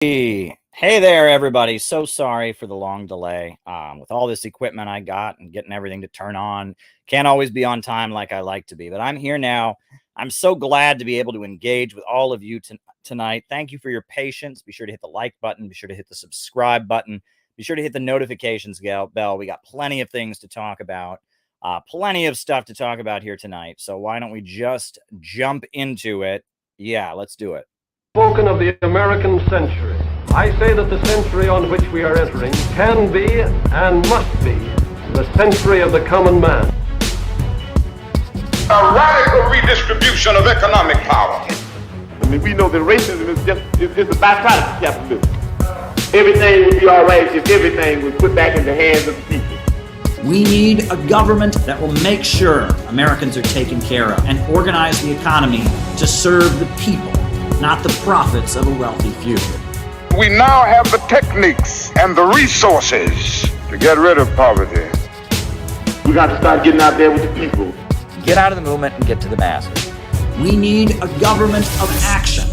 Hey there, everybody. So sorry for the long delay. With all this equipment I got and getting everything to turn on, can't always be on time like I like to be, but I'm here now. I'm so glad to be able to engage with all of you tonight. Thank you for your patience. Be sure to hit the like button. Be sure to hit the subscribe button. Be sure to hit the notifications bell. We got plenty of things to talk about, plenty of stuff to talk about here tonight. So why don't we just jump into it? Yeah, let's do it. Spoken of the American century. I say that the century on which we are entering can be and must be the century of the common man. A radical redistribution of economic power. I mean, we know that racism is just a byproduct of capitalism. Everything would be all right if everything was put back in the hands of the people. We need a government that will make sure Americans are taken care of and organize the economy to serve the people, not the profits of a wealthy few. We now have the techniques and the resources to get rid of poverty. We got to start getting out there with the people. Get out of the movement and get to the masses. We need a government of action.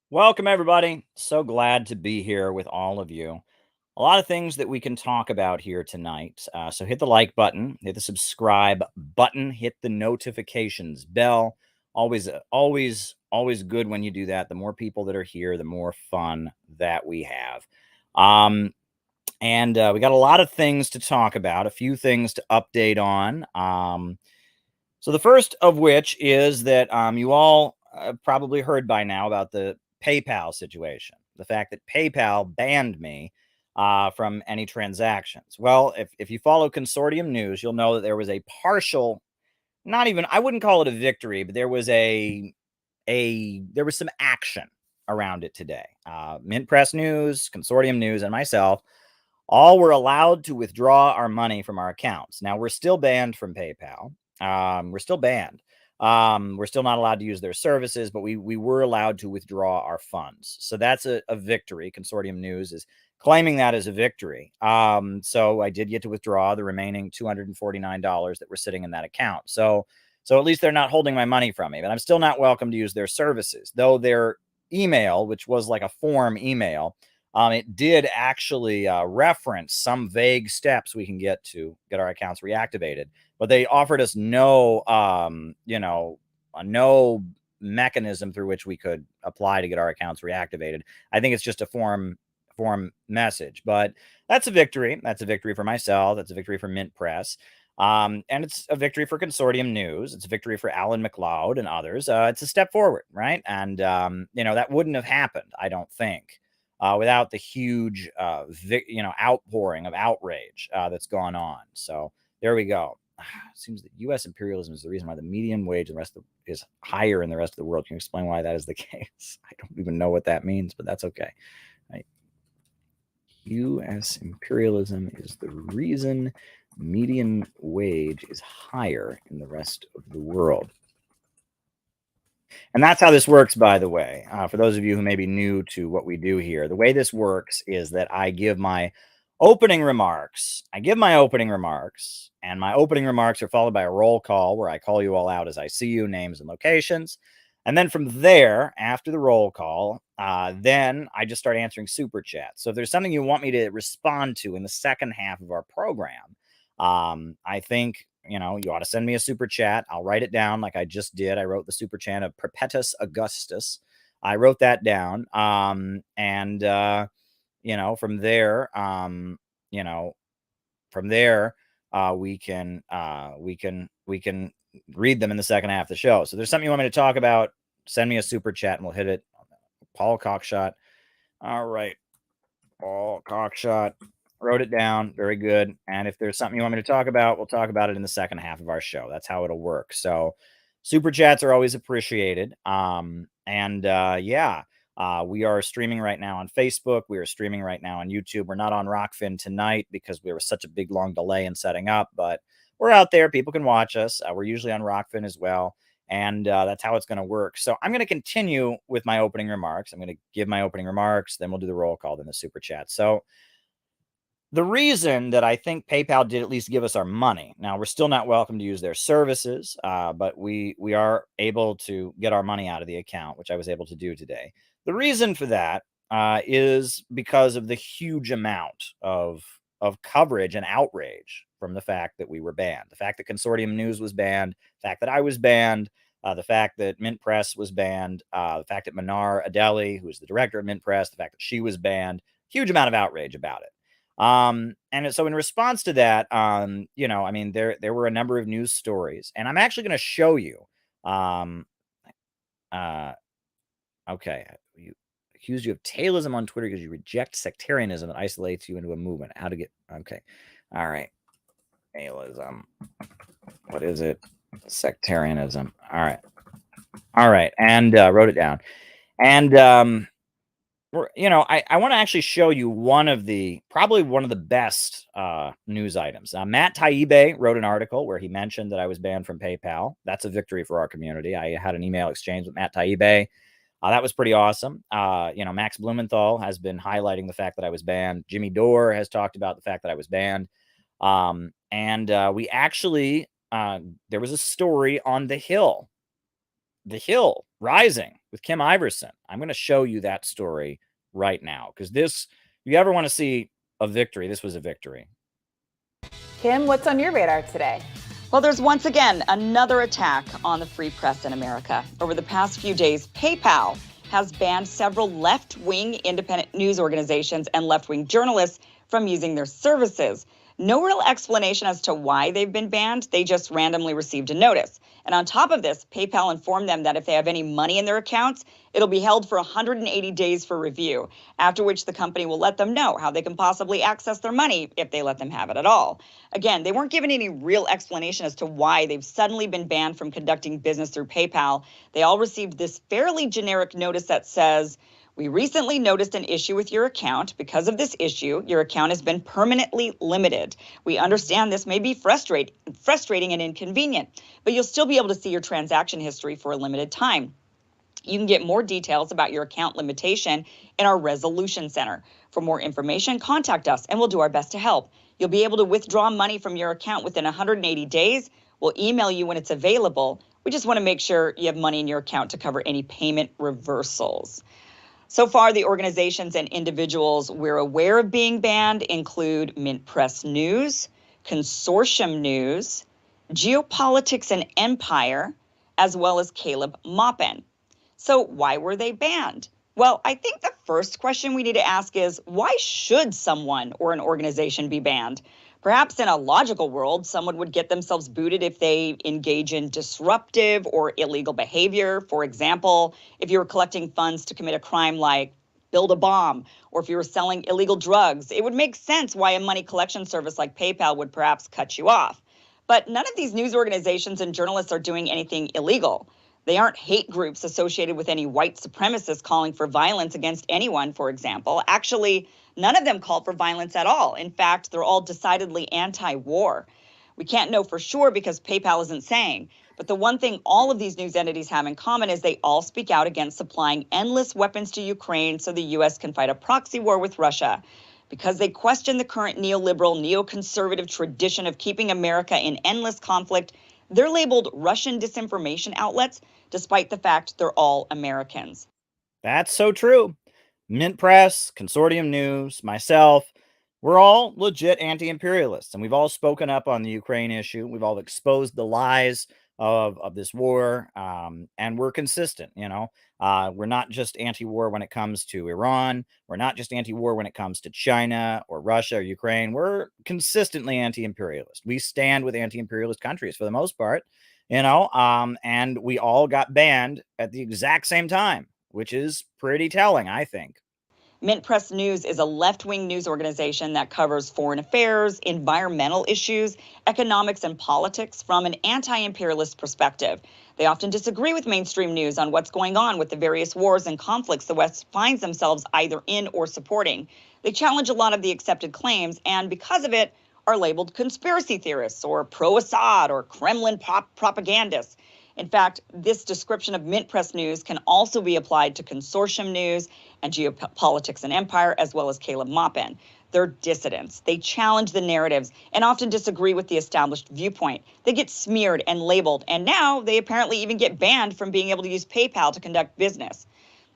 Welcome, everybody. So glad to be here with all of you. A lot of things that we can talk about here tonight. So hit the like button, hit the subscribe button, hit the notifications bell. Always good when you do that. The more people that are here, the more fun that we have. And we got a lot of things to talk about, a few things to update on. So the first of which is that you all probably heard by now about the PayPal situation, the fact that PayPal banned me from any transactions. Well, if you follow consortium news, you'll know that there was a partial, I wouldn't call it a victory, but there was there was some action around it today. Mint Press News, Consortium News, and myself all were allowed to withdraw our money from our accounts. Now, we're still banned from PayPal. We're still banned. We're still not allowed to use their services, but we were allowed to withdraw our funds. So that's a victory. Consortium News is claiming that as a victory. So I did get to withdraw the remaining $249 that were sitting in that account. So at least they're not holding my money from me, but I'm still not welcome to use their services, though their email, which was like a form email, it did actually reference some vague steps we can get to get our accounts reactivated. But they offered us no mechanism through which we could apply to get our accounts reactivated. I think it's just a form message, but that's a victory. That's a victory for myself. That's a victory for Mint Press. And it's a victory for Consortium News. It's a victory for Alan McLeod and others. It's a step forward, right? And, that wouldn't have happened, I don't think, without the huge, outpouring of outrage that's gone on. So there we go. It seems that U.S. imperialism is the reason why the median wage is higher in the rest of the world. Can you explain why that is the case? I don't even know what that means, but that's okay. Right? U.S. imperialism is the reason median wage is higher in the rest of the world. And that's how this works, by the way. For those of you who may be new to what we do here, the way this works is that I give my opening remarks. And my opening remarks are followed by a roll call where I call you all out as I see you, names and locations. And then from there, after the roll call, then I just start answering super chats. So if there's something you want me to respond to in the second half of our program, I think, you ought to send me a super chat. I'll write it down like I just did. I wrote the super chat of Perpetus Augustus. I wrote that down. From there, we can read them in the second half of the show. So if there's something you want me to talk about, send me a super chat and we'll hit it. Paul Cockshot. All right. Paul Cockshot. Wrote it down. Very good. And if there's something you want me to talk about, we'll talk about it in the second half of our show. That's how it'll work. So super chats are always appreciated. We are streaming right now on Facebook. We are streaming right now on YouTube. We're not on Rockfin tonight because there was such a big, long delay in setting up, but we're out there. People can watch us. We're usually on Rockfin as well. And that's how it's going to work. So I'm going to continue with my opening remarks. I'm going to give my opening remarks. Then we'll do the roll call, then the super chat. So The reason that I think PayPal did at least give us our money. Now, we're still not welcome to use their services, but we are able to get our money out of the account, which I was able to do today. The reason for that is because of the huge amount of coverage and outrage from the fact that we were banned, the fact that Consortium News was banned, the fact that I was banned, the fact that Mint Press was banned, the fact that Manar Adeli, who is the director of Mint Press, the fact that she was banned. Huge amount of outrage about it. And so in response to that, you know, I mean, there were a number of news stories, and I'm actually going to show you. Okay, you accused you of tailism on Twitter because you reject sectarianism that isolates you into a movement. How to get okay, all right, tailism. What is it? Sectarianism. All right, and wrote it down, and you know, I want to actually show you probably one of the best news items. Matt Taibbi wrote an article where he mentioned that I was banned from PayPal. That's a victory for our community. I had an email exchange with Matt Taibbi. That was pretty awesome. You know, Max Blumenthal has been highlighting the fact that I was banned. Jimmy Dore has talked about the fact that I was banned. And we actually, there was a story on The Hill Rising with Kim Iverson. I'm going to show you that story right now, because this, if you ever want to see a victory, this was a victory. Kim, what's on your radar today? Well, there's once again another attack on the free press in America. Over the past few days, PayPal has banned several left-wing independent news organizations and left-wing journalists from using their services. No real explanation as to why they've been banned. They just randomly received a notice. And on top of this, PayPal informed them that if they have any money in their accounts, it'll be held for 180 days for review, after which the company will let them know how they can possibly access their money if they let them have it at all. Again, they weren't given any real explanation as to why they've suddenly been banned from conducting business through PayPal. They all received this fairly generic notice that says, "We recently noticed an issue with your account. Because of this issue, your account has been permanently limited. We understand this may be frustrating and inconvenient, but you'll still be able to see your transaction history for a limited time. You can get more details about your account limitation in our Resolution Center. For more information, contact us and we'll do our best to help. You'll be able to withdraw money from your account within 180 days. We'll email you when it's available. We just want to make sure you have money in your account to cover any payment reversals." So far, the organizations and individuals we're aware of being banned include Mint Press News, Consortium News, Geopolitics and Empire, as well as Caleb Maupin. So why were they banned? Well, I think the first question we need to ask is, why should someone or an organization be banned? Perhaps in a logical world, someone would get themselves booted if they engage in disruptive or illegal behavior. For example, if you were collecting funds to commit a crime like build a bomb, or if you were selling illegal drugs, it would make sense why a money collection service like PayPal would perhaps cut you off. But none of these news organizations and journalists are doing anything illegal. They aren't hate groups associated with any white supremacists calling for violence against anyone, for example. Actually, none of them call for violence at all. In fact, they're all decidedly anti-war. We can't know for sure because PayPal isn't saying. But the one thing all of these news entities have in common is they all speak out against supplying endless weapons to Ukraine so the U.S. can fight a proxy war with Russia. Because they question the current neoliberal, neoconservative tradition of keeping America in endless conflict, they're labeled Russian disinformation outlets, despite the fact they're all Americans. That's so true. Mint Press, Consortium News, myself, we're all legit anti-imperialists, and we've all spoken up on the Ukraine issue. We've all exposed the lies of this war, and we're consistent, you know. We're not just anti-war when it comes to Iran. We're not just anti-war when it comes to China or Russia or Ukraine. We're consistently anti-imperialist. We stand with anti-imperialist countries for the most part, you know, and we all got banned at the exact same time, which is pretty telling, I think. Mint Press News is a left-wing news organization that covers foreign affairs, environmental issues, economics, and politics from an anti-imperialist perspective. They often disagree with mainstream news on what's going on with the various wars and conflicts the West finds themselves either in or supporting. They challenge a lot of the accepted claims, and because of it, are labeled conspiracy theorists or pro-Assad or Kremlin propagandists. In fact, this description of Mint Press News can also be applied to Consortium News and Geopolitics and Empire, as well as Caleb Maupin. They're dissidents. They challenge the narratives and often disagree with the established viewpoint. They get smeared and labeled, and now they apparently even get banned from being able to use PayPal to conduct business.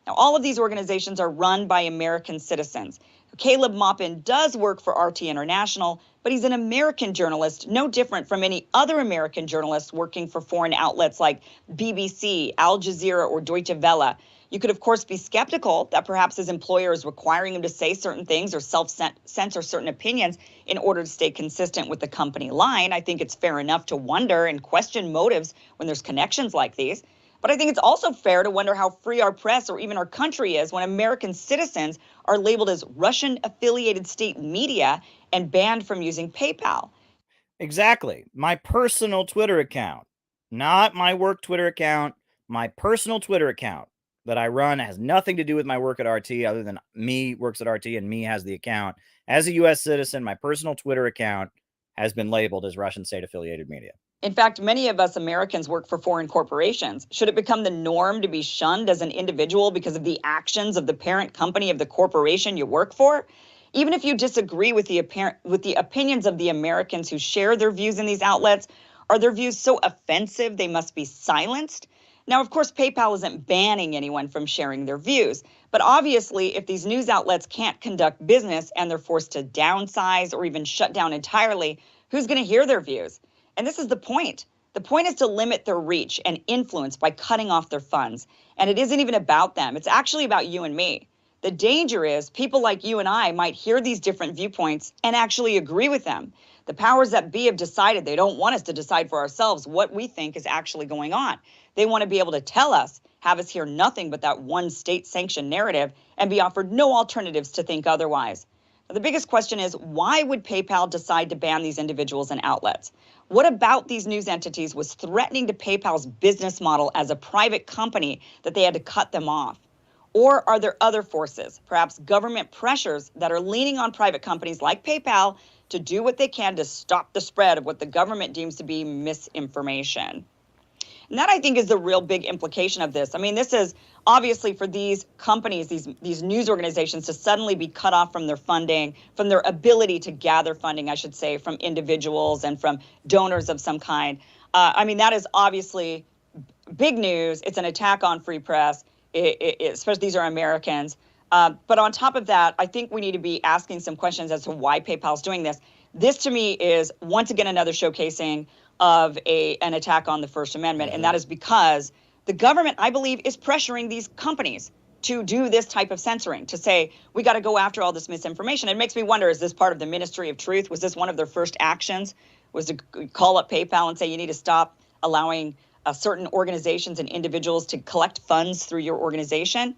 Now, all of these organizations are run by American citizens. Caleb Maupin does work for RT International, but he's an American journalist, no different from any other American journalist working for foreign outlets like BBC, Al Jazeera, or Deutsche Welle. You could, of course, be skeptical that perhaps his employer is requiring him to say certain things or self-censor certain opinions in order to stay consistent with the company line. I think it's fair enough to wonder and question motives when there's connections like these. But I think it's also fair to wonder how free our press or even our country is when American citizens are labeled as Russian-affiliated state media and banned from using PayPal. Exactly. My personal Twitter account, not my work Twitter account, my personal Twitter account that I run has nothing to do with my work at RT other than me works at RT and me has the account. As a U.S. citizen, my personal Twitter account has been labeled as Russian state-affiliated media. In fact, many of us Americans work for foreign corporations. Should it become the norm to be shunned as an individual because of the actions of the parent company of the corporation you work for? Even if you disagree with the opinions of the Americans who share their views in these outlets, are their views so offensive they must be silenced? Now, of course, PayPal isn't banning anyone from sharing their views, but obviously, if these news outlets can't conduct business and they're forced to downsize or even shut down entirely, who's going to hear their views? And this is the point. The point is to limit their reach and influence by cutting off their funds. And it isn't even about them. It's actually about you and me. The danger is people like you and I might hear these different viewpoints and actually agree with them. The powers that be have decided they don't want us to decide for ourselves what we think is actually going on. They want to be able to tell us, have us hear nothing but that one state-sanctioned narrative and be offered no alternatives to think otherwise. Now, the biggest question is, why would PayPal decide to ban these individuals and outlets? What about these news entities was threatening to PayPal's business model as a private company that they had to cut them off? Or are there other forces, perhaps government pressures, that are leaning on private companies like PayPal to do what they can to stop the spread of what the government deems to be misinformation? And that, I think, is the real big implication of this. I mean, this is obviously for these companies, these news organizations to suddenly be cut off from their funding, from their ability to gather funding, I should say, from individuals and from donors of some kind. I mean, that is obviously big news. It's an attack on free press, especially these are Americans. But on top of that, I think we need to be asking some questions as to why PayPal's doing this. This, to me, is once again another showcasing of an attack on the First Amendment. And that is because the government, I believe, is pressuring these companies to do this type of censoring, to say, we got to go after all this misinformation. It makes me wonder, is this part of the Ministry of Truth? Was this one of their first actions, was to call up PayPal and say, you need to stop allowing certain organizations and individuals to collect funds through your organization?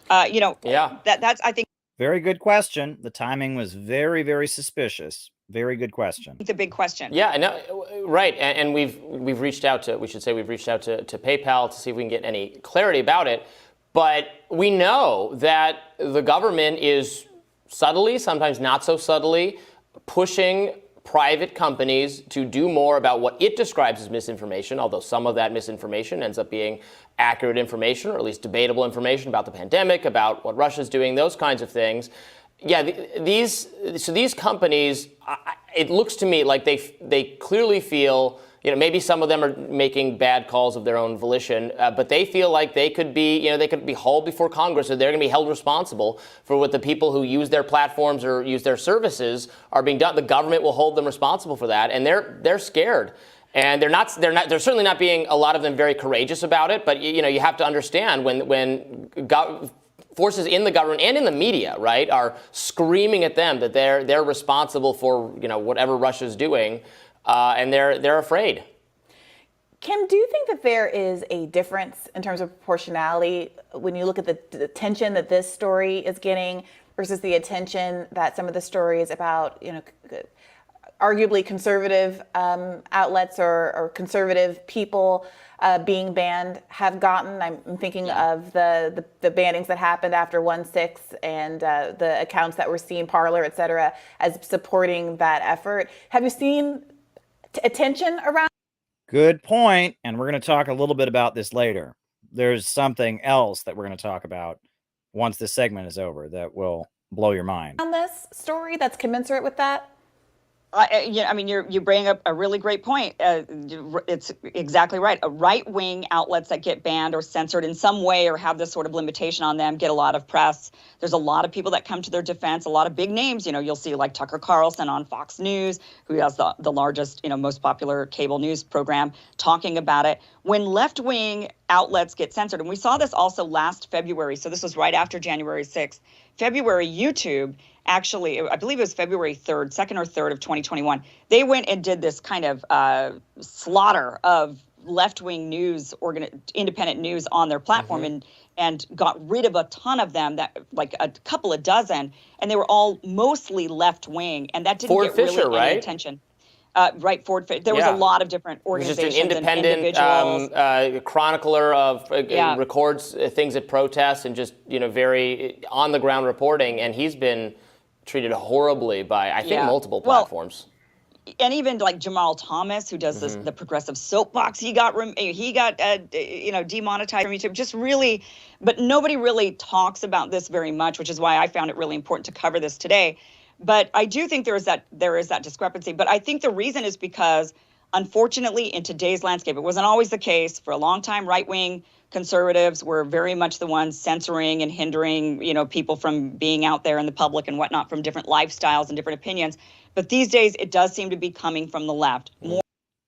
That's, I think, very good question. The timing was very, very suspicious. Very good question. the big question. Yeah, no, right. And we've reached out to, we've reached out to PayPal to see if we can get any clarity about it. But we know that the government is subtly, sometimes not so subtly, pushing private companies to do more about what it describes as misinformation, although some of that misinformation ends up being accurate information, or at least debatable information about the pandemic, about what Russia's doing, those kinds of things. Yeah, these companies, it looks to me like they clearly feel, maybe some of them are making bad calls of their own volition, but they feel like they could be hauled before Congress, or they're going to be held responsible for what the people who use their platforms or use their services are being done. The government will hold them responsible for that, and they're scared. And they're certainly not being, a lot of them, very courageous about it. But you have to understand when forces in the government and in the media, right, are screaming at them that they're responsible for whatever Russia's doing, and they're afraid. Kim, do you think that there is a difference in terms of proportionality when you look at the attention that this story is getting versus the attention that some of the stories about arguably conservative outlets or conservative people being banned have gotten? I'm thinking of the bannings that happened after 1/6 and the accounts that were seen, Parler, et cetera, as supporting that effort. Have you seen attention around? Good point. And we're going to talk a little bit about this later. There's something else that we're going to talk about once this segment is over that will blow your mind. On this story that's commensurate with that? You bring up a really great point. It's exactly right. Right-wing outlets that get banned or censored in some way or have this sort of limitation on them get a lot of press. There's a lot of people that come to their defense, a lot of big names. You'll see like Tucker Carlson on Fox News, who has the largest, most popular cable news program, talking about it. When left-wing outlets get censored, and we saw this also last February, so this was right after January 6th, February, YouTube actually, I believe it was February 3rd, 2nd or 3rd of 2021, they went and did this kind of slaughter of left-wing news, independent news on their platform and got rid of a ton of them, that like a couple of dozen, and they were all mostly left-wing, and that didn't Ford get Fisher, really right? any attention. Right, Ford Fisher. There was a lot of different organizations. Just an independent chronicler of records things at protests and just very on the ground reporting, and he's been treated horribly by I think multiple platforms. And even like Jamal Thomas, who does the progressive soapbox, he got demonetized from YouTube. Just really, but nobody really talks about this very much, which is why I found it really important to cover this today. But I do think there is that discrepancy. But I think the reason is because, unfortunately, in today's landscape, it wasn't always the case. For a long time, right-wing conservatives were very much the ones censoring and hindering, people from being out there in the public and whatnot, from different lifestyles and different opinions. But these days, it does seem to be coming from the left.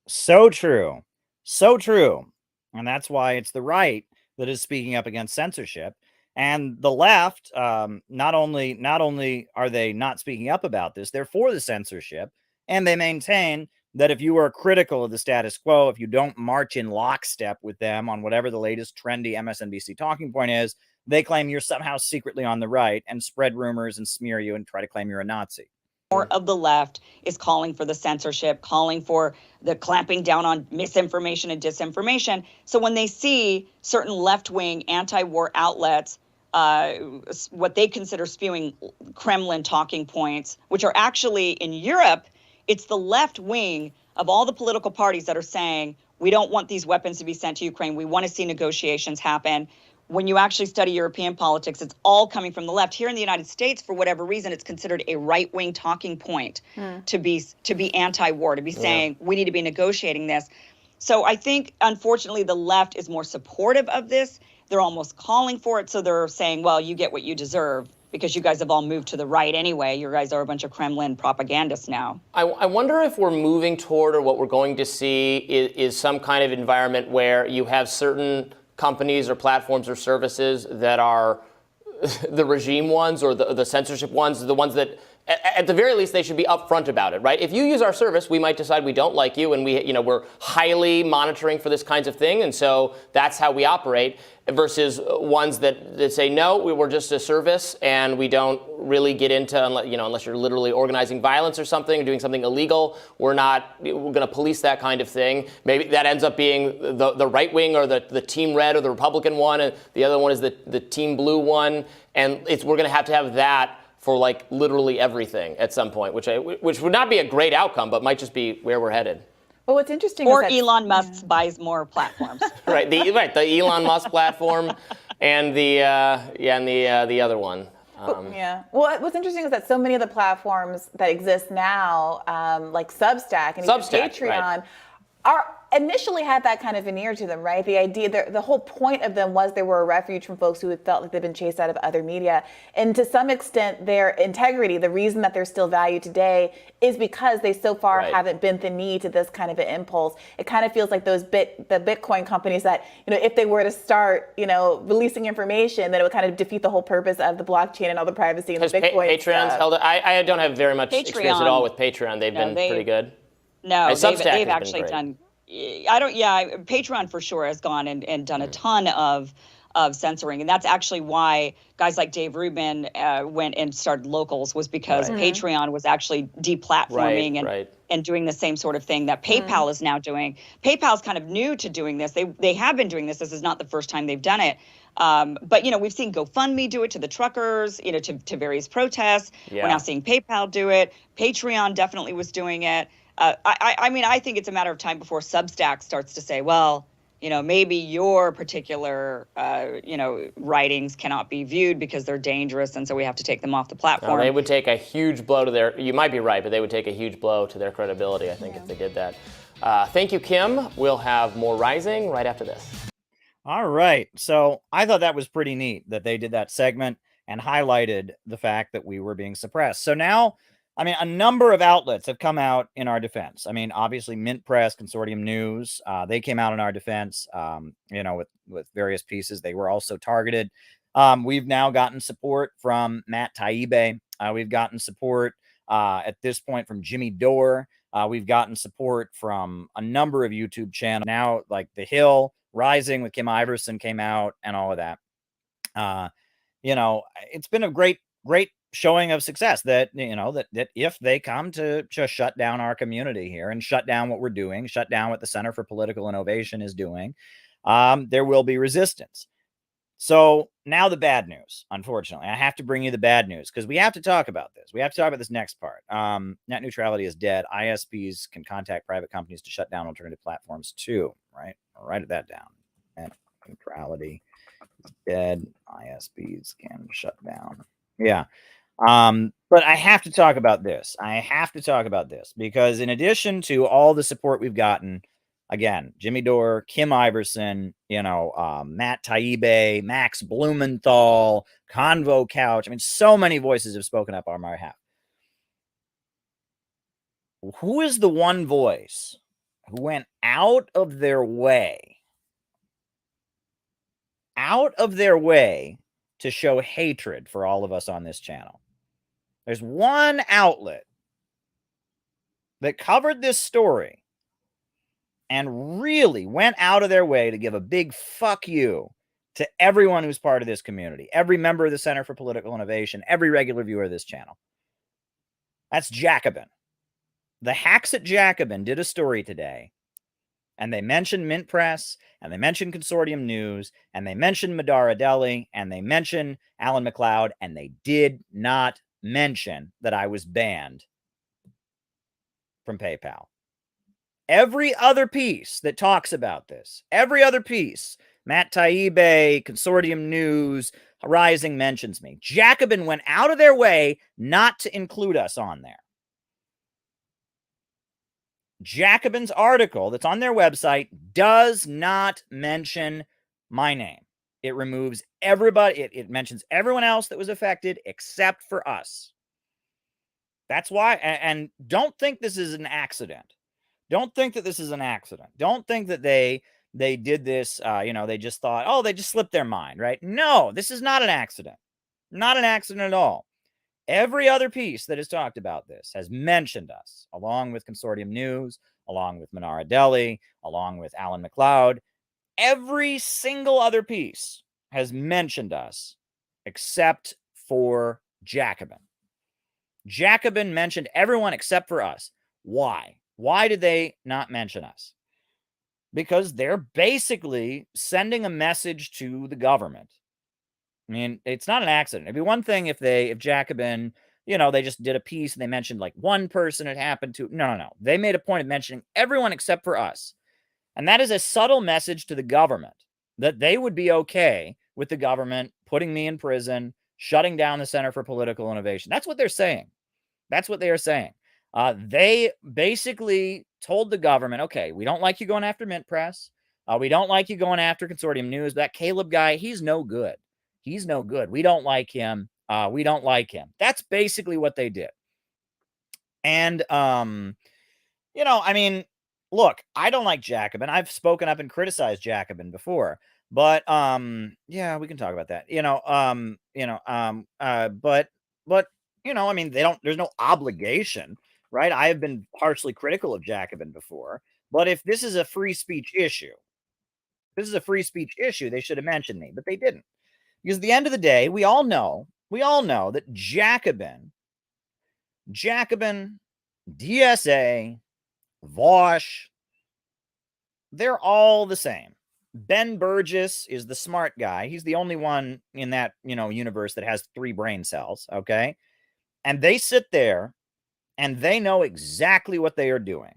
So true. So true. And that's why it's the right that is speaking up against censorship. And the left, not only are they not speaking up about this, they're for the censorship, and they maintain that if you are critical of the status quo, if you don't march in lockstep with them on whatever the latest trendy MSNBC talking point is, they claim you're somehow secretly on the right and spread rumors and smear you and try to claim you're a Nazi. More of the left is calling for the censorship, calling for the clamping down on misinformation and disinformation. So when they see certain left-wing anti-war outlets, what they consider spewing Kremlin talking points, which are actually in Europe, it's the left wing of all the political parties that are saying, we don't want these weapons to be sent to Ukraine. We want to see negotiations happen. When you actually study European politics, it's all coming from the left. Here in the United States, for whatever reason, it's considered a right-wing talking point to be anti-war, to be saying we need to be negotiating this. So I think, unfortunately, the left is more supportive of this. They're almost calling for it. So they're saying, well, you get what you deserve because you guys have all moved to the right anyway. You guys are a bunch of Kremlin propagandists now. I wonder if we're moving toward, or what we're going to see is some kind of environment where you have certain companies or platforms or services that are the regime ones or the censorship ones, the ones that, at the very least, they should be upfront about it, right? If you use our service, we might decide we don't like you, and we're highly monitoring for this kinds of thing, and so that's how we operate. Versus ones that say no, we're just a service, and we don't really get into unless you're literally organizing violence or something, or doing something illegal. We're going to police that kind of thing. Maybe that ends up being the right wing or the team red or the Republican one, and the other one is the team blue one, and we're going to have that for like literally everything at some point, which would not be a great outcome, but might just be where we're headed. Well, what's interesting or is that Elon Musk buys more platforms. Right, the Elon Musk platform, and the other one. Well, what's interesting is that so many of the platforms that exist now, like Substack and even Patreon, are initially had that kind of veneer to them, right? The idea, the whole point of them was they were a refuge from folks who had felt like they've been chased out of other media. And to some extent, their integrity, the reason that they're still valued today is because they so far haven't bent the knee to this kind of an impulse. It kind of feels like the Bitcoin companies that, if they were to start, releasing information, then it would kind of defeat the whole purpose of the blockchain and all the privacy and the Bitcoin Patreon's held it. I don't have very much experience at all with Patreon. They've been pretty good. No, they've actually done. Patreon for sure has gone and done a ton of censoring. And that's actually why guys like Dave Rubin went and started Locals, was because Patreon was actually deplatforming and doing the same sort of thing that PayPal is now doing. PayPal's kind of new to doing this. They have been doing this. This is not the first time they've done it. But, we've seen GoFundMe do it to the truckers, to various protests. Yeah. We're now seeing PayPal do it. Patreon definitely was doing it. I think it's a matter of time before Substack starts to say, well, maybe your particular, writings cannot be viewed because they're dangerous, and so we have to take them off the platform. They would take a huge blow to their, you might be right, but they would take a huge blow to their credibility, I think, if they did that. Thank you, Kim. We'll have more Rising right after this. All right. So I thought that was pretty neat that they did that segment and highlighted the fact that we were being suppressed. So now, I mean, a number of outlets have come out in our defense. I mean, obviously, Mint Press, Consortium News, they came out in our defense, with various pieces. They were also targeted. We've now gotten support from Matt Taibbi. We've gotten support at this point from Jimmy Dore. We've gotten support from a number of YouTube channels now, like The Hill, Rising with Kim Iverson came out, and all of that. It's been a great showing of success that if they come to just shut down our community here and shut down what we're doing, shut down what the Center for Political Innovation is doing, there will be resistance. So now the bad news. Unfortunately, I have to bring you the bad news because we have to talk about this. We have to talk about this next part. Net neutrality is dead. ISPs can contact private companies to shut down alternative platforms too, right? I'll write that down. Net neutrality is dead. ISPs can shut down. Yeah. But I have to talk about this. Because in addition to all the support we've gotten, again, Jimmy Dore, Kim Iverson, Matt Taibbi, Max Blumenthal, Convo Couch. I mean, so many voices have spoken up on our behalf. Who is the one voice who went out of their way to show hatred for all of us on this channel? There's one outlet that covered this story and really went out of their way to give a big fuck you to everyone who's part of this community, every member of the Center for Political Innovation, every regular viewer of this channel. That's Jacobin. The hacks at Jacobin did a story today, and they mentioned Mint Press, and they mentioned Consortium News, and they mentioned Madara Deli, and they mentioned Alan McLeod, and they did not mention that I was banned from PayPal. Every other piece that talks about this, every other piece, Matt Taibbi, Consortium News, Rising mentions me. Jacobin went out of their way not to include us on there. Jacobin's article that's on their website does not mention my name. It removes everybody. It mentions everyone else that was affected except for us. That's why. And don't think this is an accident. Don't think that this is an accident. Don't think that they did this. They just thought, oh, they just slipped their mind, right? No, this is not an accident. Not an accident at all. Every other piece that has talked about this has mentioned us, along with Consortium News, along with Manara Deli, along with Alan McLeod. Every single other piece has mentioned us except for Jacobin. Jacobin mentioned everyone except for us. Why? Why did they not mention us? Because they're basically sending a message to the government. I mean, it's not an accident. It'd be one thing if Jacobin, they just did a piece and they mentioned like one person it happened to. No. They made a point of mentioning everyone except for us. And that is a subtle message to the government that they would be okay with the government putting me in prison, shutting down the Center for Political Innovation. That's what they're saying. That's what they are saying. They basically told the government, okay, we don't like you going after Mint Press. We don't like you going after Consortium News. That Caleb guy, he's no good. He's no good. We don't like him. We don't like him. That's basically what they did. And, look, I don't like Jacobin. I've spoken up and criticized Jacobin before, but, yeah, we can talk about that, there's no obligation, right? I have been harshly critical of Jacobin before, but if this is a free speech issue, they should have mentioned me, but they didn't. Because at the end of the day, we all know that Jacobin, DSA, Vosh, they're all the same. Ben Burgess is the smart guy. He's the only one in that, universe that has 3 brain cells, okay? And they sit there and they know exactly what they are doing.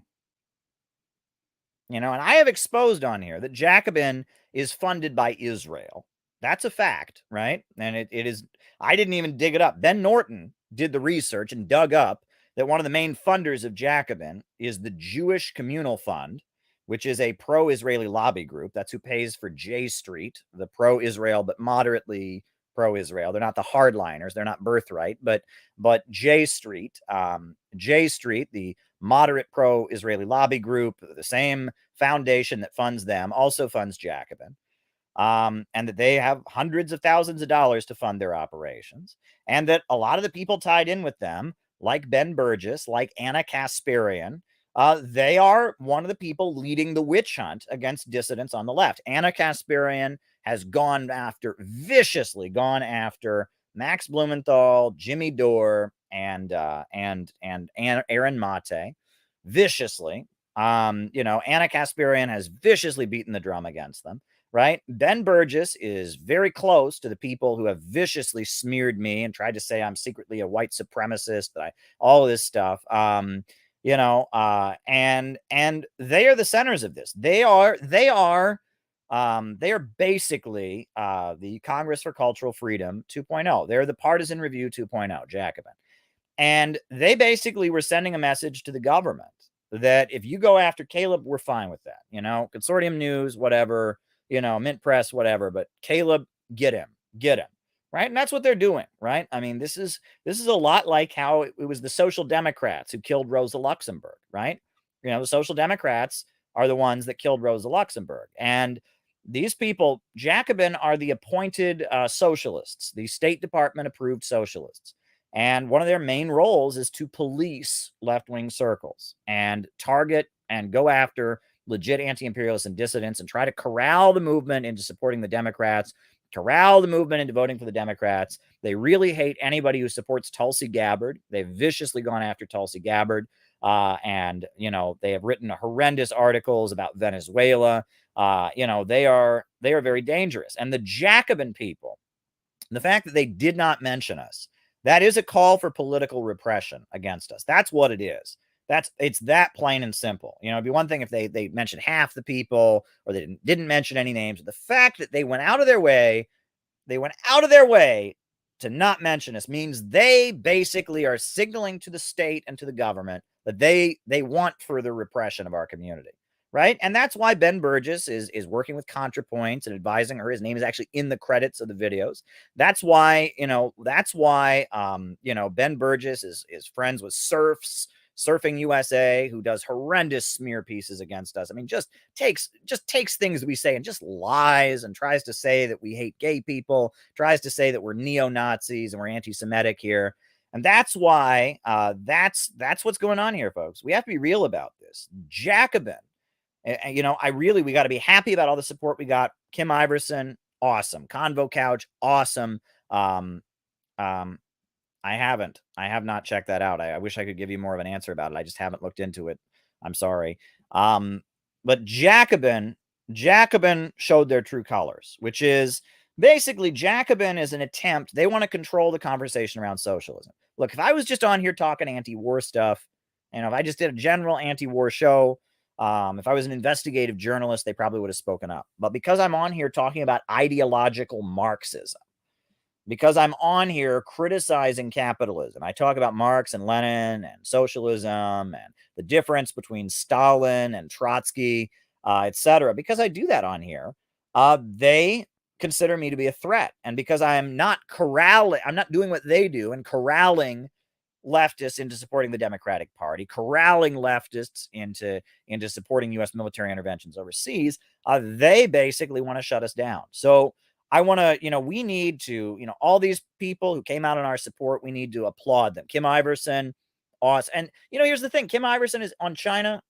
And I have exposed on here that Jacobin is funded by Israel. That's a fact, right? And it is, I didn't even dig it up. Ben Norton did the research and dug up that one of the main funders of Jacobin is the Jewish Communal Fund, which is a pro-Israeli lobby group. That's who pays for J Street, the pro-Israel but moderately pro-Israel. They're not the hardliners. They're not Birthright, but J Street, the moderate pro-Israeli lobby group, the same foundation that funds them, also funds Jacobin. And that they have hundreds of thousands of dollars to fund their operations, and that a lot of the people tied in with them, like Ben Burgess, like Anna Kasparian, they are one of the people leading the witch hunt against dissidents on the left. Anna Kasparian has viciously gone after Max Blumenthal, Jimmy Dore, and Aaron Mate, viciously. Anna Kasparian has viciously beaten the drum against them. Right? Ben Burgess is very close to the people who have viciously smeared me and tried to say I'm secretly a white supremacist, all of this stuff. And they are the centers of this. They are basically the Congress for Cultural Freedom 2.0. They're the Partisan Review 2.0, Jacobin. And they basically were sending a message to the government that if you go after Caleb, we're fine with that. Consortium News, whatever, Mint Press, whatever, but Caleb, get him, right? And that's what they're doing, right? I mean, this is a lot like how it was the Social Democrats who killed Rosa Luxemburg, right? The Social Democrats are the ones that killed Rosa Luxemburg. And these people, Jacobin, are the appointed socialists, the State Department approved socialists. And one of their main roles is to police left-wing circles and target and go after legit anti-imperialists and dissidents and try to corral the movement into supporting the Democrats, corral the movement into voting for the Democrats. They really hate anybody who supports Tulsi Gabbard. They've viciously gone after Tulsi Gabbard. And they have written horrendous articles about Venezuela. They are very dangerous. And the Jacobin people, the fact that they did not mention us, that is a call for political repression against us. That's what it is. It's that plain and simple. It'd be one thing if they mentioned half the people or they didn't mention any names. The fact that they went out of their way to not mention us means they basically are signaling to the state and to the government that they want further repression of our community, right? And that's why Ben Burgess is working with ContraPoints and advising her. His name is actually in the credits of the videos. That's why Ben Burgess is friends with Surfing USA, who does horrendous smear pieces against us. I mean, just takes things we say and just lies and tries to say that we hate gay people, tries to say that we're neo-Nazis and we're anti-Semitic here. And that's why that's what's going on here, folks. We have to be real about this. Jacobin, we got to be happy about all the support we got. Kim Iverson, awesome. Convo Couch, awesome. I have not checked that out. I wish I could give you more of an answer about it. I just haven't looked into it. I'm sorry. But Jacobin showed their true colors, which is basically Jacobin is an attempt. They want to control the conversation around socialism. Look, if I was just on here talking anti-war stuff, if I just did a general anti-war show, if I was an investigative journalist, they probably would have spoken up. But because I'm on here talking about ideological Marxism, because I'm on here criticizing capitalism, I talk about Marx and Lenin and socialism and the difference between Stalin and Trotsky, etc. Because I do that on here, they consider me to be a threat. And because I'm not doing what they do and corralling leftists into supporting the Democratic Party, corralling leftists into supporting U.S. military interventions overseas, they basically want to shut us down. So I want to, we need to, all these people who came out in our support, we need to applaud them. Kim Iverson, awesome. And, here's the thing. Kim Iverson is on China.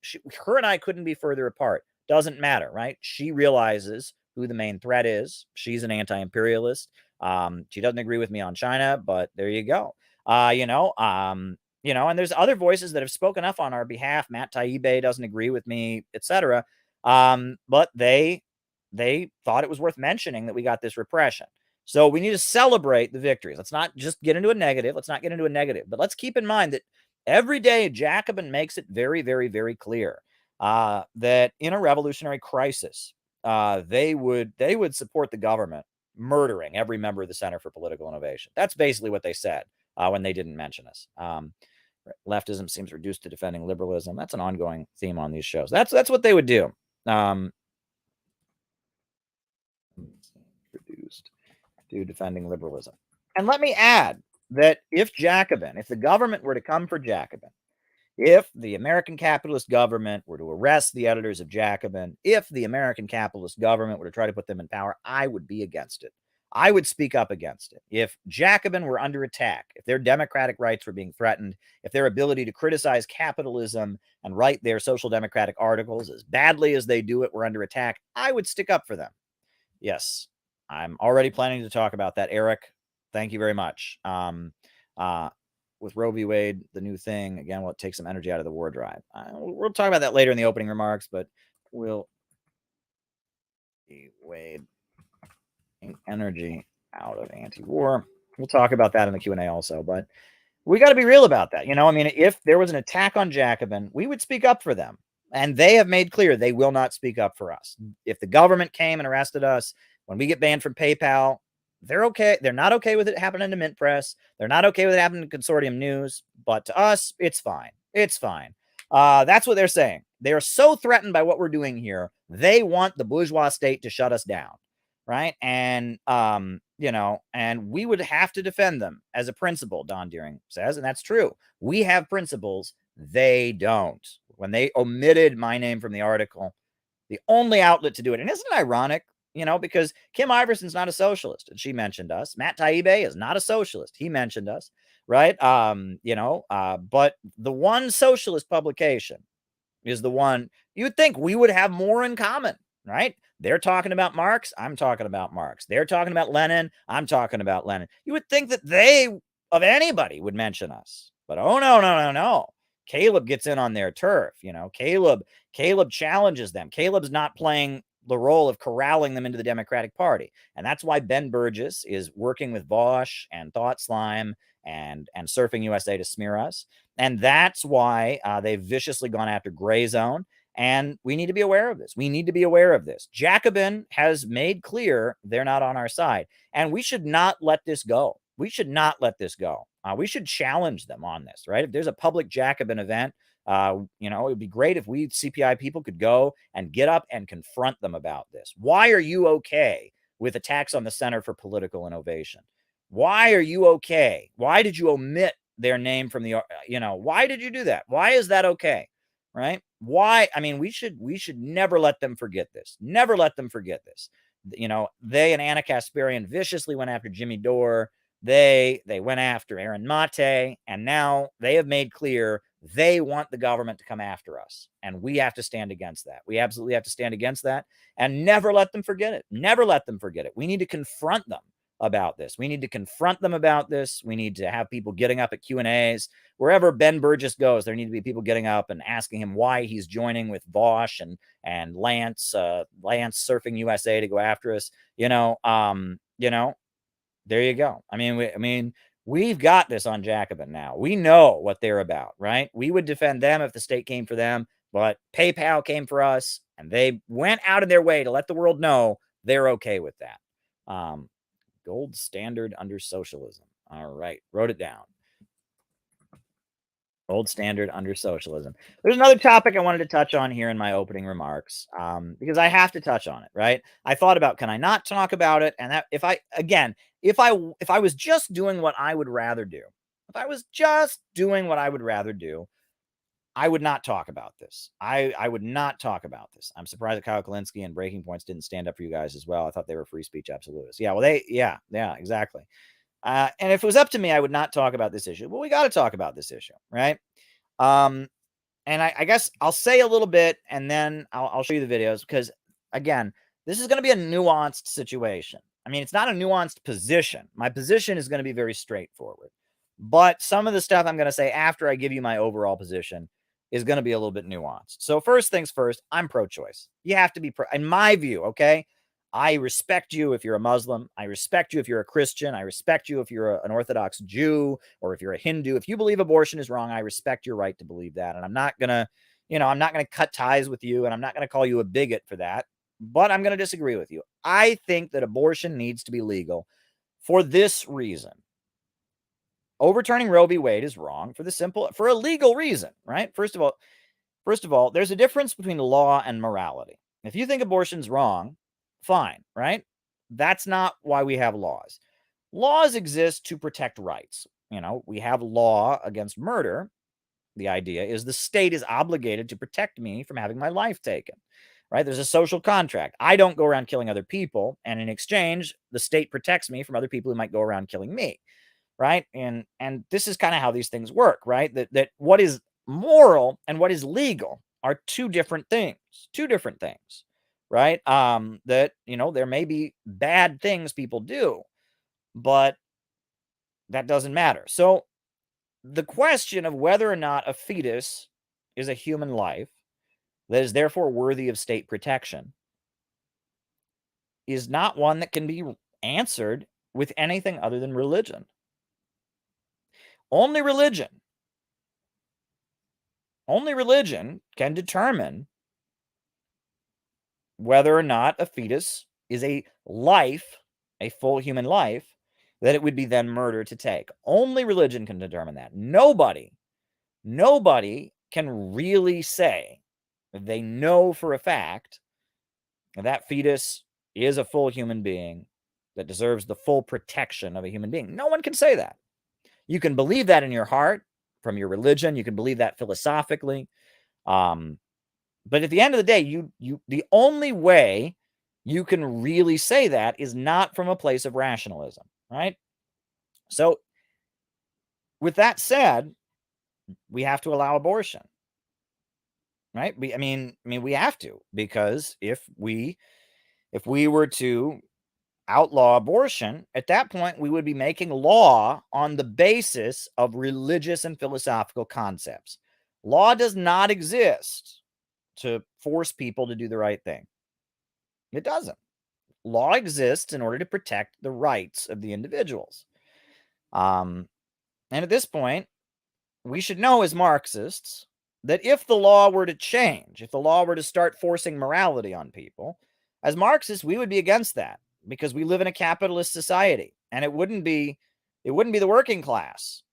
Her and I couldn't be further apart. Doesn't matter, right? She realizes who the main threat is. She's an anti-imperialist. She doesn't agree with me on China, but there you go. And there's other voices that have spoken up on our behalf. Matt Taibbi doesn't agree with me, etc. But they thought it was worth mentioning that we got this repression. So we need to celebrate the victories. Let's not just get into a negative. But let's keep in mind that every day Jacobin makes it very, very, very clear that in a revolutionary crisis, they would support the government murdering every member of the Center for Political Innovation. That's basically what they said when they didn't mention us. Leftism seems reduced to defending liberalism. That's an ongoing theme on these shows. That's what they would do. Reduced to defending liberalism. And let me add that if the government were to come for Jacobin, if the American capitalist government were to arrest the editors of Jacobin, if the American capitalist government were to try to put them in power, I would be against it. I would speak up against it. If Jacobin were under attack, if their democratic rights were being threatened, if their ability to criticize capitalism and write their social democratic articles as badly as they do it were under attack, I would stick up for them. Yes, I'm already planning to talk about that, Eric. Thank you very much. With Roe v. Wade, the new thing, again, will it take some energy out of the war drive? We'll talk about that later in the opening remarks, but we'll Wade energy out of anti-war. We'll talk about that in the Q&A also, but we got to be real about that. I mean, if there was an attack on Jacobin, we would speak up for them. And they have made clear they will not speak up for us. If the government came and arrested us, when we get banned from PayPal, they're okay. They're not okay with it happening to Mint Press. They're not okay with it happening to Consortium News. But to us, it's fine. It's fine. That's what they're saying. They are so threatened by what we're doing here. They want the bourgeois state to shut us down. Right. And, and we would have to defend them as a principle, Don Deering says. And that's true. We have principles. They don't. When they omitted my name from the article, the only outlet to do it. And isn't it ironic, because Kim Iverson's not a socialist, and she mentioned us. Matt Taibbi is not a socialist. He mentioned us, right? But the one socialist publication is the one you'd think we would have more in common, right? They're talking about Marx. I'm talking about Marx. They're talking about Lenin. I'm talking about Lenin. You would think that they, of anybody, would mention us. But oh, no. Caleb gets in on their turf. Caleb challenges them. Caleb's not playing the role of corralling them into the Democratic Party. And that's why Ben Burgess is working with Bosch and Thought Slime and Surfing USA to smear us. And that's why they've viciously gone after Gray Zone. And we need to be aware of this. We need to be aware of this. Jacobin has made clear they're not on our side. And we should not let this go. We should not let this go. We should challenge them on this, right? If there's a public Jacobin event, it would be great if we CPI people could go and get up and confront them about this. Why are you okay with attacks on the Center for Political Innovation? Why are you okay? Why did you omit their name from the, why did you do that? Why is that okay? Right? Why? I mean, we should never let them forget this. Never let them forget this. They and Anna Kasparian viciously went after Jimmy Dore. They went after Aaron Mate, and now they have made clear they want the government to come after us, and we have to stand against that. We absolutely have to stand against that and never let them forget it. Never let them forget it. We need to confront them about this. We need to confront them about this. We need to have people getting up at Q&As. Wherever Ben Burgess goes, there need to be people getting up and asking him why he's joining with Bosch and Lance Surfing USA to go after us. There you go. I mean, we've got this on Jacobin now. We know what they're about, right? We would defend them if the state came for them, but PayPal came for us, and they went out of their way to let the world know they're okay with that. Gold standard under socialism. All right, wrote it down. Gold standard under socialism. There's another topic I wanted to touch on here in my opening remarks, because I have to touch on it, right? I thought about, can I not talk about it? And that if I was just doing what I would rather do, I would not talk about this. I would not talk about this. I'm surprised that Kyle Kalinske and Breaking Points didn't stand up for you guys as well. I thought they were free speech absolutists. Yeah, well, yeah, exactly. And if it was up to me, I would not talk about this issue. Well, we got to talk about this issue, right? And I guess I'll say a little bit, and then I'll show you the videos, because, again, this is going to be a nuanced situation. I mean, it's not a nuanced position. My position is going to be very straightforward. But some of the stuff I'm going to say after I give you my overall position is going to be a little bit nuanced. So first things first, I'm pro-choice. You have to be in my view, okay? I respect you if you're a Muslim. I respect you if you're a Christian. I respect you if you're an Orthodox Jew or if you're a Hindu. If you believe abortion is wrong, I respect your right to believe that. And I'm not going to, I'm not going to cut ties with you, and I'm not going to call you a bigot for that, but I'm going to disagree with you. I think that abortion needs to be legal for this reason. Overturning Roe v. Wade is wrong for a legal reason, right? First of all, there's a difference between law and morality. If you think abortion's wrong, fine, right? That's not why we have laws. Laws exist to protect rights. We have law against murder. The idea is the state is obligated to protect me from having my life taken, right? There's a social contract. I don't go around killing other people, and in exchange, the state protects me from other people who might go around killing me, right? And this is kind of how these things work, right? That what is moral and what is legal are two different things, right? That, there may be bad things people do, but that doesn't matter. So the question of whether or not a fetus is a human life that is therefore worthy of state protection is not one that can be answered with anything other than religion. Only religion can determine whether or not a fetus is a life, a full human life, that it would be then murder to take. Only religion can determine that. Nobody can really say that they know for a fact that fetus is a full human being that deserves the full protection of a human being. No one can say that. You can believe that in your heart from your religion. You can believe that philosophically. But at the end of the day, the only way you can really say that is not from a place of rationalism, right? So with that said, we have to allow abortion, right? I mean, we have to, because if we were to outlaw abortion, at that point, we would be making law on the basis of religious and philosophical concepts. Law does not exist to force people to do the right thing. It doesn't. Law exists in order to protect the rights of the individuals. And at this point, we should know as Marxists that if the law were to change, if the law were to start forcing morality on people, as Marxists, we would be against that, because we live in a capitalist society, and it wouldn't be the working class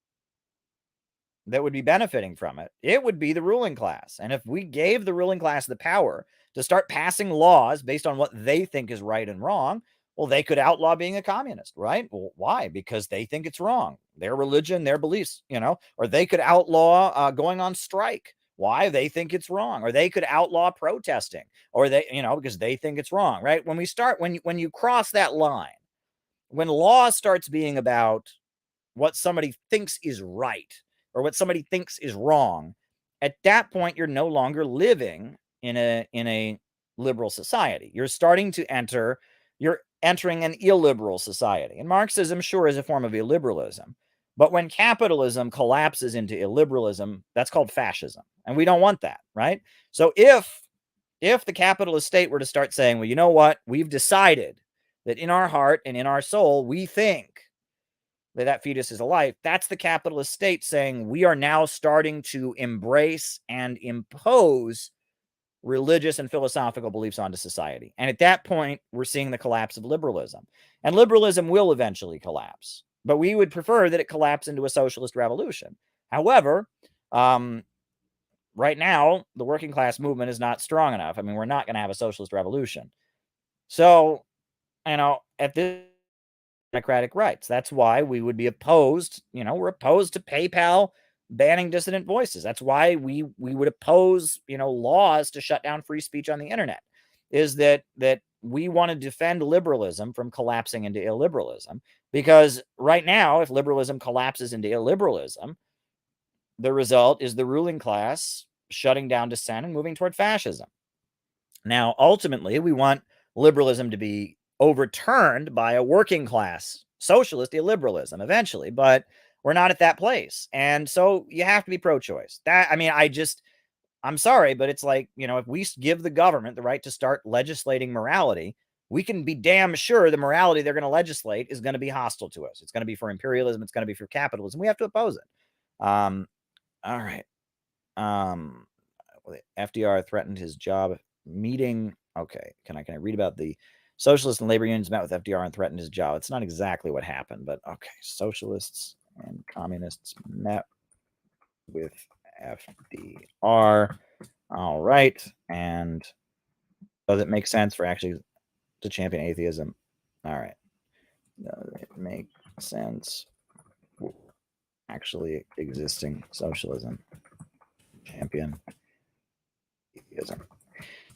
that would be benefiting from it. It would be the ruling class. And if we gave the ruling class the power to start passing laws based on what they think is right and wrong, well, they could outlaw being a communist, right? Well, why? Because they think it's wrong. Their religion, their beliefs, or they could outlaw going on strike. Why? They think it's wrong. Or they could outlaw protesting, or they, because they think it's wrong, right? When you cross that line, when law starts being about what somebody thinks is right or what somebody thinks is wrong, at that point, you're no longer living in a liberal society. You're entering an illiberal society. And Marxism, sure, is a form of illiberalism. But when capitalism collapses into illiberalism, that's called fascism. And we don't want that, right? So if the capitalist state were to start saying, well, you know what? We've decided that in our heart and in our soul, we think that fetus is a life. That's the capitalist state saying we are now starting to embrace and impose religious and philosophical beliefs onto society. And at that point, we're seeing the collapse of liberalism. And liberalism will eventually collapse. But we would prefer that it collapse into a socialist revolution. However, right now, the working class movement is not strong enough. I mean, we're not going to have a socialist revolution. So, at this democratic rights, that's why we would be opposed. We're opposed to PayPal banning dissident voices. That's why we would oppose, laws to shut down free speech on the internet, is that we want to defend liberalism from collapsing into illiberalism. Because right now, if liberalism collapses into illiberalism, the result is the ruling class shutting down dissent and moving toward fascism. Now, ultimately, we want liberalism to be overturned by a working class socialist illiberalism eventually, but we're not at that place. And so you have to be pro-choice. I'm sorry, but it's like, if we give the government the right to start legislating morality, we can be damn sure the morality they're going to legislate is going to be hostile to us. It's going to be for imperialism. It's going to be for capitalism. We have to oppose it. All right. FDR threatened his job meeting. Okay, can I read about the socialists and labor unions met with FDR and threatened his job? It's not exactly what happened, but okay. Socialists and communists met with FDR. All right, and does it make sense for actually to champion atheism? All right, does it make sense? Actually existing socialism, champion atheism.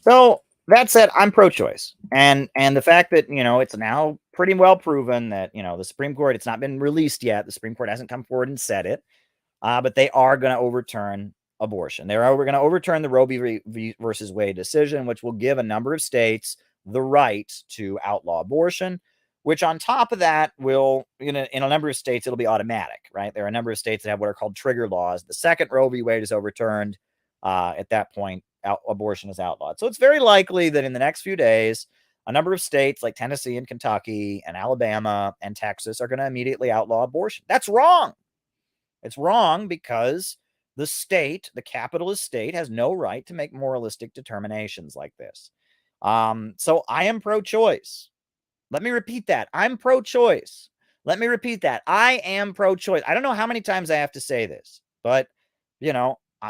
So that said, I'm pro-choice, and the fact that it's now pretty well proven that the Supreme Court, it's not been released yet. The Supreme Court hasn't come forward and said it, but they are going to overturn abortion. We're going to overturn the Roe v. versus Wade decision, which will give a number of states the right to outlaw abortion. Which on top of that will, in a number of states, it'll be automatic, right? There are a number of states that have what are called trigger laws. The second Roe v. Wade is overturned, at that point, abortion is outlawed. So it's very likely that in the next few days, a number of states like Tennessee and Kentucky and Alabama and Texas are going to immediately outlaw abortion. That's wrong. It's wrong because the state, the capitalist state, has no right to make moralistic determinations like this. So I am pro-choice. Let me repeat that. I'm pro-choice. Let me repeat that. I am pro-choice. I don't know how many times I have to say this, but,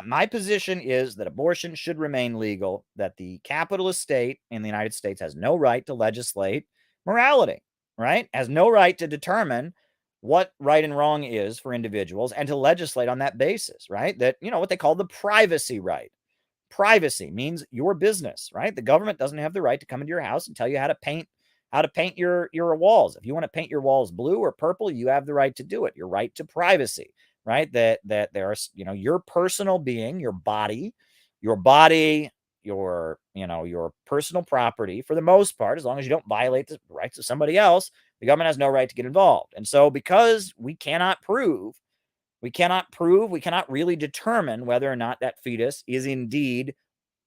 my position is that abortion should remain legal, that the capitalist state in the United States has no right to legislate morality, right? Has no right to determine what right and wrong is for individuals and to legislate on that basis, right? That, what they call the privacy right. Privacy means your business, right? The government doesn't have the right to come into your house and tell you how to paint your walls. If you want to paint your walls blue or purple, you have the right to do it. Your right to privacy, right? That there are, your personal being, your body, your personal property, for the most part, as long as you don't violate the rights of somebody else, the government has no right to get involved. And so because we cannot really determine whether or not that fetus is indeed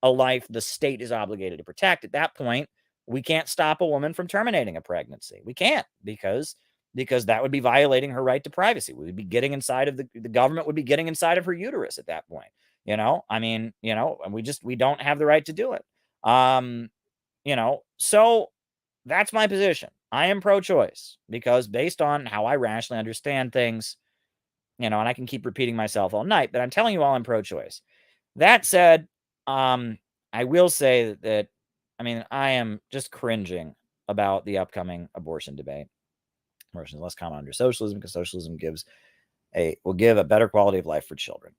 a life the state is obligated to protect. At that point, we can't stop a woman from terminating a pregnancy. We can't because that would be violating her right to privacy. We would be getting inside of the government would be getting inside of her uterus at that point. And we don't have the right to do it. So that's my position. I am pro-choice because based on how I rationally understand things, and I can keep repeating myself all night, but I'm telling you all I'm pro-choice. That said, I will say that I am just cringing about the upcoming abortion debate. Abortion is less common under socialism because socialism will give a better quality of life for children.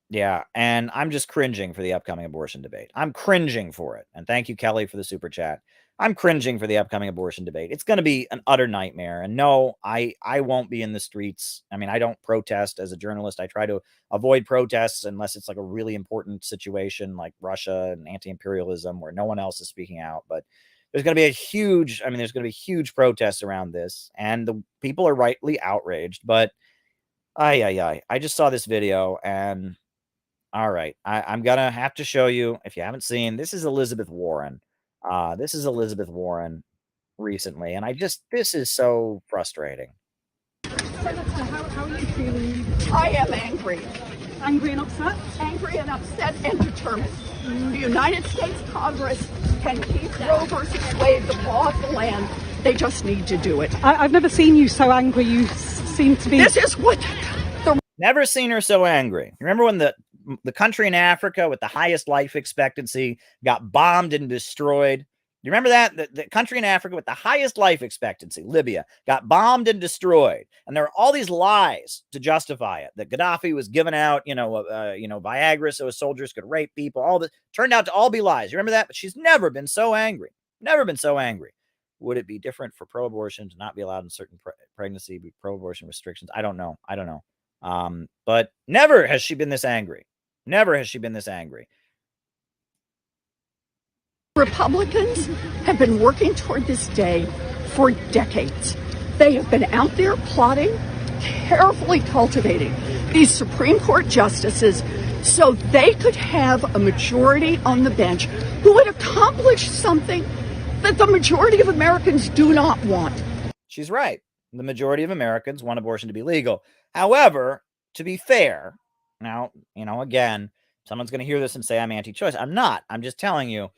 Yeah, and I'm just cringing for the upcoming abortion debate. I'm cringing for it. And thank you, Kelly, for the super chat. I'm cringing for the upcoming abortion debate. It's going to be an utter nightmare. And no, I won't be in the streets. I don't protest as a journalist. I try to avoid protests unless it's like a really important situation like Russia and anti-imperialism where no one else is speaking out. But there's going to be huge protests around this. And the people are rightly outraged. But I just saw this video and all right, I'm going to have to show you, if you haven't seen, this is Elizabeth Warren. This is Elizabeth Warren recently, and this is so frustrating. Senator, how are you feeling? I am angry. Angry and upset? Angry and upset and determined. The United States Congress can keep Roe versus Wade the law of the land. They just need to do it. I've never seen you so angry. You seem to be... This is what... Never seen her so angry. Remember when the country in Africa with the highest life expectancy got bombed and destroyed? You remember that? The country in Africa with the highest life expectancy, Libya, got bombed and destroyed. And there are all these lies to justify it. That Gaddafi was giving out, Viagra so his soldiers could rape people. All this turned out to all be lies. You remember that? But she's never been so angry. Never been so angry. Would it be different for pro-abortion to not be allowed in certain pregnancy, pro-abortion restrictions? I don't know. But never has she been this angry. Never has she been this angry. Republicans have been working toward this day for decades. They have been out there plotting, carefully cultivating these Supreme Court justices so they could have a majority on the bench who would accomplish something that the majority of Americans do not want. She's right. The majority of Americans want abortion to be legal. However, to be fair, now, again, Someone's going to hear this and say I'm anti-choice. I'm not. I'm just telling you,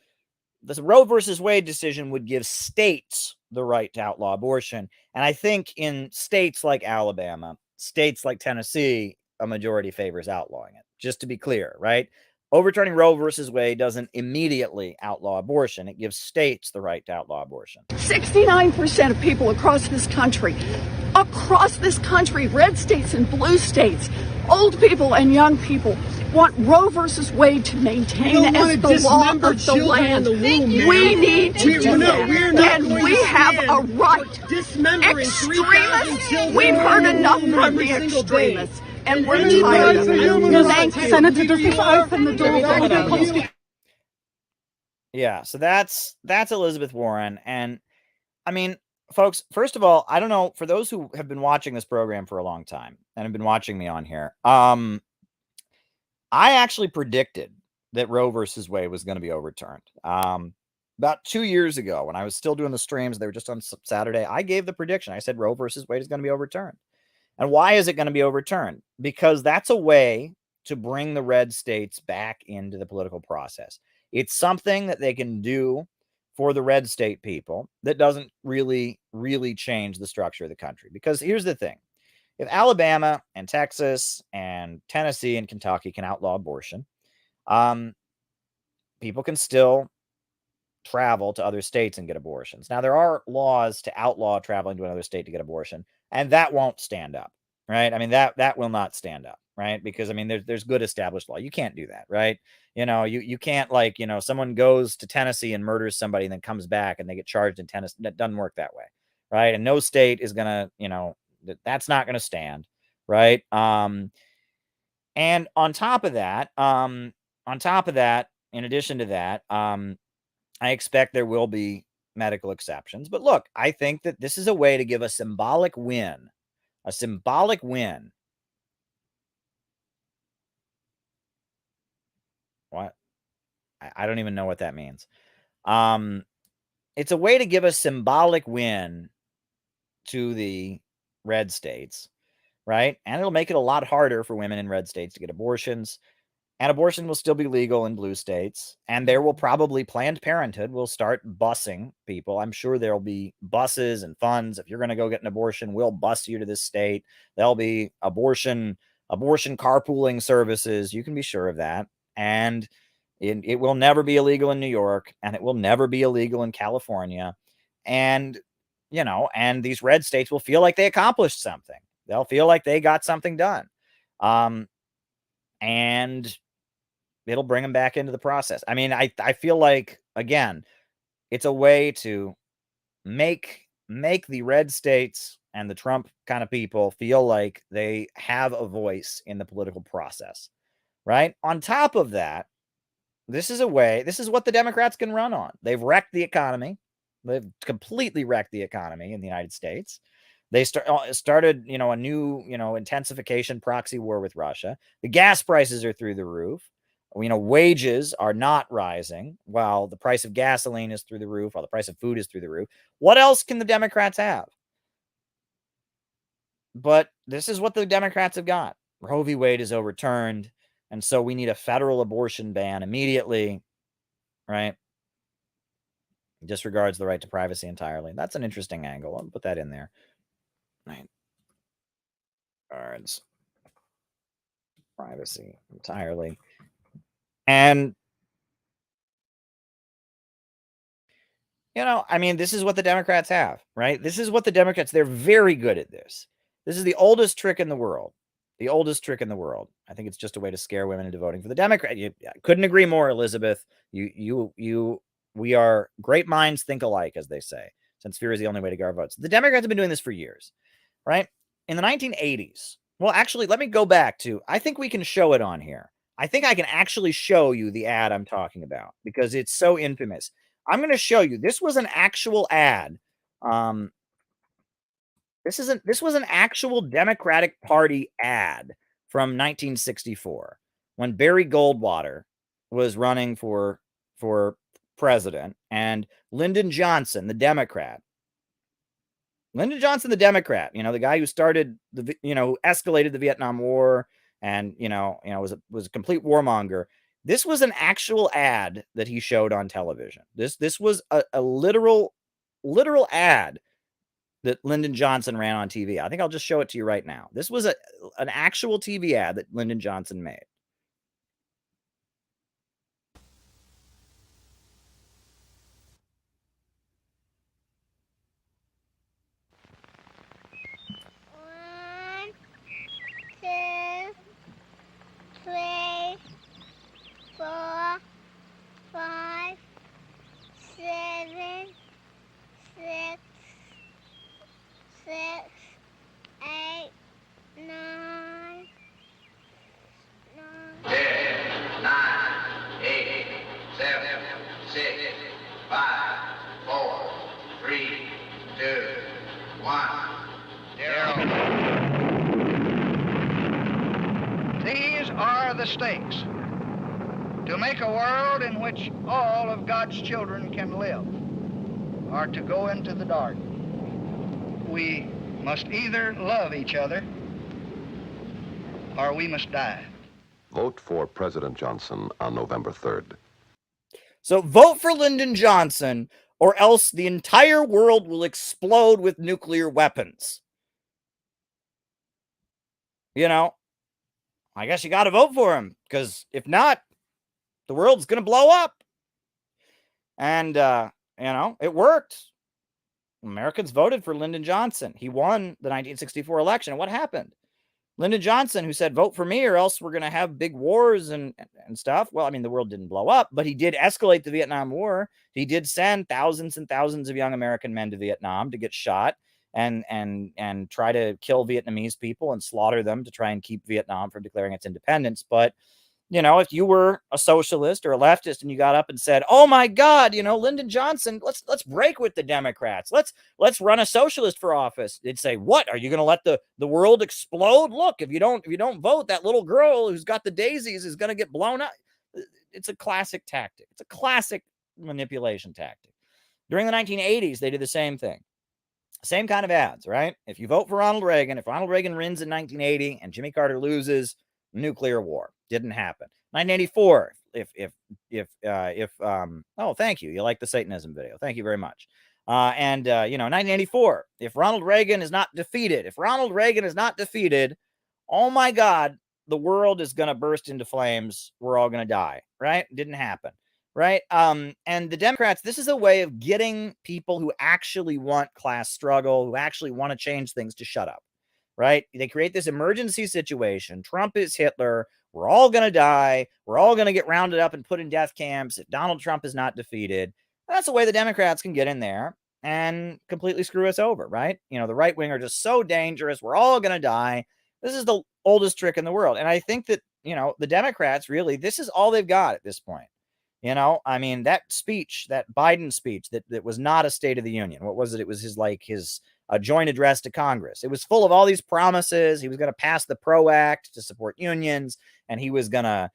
this Roe versus Wade decision would give states the right to outlaw abortion. And I think in states like Alabama, states like Tennessee, a majority favors outlawing it. Just to be clear, right? Overturning Roe versus Wade doesn't immediately outlaw abortion. It gives states the right to outlaw abortion. 69% of people across this country, red states and blue states, old people and young people, want Roe versus Wade to maintain as the law of the land. We need to do that. And we have a right. Extremists, we've heard enough from the extremists. And we're tired of it. Thank you. Senator, does this open the door? Yeah, so that's Elizabeth Warren. And I mean, folks, first of all, I don't know, for those who have been watching this program for a long time and have been watching me on here, I actually predicted that Roe versus Wade was going to be overturned. About 2 years ago, when I was still doing the streams, they were just on Saturday, I gave the prediction. I said Roe versus Wade is going to be overturned. And why is it going to be overturned? Because that's a way to bring the red states back into the political process. It's something that they can do for the red state people that doesn't really, really change the structure of the country. Because here's the thing. If Alabama and Texas and Tennessee and Kentucky can outlaw abortion, people can still travel to other states and get abortions. Now, there are laws to outlaw traveling to another state to get abortion, and that won't stand up, right? I mean, that will not stand up, right? Because, I mean, there's good established law. You can't do that, right? You can't, like, someone goes to Tennessee and murders somebody and then comes back and they get charged in Tennessee. That doesn't work that way, right? And no state is going to, that's not going to stand, right? And on top of that, in addition to that, I expect there will be medical exceptions. But look, I think that this is a way to give a symbolic win. A symbolic win. What? I don't even know what that means. It's a way to give a symbolic win to the red states, right? And it'll make it a lot harder for women in red states to get abortions. And abortion will still be legal in blue states. And there will probably, Planned Parenthood will start busing people. I'm sure there'll be buses and funds. If you're going to go get an abortion, we'll bus you to this state. There'll be abortion carpooling services. You can be sure of that. And it will never be illegal in New York. And it will never be illegal in California. And, and these red states will feel like they accomplished something. They'll feel like they got something done. And it'll bring them back into the process. I mean, I feel like, again, it's a way to make the red states and the Trump kind of people feel like they have a voice in the political process, right? On top of that, this is what the Democrats can run on. They've wrecked the economy. They've completely wrecked the economy in the United States. They started, a new, intensification proxy war with Russia. The gas prices are through the roof. Wages are not rising while the price of gasoline is through the roof, while the price of food is through the roof. What else can the Democrats have? But this is what the Democrats have got. Roe v. Wade is overturned. And so we need a federal abortion ban immediately, right? Disregards the right to privacy entirely. That's an interesting angle. I'll put that in there. Right. Guards privacy entirely. And I mean, this is what the Democrats have, right? This is what the Democrats, they're very good at this. This is the oldest trick in the world. The oldest trick in the world. I think it's just a way to scare women into voting for the Democrat. I couldn't agree more, Elizabeth. We are great minds think alike, as they say, since fear is the only way to get our votes. The Democrats have been doing this for years. Right? In the 1980s. Well, actually, let me go back to, I think we can show it on here. I think I can actually show you the ad I'm talking about because it's so infamous. I'm going to show you. This was an actual ad. This was an actual Democratic Party ad from 1964 when Barry Goldwater was running for president and Lyndon Johnson, the Democrat, the guy who started escalated the Vietnam War, and was a complete warmonger. This was an actual ad that he showed on television. This was a literal ad that Lyndon Johnson ran on TV. I think I'll just show it to you right now. This was an actual TV ad that Lyndon Johnson made. One, two, three, 4, 5, 7, 6, 8, 9, 10, 9, 8, 7, 6, 5, 4, 3, 2, 1, 0. These are the stakes. To make a world in which all of God's children can live, or to go into the dark. We must either love each other, or we must die. Vote for President Johnson on November 3rd. So vote for Lyndon Johnson, or else the entire world will explode with nuclear weapons. I guess you got to vote for him, because if not, the world's going to blow up. And, it worked. Americans voted for Lyndon Johnson. He won the 1964 election. And what happened? Lyndon Johnson, who said, vote for me or else we're going to have big wars and stuff. Well, I mean, the world didn't blow up, but he did escalate the Vietnam War. He did send thousands and thousands of young American men to Vietnam to get shot and try to kill Vietnamese people and slaughter them to try and keep Vietnam from declaring its independence. But if you were a socialist or a leftist and you got up and said, "Oh my God, Lyndon Johnson, let's break with the Democrats. Let's run a socialist for office." They'd say, "What? Are you going to let the world explode? Look, if you don't vote, that little girl who's got the daisies is going to get blown up." It's a classic tactic. It's a classic manipulation tactic. During the 1980s, they did the same thing. Same kind of ads, right? If you vote for Ronald Reagan, if Ronald Reagan wins in 1980 and Jimmy Carter loses, nuclear war. Didn't happen. 1984. Oh, thank you. You like the Satanism video. Thank you very much. 1984. If Ronald Reagan is not defeated, oh my God, the world is going to burst into flames. We're all going to die. Right? Didn't happen. Right? And the Democrats, this is a way of getting people who actually want class struggle, who actually want to change things, to shut up. Right? They create this emergency situation. Trump is Hitler. We're all going to die. We're all going to get rounded up and put in death camps if Donald Trump is not defeated. That's the way the Democrats can get in there and completely screw us over, right? The right wing are just so dangerous. We're all going to die. This is the oldest trick in the world. And I think that, the Democrats really, this is all they've got at this point. I mean, that speech, that Biden speech that was not a State of the Union. What was it? It was his joint address to Congress. It was full of all these promises. He was going to pass the PRO Act to support unions, and he was going to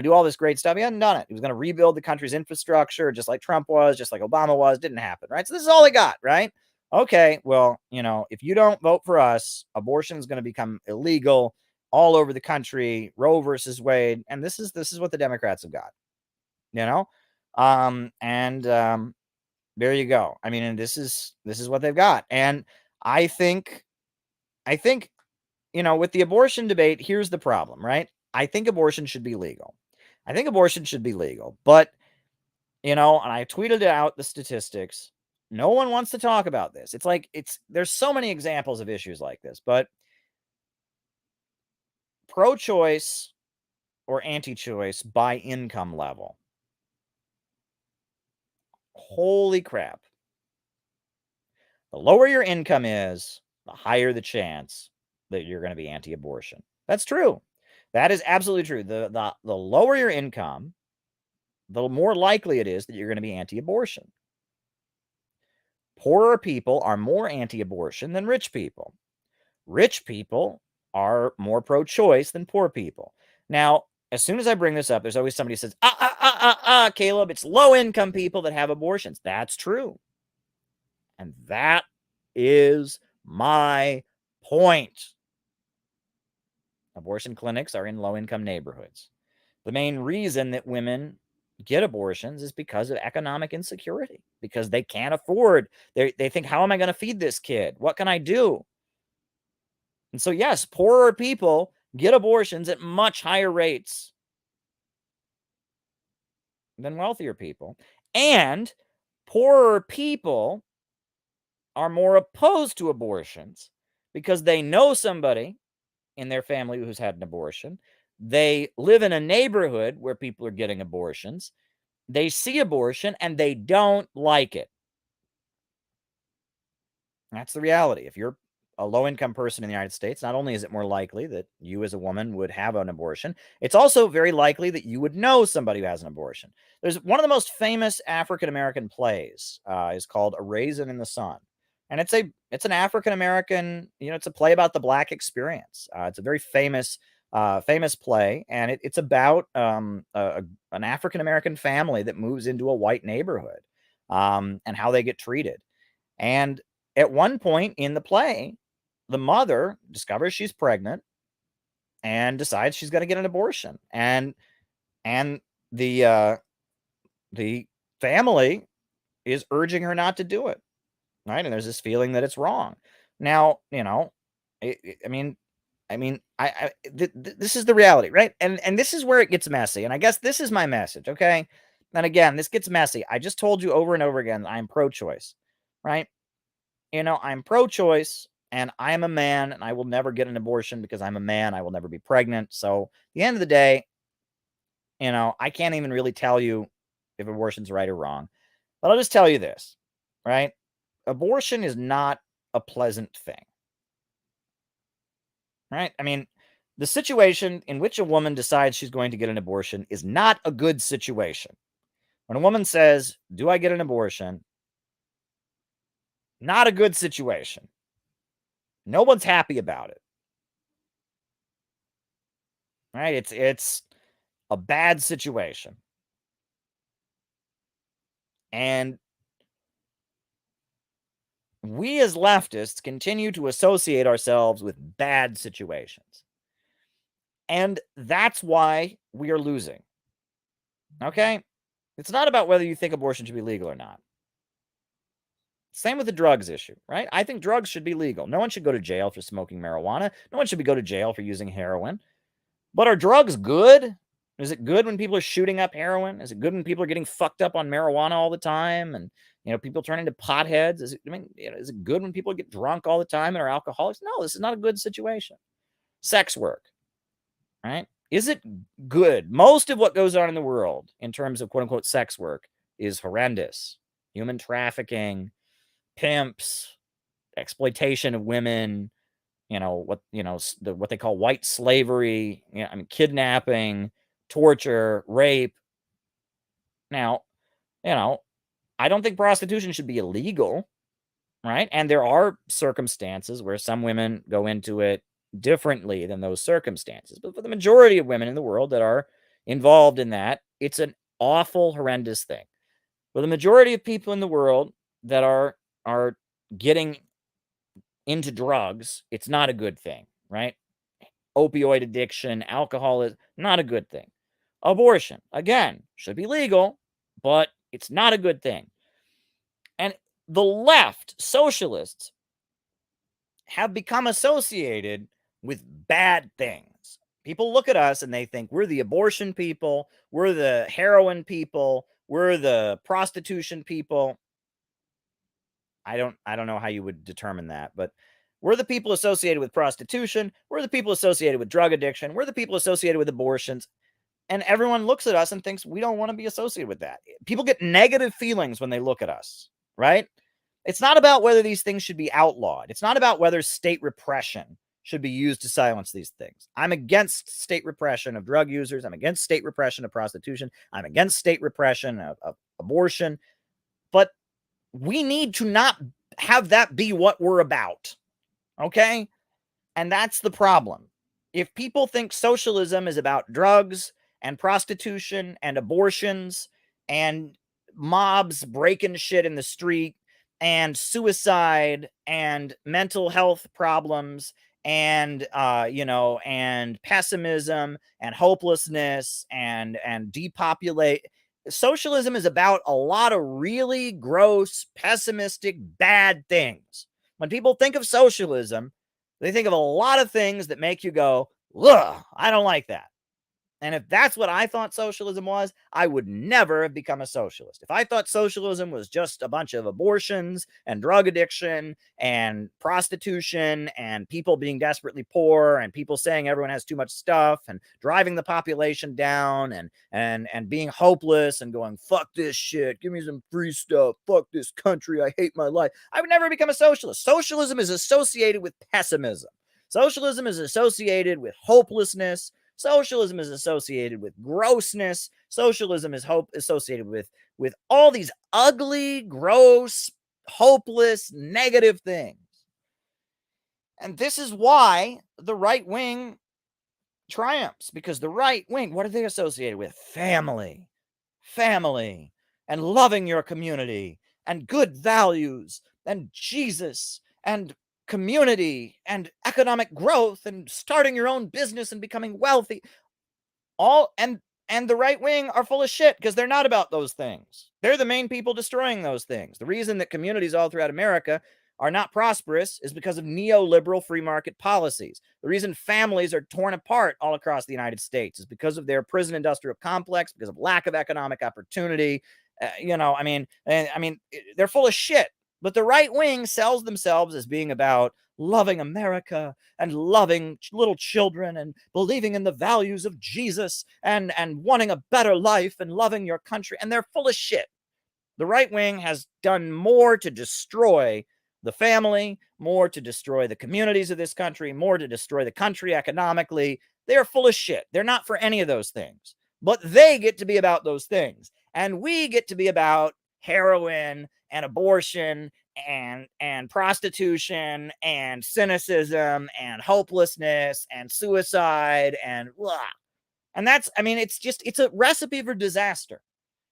do all this great stuff. He hadn't done it. He was going to rebuild the country's infrastructure, just like Trump was, just like Obama was. Didn't happen, right? So this is all they got, right? Okay, well, if you don't vote for us, abortion is going to become illegal all over the country. Roe versus Wade, and this is what the Democrats have got. There you go. I mean, and this is what they've got. And I think, with the abortion debate, here's the problem, right? I think abortion should be legal. But, and I tweeted out the statistics. No one wants to talk about this. There's so many examples of issues like this, but pro-choice or anti-choice by income level. Holy crap. The lower your income is, the higher the chance that you're going to be anti-abortion. That's true. That is absolutely true. The lower your income, the more likely it is that you're going to be anti-abortion. Poorer people are more anti-abortion than rich people. Rich people are more pro-choice than poor people. Now, as soon as I bring this up, there's always somebody who says, Caleb, it's low-income people that have abortions. That's true. And that is my point. Abortion clinics are in low-income neighborhoods. The main reason that women get abortions is because of economic insecurity, because they can't afford. They think, how am I going to feed this kid? What can I do? And so, yes, poorer people get abortions at much higher rates than wealthier people. And poorer people are more opposed to abortions because they know somebody in their family who's had an abortion. They live in a neighborhood where people are getting abortions. They see abortion and they don't like it. That's the reality. If you're a low-income person in the United States, not only is it more likely that you as a woman would have an abortion, it's also very likely that you would know somebody who has an abortion. There's one of the most famous African-American plays is called A Raisin in the Sun. And it's an African-American, it's a play about the Black experience. It's a very famous play, and it's about an African-American family that moves into a white neighborhood and how they get treated. And at one point in the play, the mother discovers she's pregnant and decides she's going to get an abortion. And the family is urging her not to do it, right? And there's this feeling that it's wrong. Now, this is the reality, right? And this is where it gets messy. And I guess this is my message, okay? And again, this gets messy. I just told you over and over again, I'm pro-choice, right? I'm pro-choice, and I'm a man, and I will never get an abortion because I'm a man. I will never be pregnant. So at the end of the day, I can't even really tell you if abortion's right or wrong. But I'll just tell you this, right? Abortion is not a pleasant thing, right? I mean, the situation in which a woman decides she's going to get an abortion is not a good situation. When a woman says, do I get an abortion? Not a good situation. No one's happy about it. Right? It's a bad situation. And we as leftists continue to associate ourselves with bad situations. And that's why we are losing. Okay? It's not about whether you think abortion should be legal or not. Same with the drugs issue, right? I think drugs should be legal. No one should go to jail for smoking marijuana. No one should go to jail for using heroin. But are drugs good? Is it good when people are shooting up heroin? Is it good when people are getting fucked up on marijuana all the time and people turn into potheads? Is it good when people get drunk all the time and are alcoholics? No, this is not a good situation. Sex work, right? Is it good? Most of what goes on in the world in terms of quote unquote sex work is horrendous. Human trafficking, pimps, exploitation of women, what they call white slavery, kidnapping, torture, rape. Now, I don't think prostitution should be illegal, right? And there are circumstances where some women go into it differently than those circumstances. But for the majority of women in the world that are involved in that, it's an awful, horrendous thing. For the majority of people in the world that are getting into drugs, it's not a good thing, right? Opioid addiction, alcohol is not a good thing. Abortion, again, should be legal, but it's not a good thing. And the left, socialists, have become associated with bad things. People look at us and they think we're the abortion people, we're the heroin people, we're the prostitution people. I don't know how you would determine that, but we're the people associated with prostitution, we're the people associated with drug addiction, we're the people associated with abortions, and everyone looks at us and thinks we don't want to be associated with that. People get negative feelings when they look at us, right? It's not about whether these things should be outlawed. It's not about whether state repression should be used to silence these things. I'm against state repression of drug users. I'm against state repression of prostitution. I'm against state repression of abortion. But we need to not have that be what we're about. Okay? And that's the problem. If people think socialism is about drugs and prostitution and abortions and mobs breaking shit in the street and suicide and mental health problems and and pessimism and hopelessness and depopulate. Socialism is about a lot of really gross, pessimistic, bad things. When people think of socialism, they think of a lot of things that make you go, ugh, I don't like that. And if that's what I thought socialism was, I would never have become a socialist. If I thought socialism was just a bunch of abortions and drug addiction and prostitution and people being desperately poor and people saying everyone has too much stuff and driving the population down and being hopeless and going, fuck this shit, give me some free stuff, fuck this country, I hate my life, I would never become a socialist. Socialism is associated with pessimism. Socialism is associated with hopelessness. Socialism is associated with grossness. Socialism is associated with all these ugly, gross, hopeless, negative things. And this is why the right wing triumphs, because the right wing, what are they associated with? Family, and loving your community, and good values, and Jesus, and community, and economic growth, and starting your own business and becoming wealthy. And the right wing are full of shit because they're not about those things. They're the main people destroying those things. The reason that communities all throughout America are not prosperous is because of neoliberal free market policies. The reason families are torn apart all across the United States is because of their prison industrial complex, because of lack of economic opportunity. They're full of shit. But the right wing sells themselves as being about loving America and loving little children and believing in the values of Jesus and wanting a better life and loving your country. And they're full of shit. The right wing has done more to destroy the family, more to destroy the communities of this country, more to destroy the country economically. They are full of shit. They're not for any of those things. But they get to be about those things. And we get to be about heroin and abortion and prostitution and cynicism and hopelessness and suicide and blah. And that's, it's a recipe for disaster.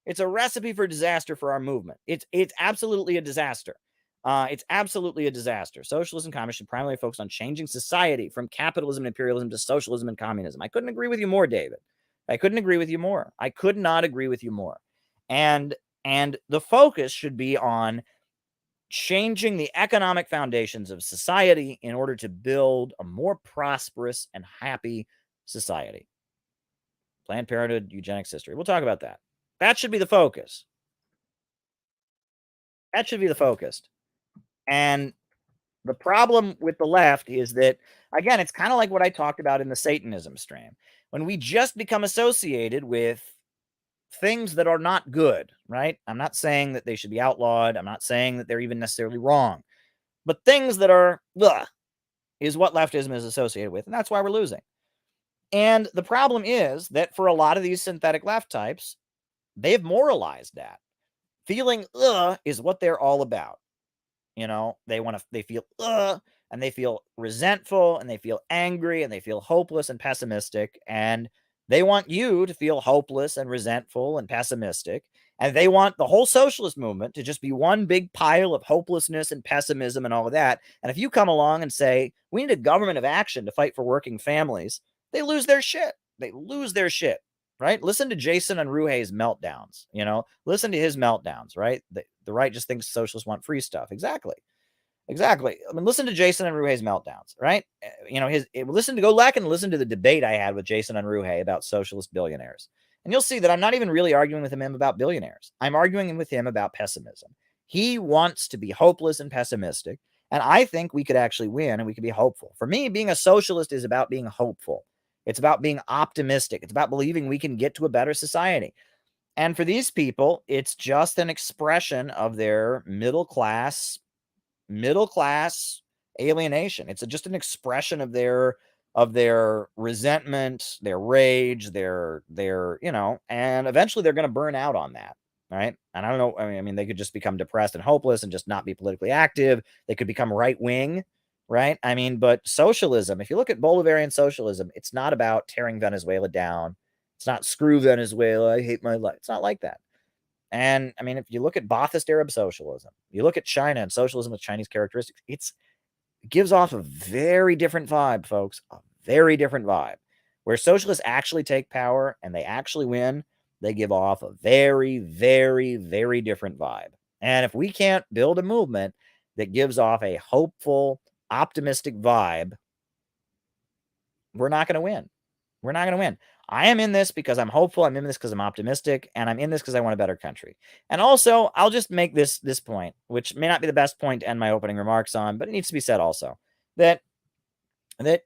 It's a recipe for disaster for our movement. It's absolutely a disaster. It's absolutely a disaster. Socialism and communism should primarily focus on changing society from capitalism and imperialism to socialism and communism. I couldn't agree with you more, David. I couldn't agree with you more. I could not agree with you more. And the focus should be on changing the economic foundations of society in order to build a more prosperous and happy society. Planned Parenthood, eugenics history. We'll talk about that. That should be the focus. That should be the focus. And the problem with the left is that, again, it's kind of like what I talked about in the Satanism stream. When we just become associated with things that are not good, right? I'm not saying that they should be outlawed. I'm not saying that they're even necessarily wrong. But things that are, is what leftism is associated with. And that's why we're losing. And the problem is that for a lot of these synthetic left types, they've moralized that. Feeling is what they're all about. They feel and they feel resentful and they feel angry and they feel hopeless and pessimistic. And they want you to feel hopeless and resentful and pessimistic. And they want the whole socialist movement to just be one big pile of hopelessness and pessimism and all of that. And if you come along and say, we need a government of action to fight for working families, they lose their shit. They lose their shit, right? Listen to Jason Unruhe's meltdowns, listen to his meltdowns, right? The right just thinks socialists want free stuff. Exactly. Listen to Jason Unruhe's meltdowns, right? Go back and listen to the debate I had with Jason Unruhe about socialist billionaires. And you'll see that I'm not even really arguing with him about billionaires. I'm arguing with him about pessimism. He wants to be hopeless and pessimistic. And I think we could actually win and we could be hopeful. For me, being a socialist is about being hopeful. It's about being optimistic. It's about believing we can get to a better society. And for these people, it's just an expression of their middle class alienation. It's just an expression of their resentment, their rage, their and eventually they're going to burn out on that, right? And I don't know. I mean, they could just become depressed and hopeless and just not be politically active. They could become right wing, right? But socialism, if you look at Bolivarian socialism, it's not about tearing Venezuela down. It's not screw Venezuela, I hate my life. It's not like that. And if you look at Ba'athist Arab socialism, you look at China and socialism with Chinese characteristics, it's It gives off a very different vibe, folks, a very different vibe. Where socialists actually take power and they actually win, they give off a very, very, very different vibe. And if we can't build a movement that gives off a hopeful, optimistic vibe, we're not going to win. We're not going to win. I am in this because I'm hopeful. I'm in this because I'm optimistic. And I'm in this because I want a better country. And also, I'll just make this point, which may not be the best point to end my opening remarks on, but it needs to be said also, that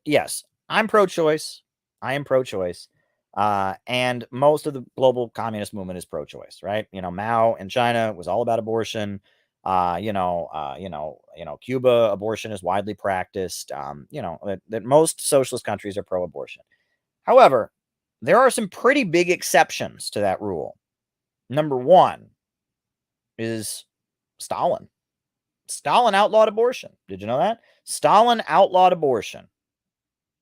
yes, I'm pro-choice. I am pro-choice. And most of the global communist movement is pro-choice, right? Mao in China was all about abortion. Cuba, abortion is widely practiced. That most socialist countries are pro-abortion. However, there are some pretty big exceptions to that rule. Number one is Stalin. Stalin outlawed abortion. Did you know that? Stalin outlawed abortion.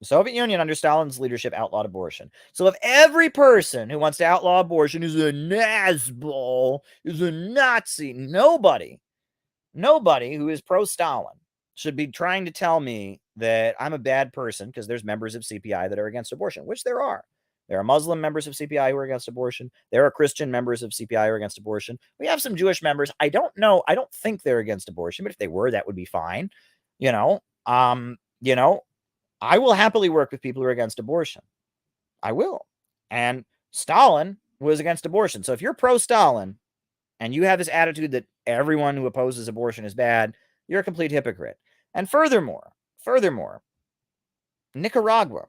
The Soviet Union under Stalin's leadership outlawed abortion. So if every person who wants to outlaw abortion is a Nazbol, is a Nazi, nobody who is pro-Stalin should be trying to tell me that I'm a bad person because there's members of CPI that are against abortion, which there are. There are Muslim members of CPI who are against abortion. There are Christian members of CPI who are against abortion. We have some Jewish members. I don't know. I don't think they're against abortion, but if they were, that would be fine. I will happily work with people who are against abortion. I will. And Stalin was against abortion. So if you're pro-Stalin and you have this attitude that everyone who opposes abortion is bad, you're a complete hypocrite. And furthermore, Nicaragua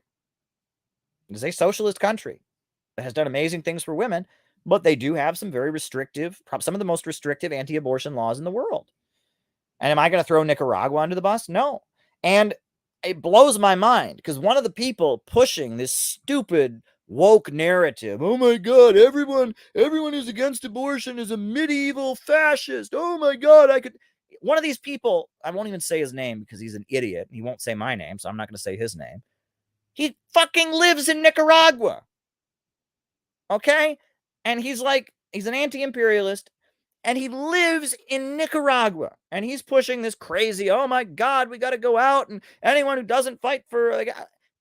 is a socialist country that has done amazing things for women, but they do have some very restrictive, some of the most restrictive anti-abortion laws in the world. And am I going to throw Nicaragua under the bus? No. And it blows my mind because one of the people pushing this stupid woke narrative, oh my God, everyone who's against abortion is a medieval fascist. Oh my God, one of these people, I won't even say his name because he's an idiot. He won't say my name, so I'm not going to say his name. He fucking lives in Nicaragua. Okay? And he's an anti-imperialist, and he lives in Nicaragua. And he's pushing this crazy, oh my God, we got to go out, and anyone who doesn't fight for,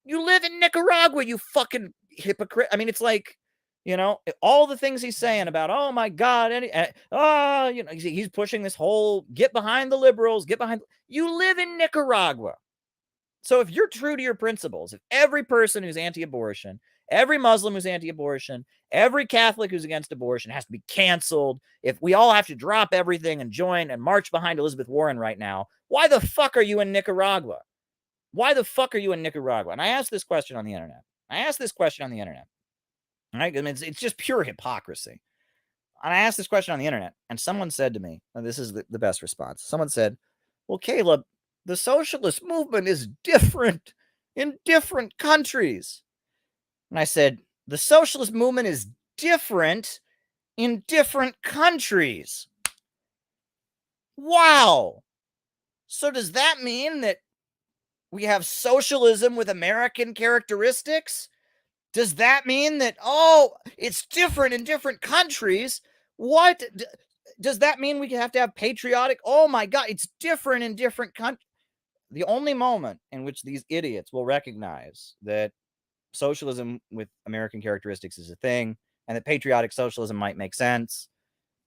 you live in Nicaragua, you fucking hypocrite. I mean, it's all the things he's saying about, oh my God, he's pushing this whole get behind the liberals, you live in Nicaragua. So if you're true to your principles, if every person who's anti-abortion, every Muslim who's anti-abortion, every Catholic who's against abortion has to be canceled, if we all have to drop everything and join and march behind Elizabeth Warren right now, why the fuck are you in Nicaragua? Why the fuck are you in Nicaragua? And I asked this question on the internet. All right? I mean, it's just pure hypocrisy. And I asked this question on the internet, and someone said to me, and this is the best response. Someone said, well, Caleb, the socialist movement is different in different countries. And I said, the socialist movement is different in different countries. Wow. So does that mean that we have socialism with American characteristics? Does that mean that, it's different in different countries? What? Does that mean we have to have patriotic? Oh my God, it's different in different countries. The only moment in which these idiots will recognize that socialism with American characteristics is a thing and that patriotic socialism might make sense,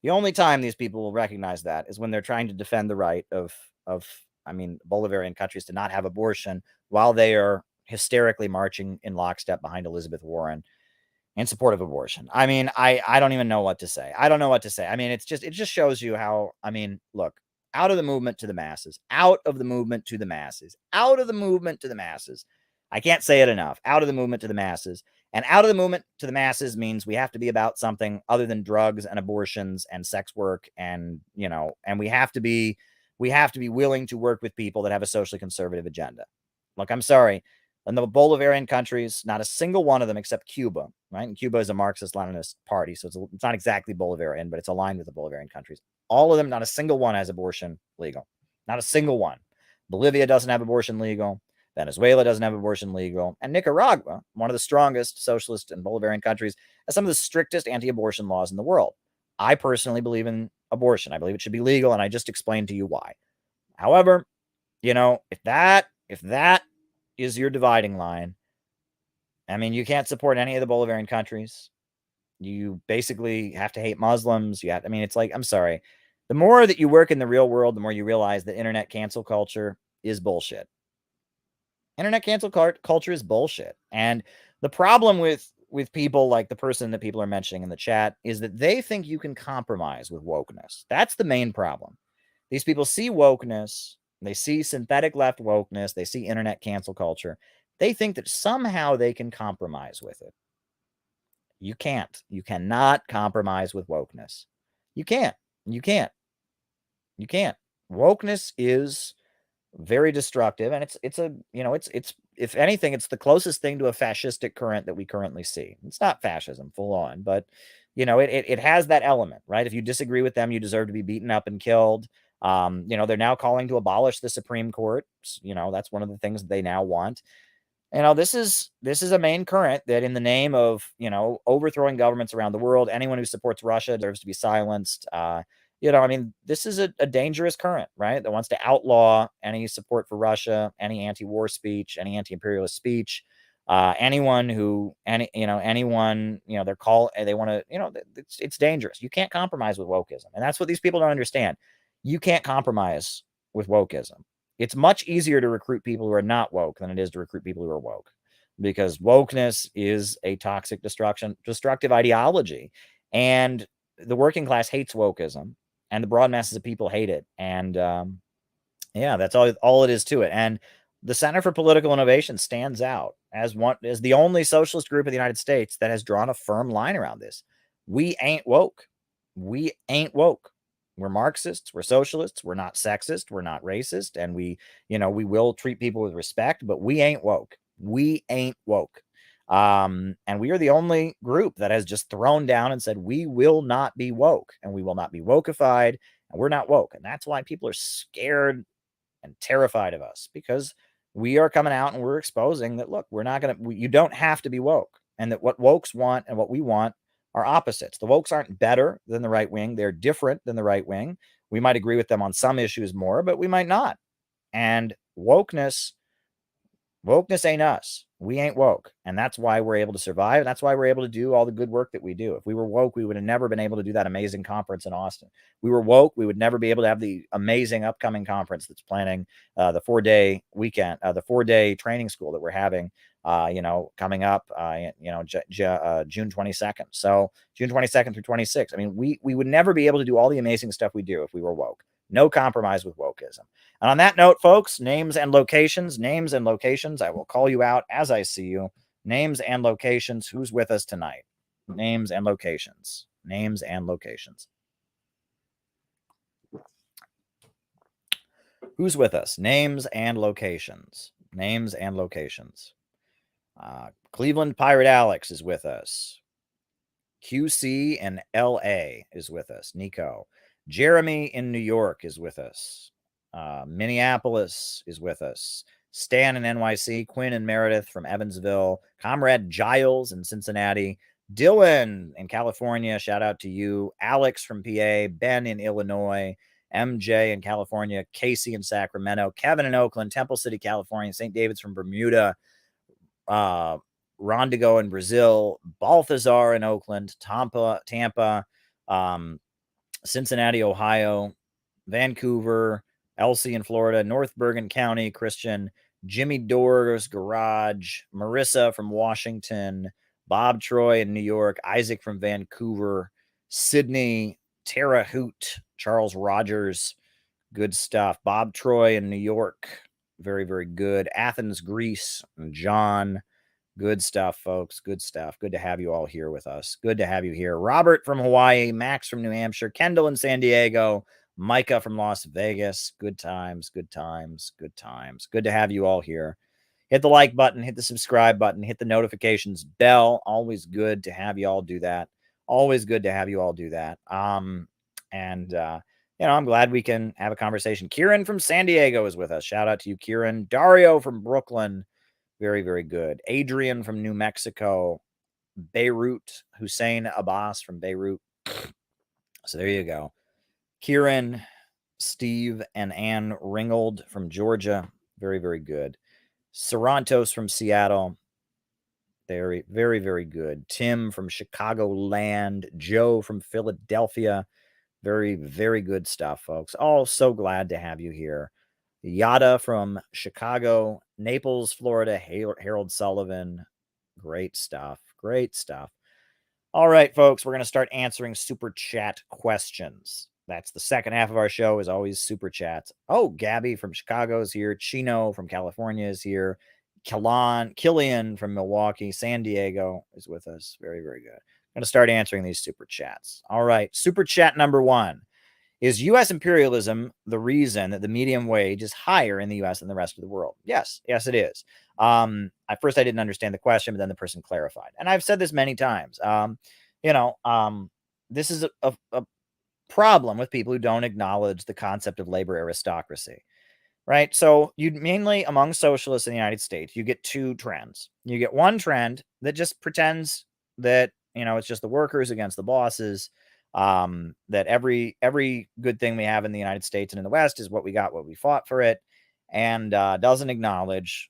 the only time these people will recognize that is when they're trying to defend the right of Bolivarian countries to not have abortion while they are hysterically marching in lockstep behind Elizabeth Warren in support of abortion. I mean, I don't even know what to say. I don't know what to say. I mean, it just shows you how, look, out of the movement to the masses, out of the movement to the masses, out of the movement to the masses. I can't say it enough. Out of the movement to the masses. And out of the movement to the masses means we have to be about something other than drugs and abortions and sex work. And, and we have to be willing to work with people that have a socially conservative agenda. Look, I'm sorry. In the Bolivarian countries, not a single one of them except Cuba, right? And Cuba is a Marxist-Leninist party, so it's not exactly Bolivarian, but it's aligned with the Bolivarian countries. All of them, not a single one has abortion legal. Not a single one. Bolivia doesn't have abortion legal. Venezuela doesn't have abortion legal. And Nicaragua, one of the strongest socialist and Bolivarian countries, has some of the strictest anti-abortion laws in the world. I personally believe in abortion. I believe it should be legal, and I just explained to you why. However, You know, if that is your dividing line, I mean, you can't support any of the Bolivarian countries. You basically have to hate Muslims. I mean, it's like, I'm sorry. The more that you work in the real world, the more you realize that internet cancel culture is bullshit. Internet cancel culture is bullshit. And the problem with people like the person that people are mentioning in the chat is that they think you can compromise with wokeness. That's the main problem. These people see wokeness, they see synthetic left wokeness, they see internet cancel culture. They think that somehow they can compromise with it. You can't. You cannot compromise with wokeness. You can't. You can't. You can't. Wokeness is very destructive, and it's a, you know, it's if anything, it's the closest thing to a fascistic current that we currently see. It's not fascism full on, but you know, it has that element, right? If you disagree with them, you deserve to be beaten up and killed. You know, they're now calling to abolish the Supreme Court. You know, that's one of the things they now want. You know, this is a main current that, in the name of, you know, overthrowing governments around the world, anyone who supports Russia deserves to be silenced. You know, I mean, this is a dangerous current, right? That wants to outlaw any support for Russia, any anti-war speech, any anti-imperialist speech. Anyone, you know, they want to, you know, it's dangerous. You can't compromise with wokeism. And that's what these people don't understand. You can't compromise with wokeism. It's much easier to recruit people who are not woke than it is to recruit people who are woke, because wokeness is a toxic, destructive ideology. And the working class hates wokeism, and the broad masses of people hate it. And yeah, that's all it is to it. And the Center for Political Innovation stands out as the only socialist group in the United States that has drawn a firm line around this. We ain't woke. We ain't woke. We're Marxists, we're socialists, we're not sexist, we're not racist, and we will treat people with respect, but we ain't woke. We ain't woke. And we are the only group that has just thrown down and said, we will not be woke, and we will not be wokeified, and we're not woke. And that's why people are scared and terrified of us, because we are coming out and we're exposing that, look, you don't have to be woke, and that what wokes want and what we want are opposites. The wokes aren't better than the right wing. They're different than the right wing. We might agree with them on some issues more, but we might not. And wokeness ain't us. We ain't woke. And that's why we're able to survive. And that's why we're able to do all the good work that we do. If we were woke, we would have never been able to do that amazing conference in Austin. If we were woke, we would never be able to have the amazing upcoming conference that's planning the 4-day weekend, the 4-day training school that we're having, coming up, June 22nd. So June 22nd through 26th. I mean, we would never be able to do all the amazing stuff we do if we were woke. No compromise with wokeism. And on that note, folks, names and locations. I will call you out as I see you. Names and locations. Who's with us tonight? Names and locations. Who's with us? Names and locations. Cleveland Pirate Alex is with us. QC in LA is with us. Nico. Jeremy in New York is with us. Minneapolis is with us. Stan in NYC. Quinn and Meredith from Evansville. Comrade Giles in Cincinnati. Dylan in California. Shout out to you. Alex from PA. Ben in Illinois. MJ in California. Casey in Sacramento. Kevin in Oakland. Temple City, California. St. David's from Bermuda. Rondigo in Brazil, Balthazar in Oakland, Tampa, Cincinnati, Ohio, Vancouver, Elsie in Florida, North Bergen County, Christian, Jimmy Doors Garage, Marissa from Washington, Bob Troy in New York, Isaac from Vancouver, Sydney, Tara Hoot, Charles Rogers, good stuff. Bob Troy in New York, very, very good. Athens, Greece, John. Good stuff, folks. Good stuff. Good to have you all here with us. Good to have you here. Robert from Hawaii, Max from New Hampshire, Kendall in San Diego, Micah from Las Vegas. Good times. Good to have you all here. Hit the like button, hit the subscribe button, hit the notifications bell. Always good to have you all do that. I'm glad we can have a conversation. Kieran from San Diego is with us. Shout out to you, Kieran. Dario from Brooklyn. Very, very good. Adrian from New Mexico. Beirut. Hussein Abbas from Beirut. So there you go. Kieran, Steve and Ann Ringgold from Georgia. Very, very good. Sarantos from Seattle. Very, very, very good. Tim from Chicagoland. Joe from Philadelphia. Very, very good stuff, folks. Oh, so glad to have you here. Yada from Chicago. Naples, Florida. Harold Sullivan. Great stuff. Great stuff. All right, folks, we're going to start answering super chat questions. That's the second half of our show, is always super chats. Oh, Gabby from Chicago is here. Chino from California is here. Killian from Milwaukee. San Diego is with us. Very, very good. I'm going to start answering these super chats. All right, super chat number 1. Is U.S. imperialism the reason that the median wage is higher in the U.S. than the rest of the world? Yes. Yes, it is. At first, I didn't understand the question, but then the person clarified. And I've said this many times. This is a problem with people who don't acknowledge the concept of labor aristocracy, right? So you mainly, among socialists in the United States, you get 2 trends. You get one trend that just pretends that, it's just the workers against the bosses. That every good thing we have in the United States and in the West is what we got, what we fought for it, and doesn't acknowledge,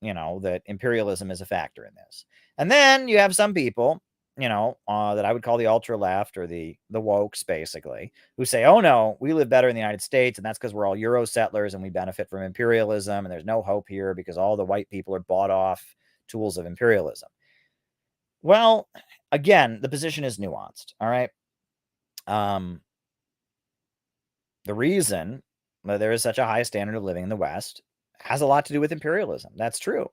that imperialism is a factor in this. And then you have some people, that I would call the ultra left or the wokes, basically, who say, oh no, we live better in the United States, and that's because we're all Euro settlers and we benefit from imperialism, and there's no hope here because all the white people are bought off tools of imperialism. Well, again, the position is nuanced. All right. The reason that there is such a high standard of living in the West has a lot to do with imperialism. That's true.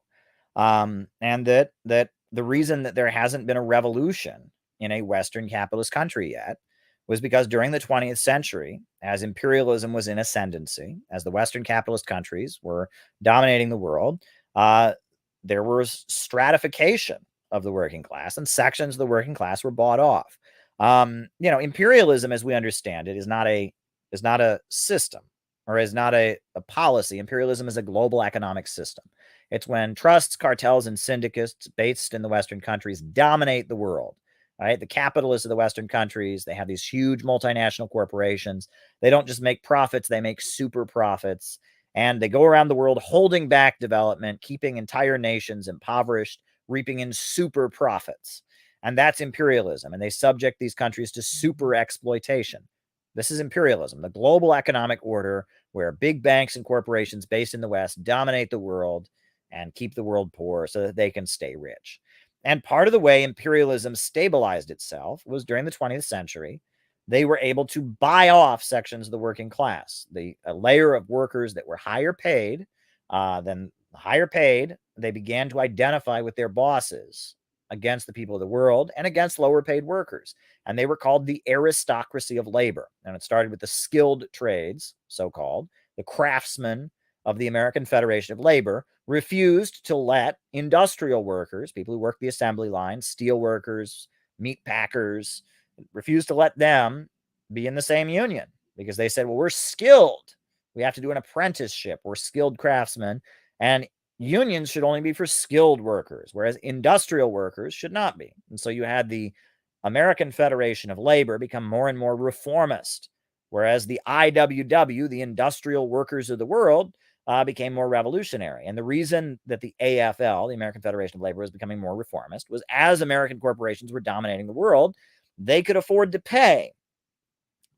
And that the reason that there hasn't been a revolution in a Western capitalist country yet was because during the 20th century, as imperialism was in ascendancy, as the Western capitalist countries were dominating the world, there was stratification of the working class, and sections of the working class were bought off. Imperialism, as we understand it, is not a system, or is not a policy. Imperialism is a global economic system. It's when trusts, cartels, and syndicates based in the Western countries dominate the world. Right? The capitalists of the Western countries, they have these huge multinational corporations. They don't just make profits, they make super profits. And they go around the world holding back development, keeping entire nations impoverished, reaping in super profits. And that's imperialism. And they subject these countries to super exploitation. This is imperialism, the global economic order where big banks and corporations based in the West dominate the world and keep the world poor so that they can stay rich. And part of the way imperialism stabilized itself was during the 20th century. They were able to buy off sections of the working class, a layer of workers that were higher paid. They began to identify with their bosses against the people of the world and against lower paid workers. And they were called the aristocracy of labor. And it started with the skilled trades, so-called. The craftsmen of the American Federation of Labor refused to let industrial workers, people who work the assembly line, steel workers, meat packers, refused to let them be in the same union because they said, well, we're skilled. We have to do an apprenticeship. We're skilled craftsmen. And unions should only be for skilled workers, whereas industrial workers should not be. And so you had the American Federation of Labor become more and more reformist, whereas the IWW, the industrial workers of the world, became more revolutionary. And the reason that the AFL, the American Federation of Labor, was becoming more reformist was as American corporations were dominating the world, they could afford to pay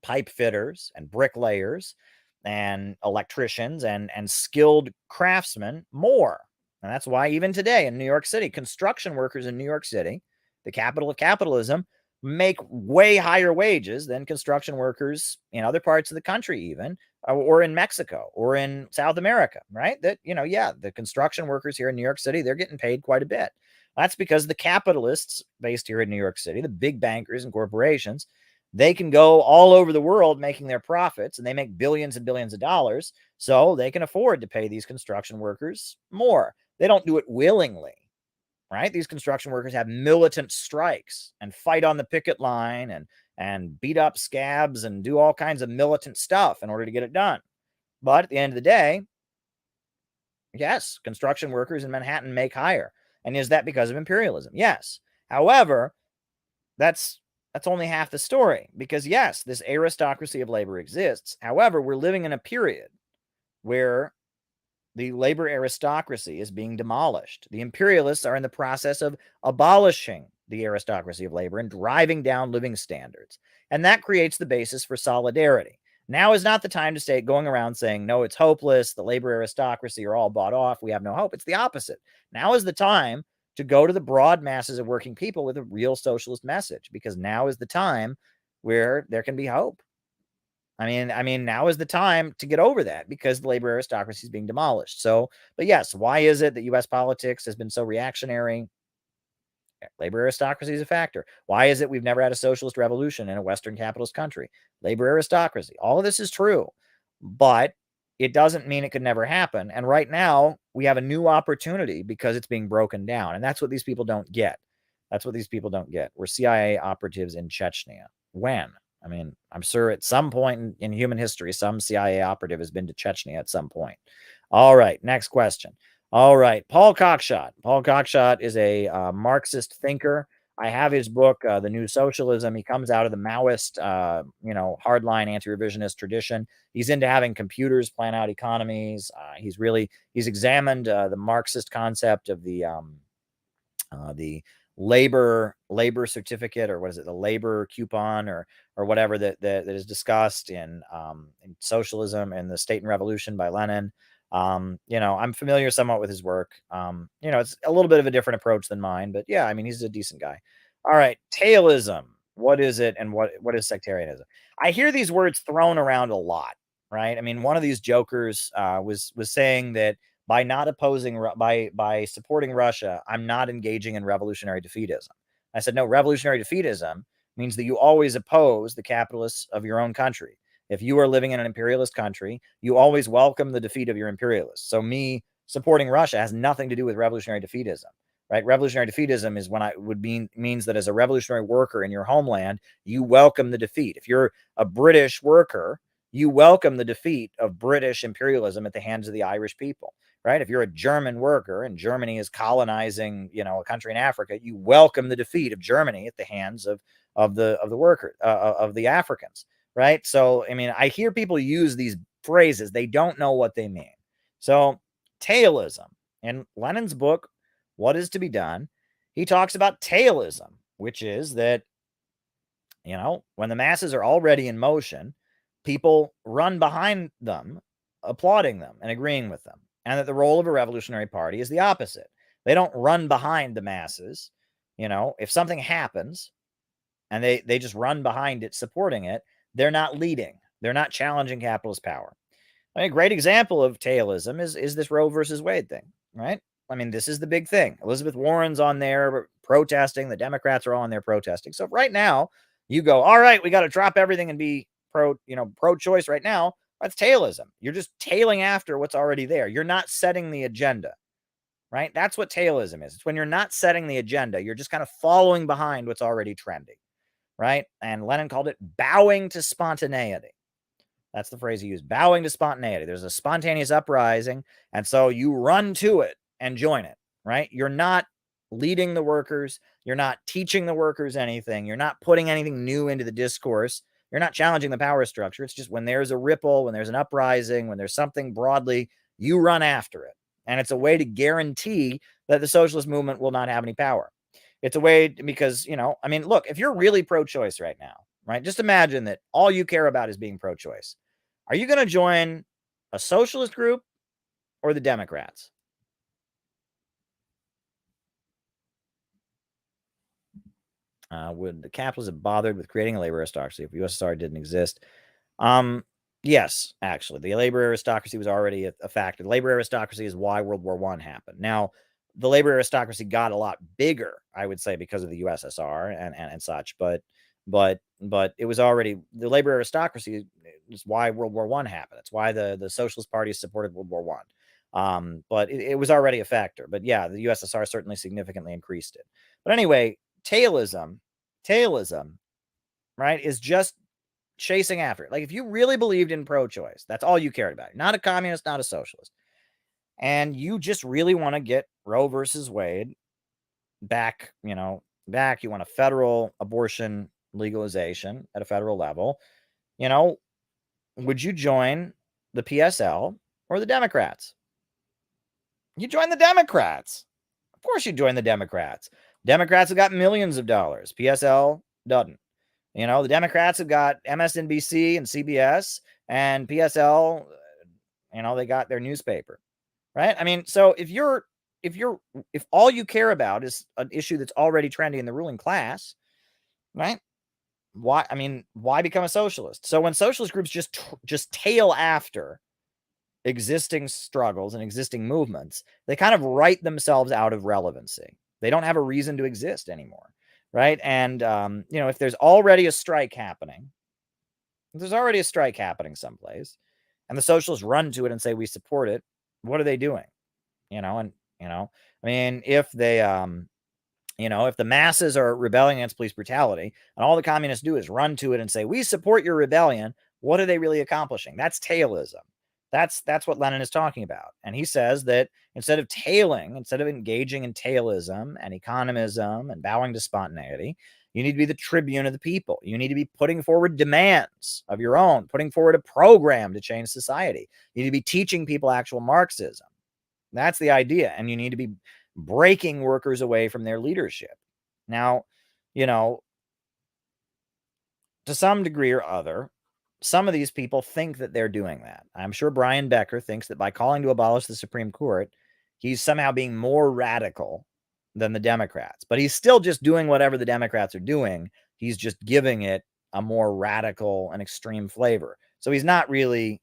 pipe fitters and bricklayers and electricians and skilled craftsmen more. And that's why even today in New York City, construction workers in New York City, the capital of capitalism, make way higher wages than construction workers in other parts of the country, even, or in Mexico or in South America, right? That, the construction workers here in New York City, they're getting paid quite a bit. That's because the capitalists based here in New York City, the big bankers and corporations, they can go all over the world making their profits, and they make billions and billions of dollars, so they can afford to pay these construction workers more. They don't do it willingly, right? These construction workers have militant strikes and fight on the picket line and beat up scabs and do all kinds of militant stuff in order to get it done. But at the end of the day, yes, construction workers in Manhattan make higher. And is that because of imperialism? Yes. However, that's That's only half the story, because yes, this aristocracy of labor exists. However, we're living in a period where the labor aristocracy is being demolished. The imperialists are in the process of abolishing the aristocracy of labor and driving down living standards. And that creates the basis for solidarity. Now is not the time to stay going around saying, no, it's hopeless. The labor aristocracy are all bought off. We have no hope. It's the opposite. Now is the time to go to the broad masses of working people with a real socialist message, because now is the time where there can be hope. I mean, now is the time to get over that, because the labor aristocracy is being demolished. So, but yes, why is it that U.S. politics has been so reactionary? Labor aristocracy is a factor. Why is it we've never had a socialist revolution in a Western capitalist country? Labor aristocracy. All of this is true, but it doesn't mean it could never happen. And right now, we have a new opportunity because it's being broken down. And that's what these people don't get. That's what these people don't get. We're CIA operatives in Chechnya. When? I mean, I'm sure at some point in human history, some CIA operative has been to Chechnya at some point. All right, next question. All right, Paul Cockshott. Paul Cockshott is a Marxist thinker. I have his book, The New Socialism. He comes out of the Maoist, hardline anti-revisionist tradition. He's into having computers plan out economies. He's examined the Marxist concept of the labor certificate, or what is it, the labor coupon, or whatever that is discussed in Socialism and the State and Revolution by Lenin. I'm familiar somewhat with his work. It's a little bit of a different approach than mine, but yeah, I mean, he's a decent guy. All right, tailism. What is it, and what is sectarianism? I hear these words thrown around a lot, right? I mean, one of these jokers was saying that by not opposing, by supporting Russia, I'm not engaging in revolutionary defeatism. I said, no, revolutionary defeatism means that you always oppose the capitalists of your own country. If you are living in an imperialist country, you always welcome the defeat of your imperialists. So me supporting Russia has nothing to do with revolutionary defeatism, right? Revolutionary defeatism is when means that as a revolutionary worker in your homeland, you welcome the defeat. If you're a British worker, you welcome the defeat of British imperialism at the hands of the Irish people, right? If you're a German worker and Germany is colonizing, a country in Africa, you welcome the defeat of Germany at the hands of the worker of the Africans, right? So, I mean, I hear people use these phrases. They don't know what they mean. So, tailism. In Lenin's book, What is to be Done, he talks about tailism, which is that, when the masses are already in motion, people run behind them, applauding them and agreeing with them. And that the role of a revolutionary party is the opposite. They don't run behind the masses. If something happens and they just run behind it, supporting it, they're not leading. They're not challenging capitalist power. I mean, a great example of tailism is this Roe versus Wade thing, right? I mean, this is the big thing. Elizabeth Warren's on there protesting. The Democrats are all on there protesting. So right now, you go, all right, we got to drop everything and be pro-choice right now. That's tailism. You're just tailing after what's already there. You're not setting the agenda, right? That's what tailism is. It's when you're not setting the agenda. You're just kind of following behind what's already trending, right? And Lenin called it bowing to spontaneity. That's the phrase he used, bowing to spontaneity. There's a spontaneous uprising, and so you run to it and join it, right? You're not leading the workers. You're not teaching the workers anything. You're not putting anything new into the discourse. You're not challenging the power structure. It's just when there's a ripple, when there's an uprising, when there's something broadly, you run after it. And it's a way to guarantee that the socialist movement will not have any power. It's a way because, I mean, look, if you're really pro-choice right now, right, just imagine that all you care about is being pro-choice. Are you going to join a socialist group or the Democrats? Would the capitalists have bothered with creating a labor aristocracy if USSR didn't exist? Yes, actually. The labor aristocracy was already a factor. The labor aristocracy is why World War I happened. Now, the labor aristocracy got a lot bigger, I would say, because of the USSR and such, but it was already, the labor aristocracy is why World War I happened. It's why the Socialist Party supported World War I. But it was already a factor. But yeah, the USSR certainly significantly increased it. But anyway, tailism, right, is just chasing after it. Like if you really believed in pro-choice, that's all you cared about. Not a communist, not a socialist. And you just really want to get Roe versus Wade back, you want a federal abortion legalization at a federal level, you know, would you join the PSL or the Democrats? You join the Democrats. Of course you join the Democrats. Democrats have got millions of dollars. PSL doesn't. You know, the Democrats have got MSNBC and CBS, and PSL, you know, they got their newspaper, right? I mean, so if all you care about is an issue that's already trending in the ruling class, right? Why become a socialist? So when socialist groups just tail after existing struggles and existing movements, they kind of write themselves out of relevancy. They don't have a reason to exist anymore, right? And you know, if there's already a strike happening, someplace, and the socialists run to it and say we support it, what are they doing? You know, and you know, I mean, if they you know, if the masses are rebelling against police brutality and all the communists do is run to it and say, we support your rebellion, what are they really accomplishing? That's tailism. That's what Lenin is talking about. And he says that instead of engaging in tailism and economism and bowing to spontaneity, you need to be the tribune of the people. You need to be putting forward demands of your own, putting forward a program to change society. You need to be teaching people actual Marxism. That's the idea. And you need to be breaking workers away from their leadership. Now, you know, to some degree or other, some of these people think that they're doing that. I'm sure Brian Becker thinks that by calling to abolish the Supreme Court, he's somehow being more radical than the Democrats. But he's still just doing whatever the Democrats are doing. He's just giving it a more radical and extreme flavor. So he's not really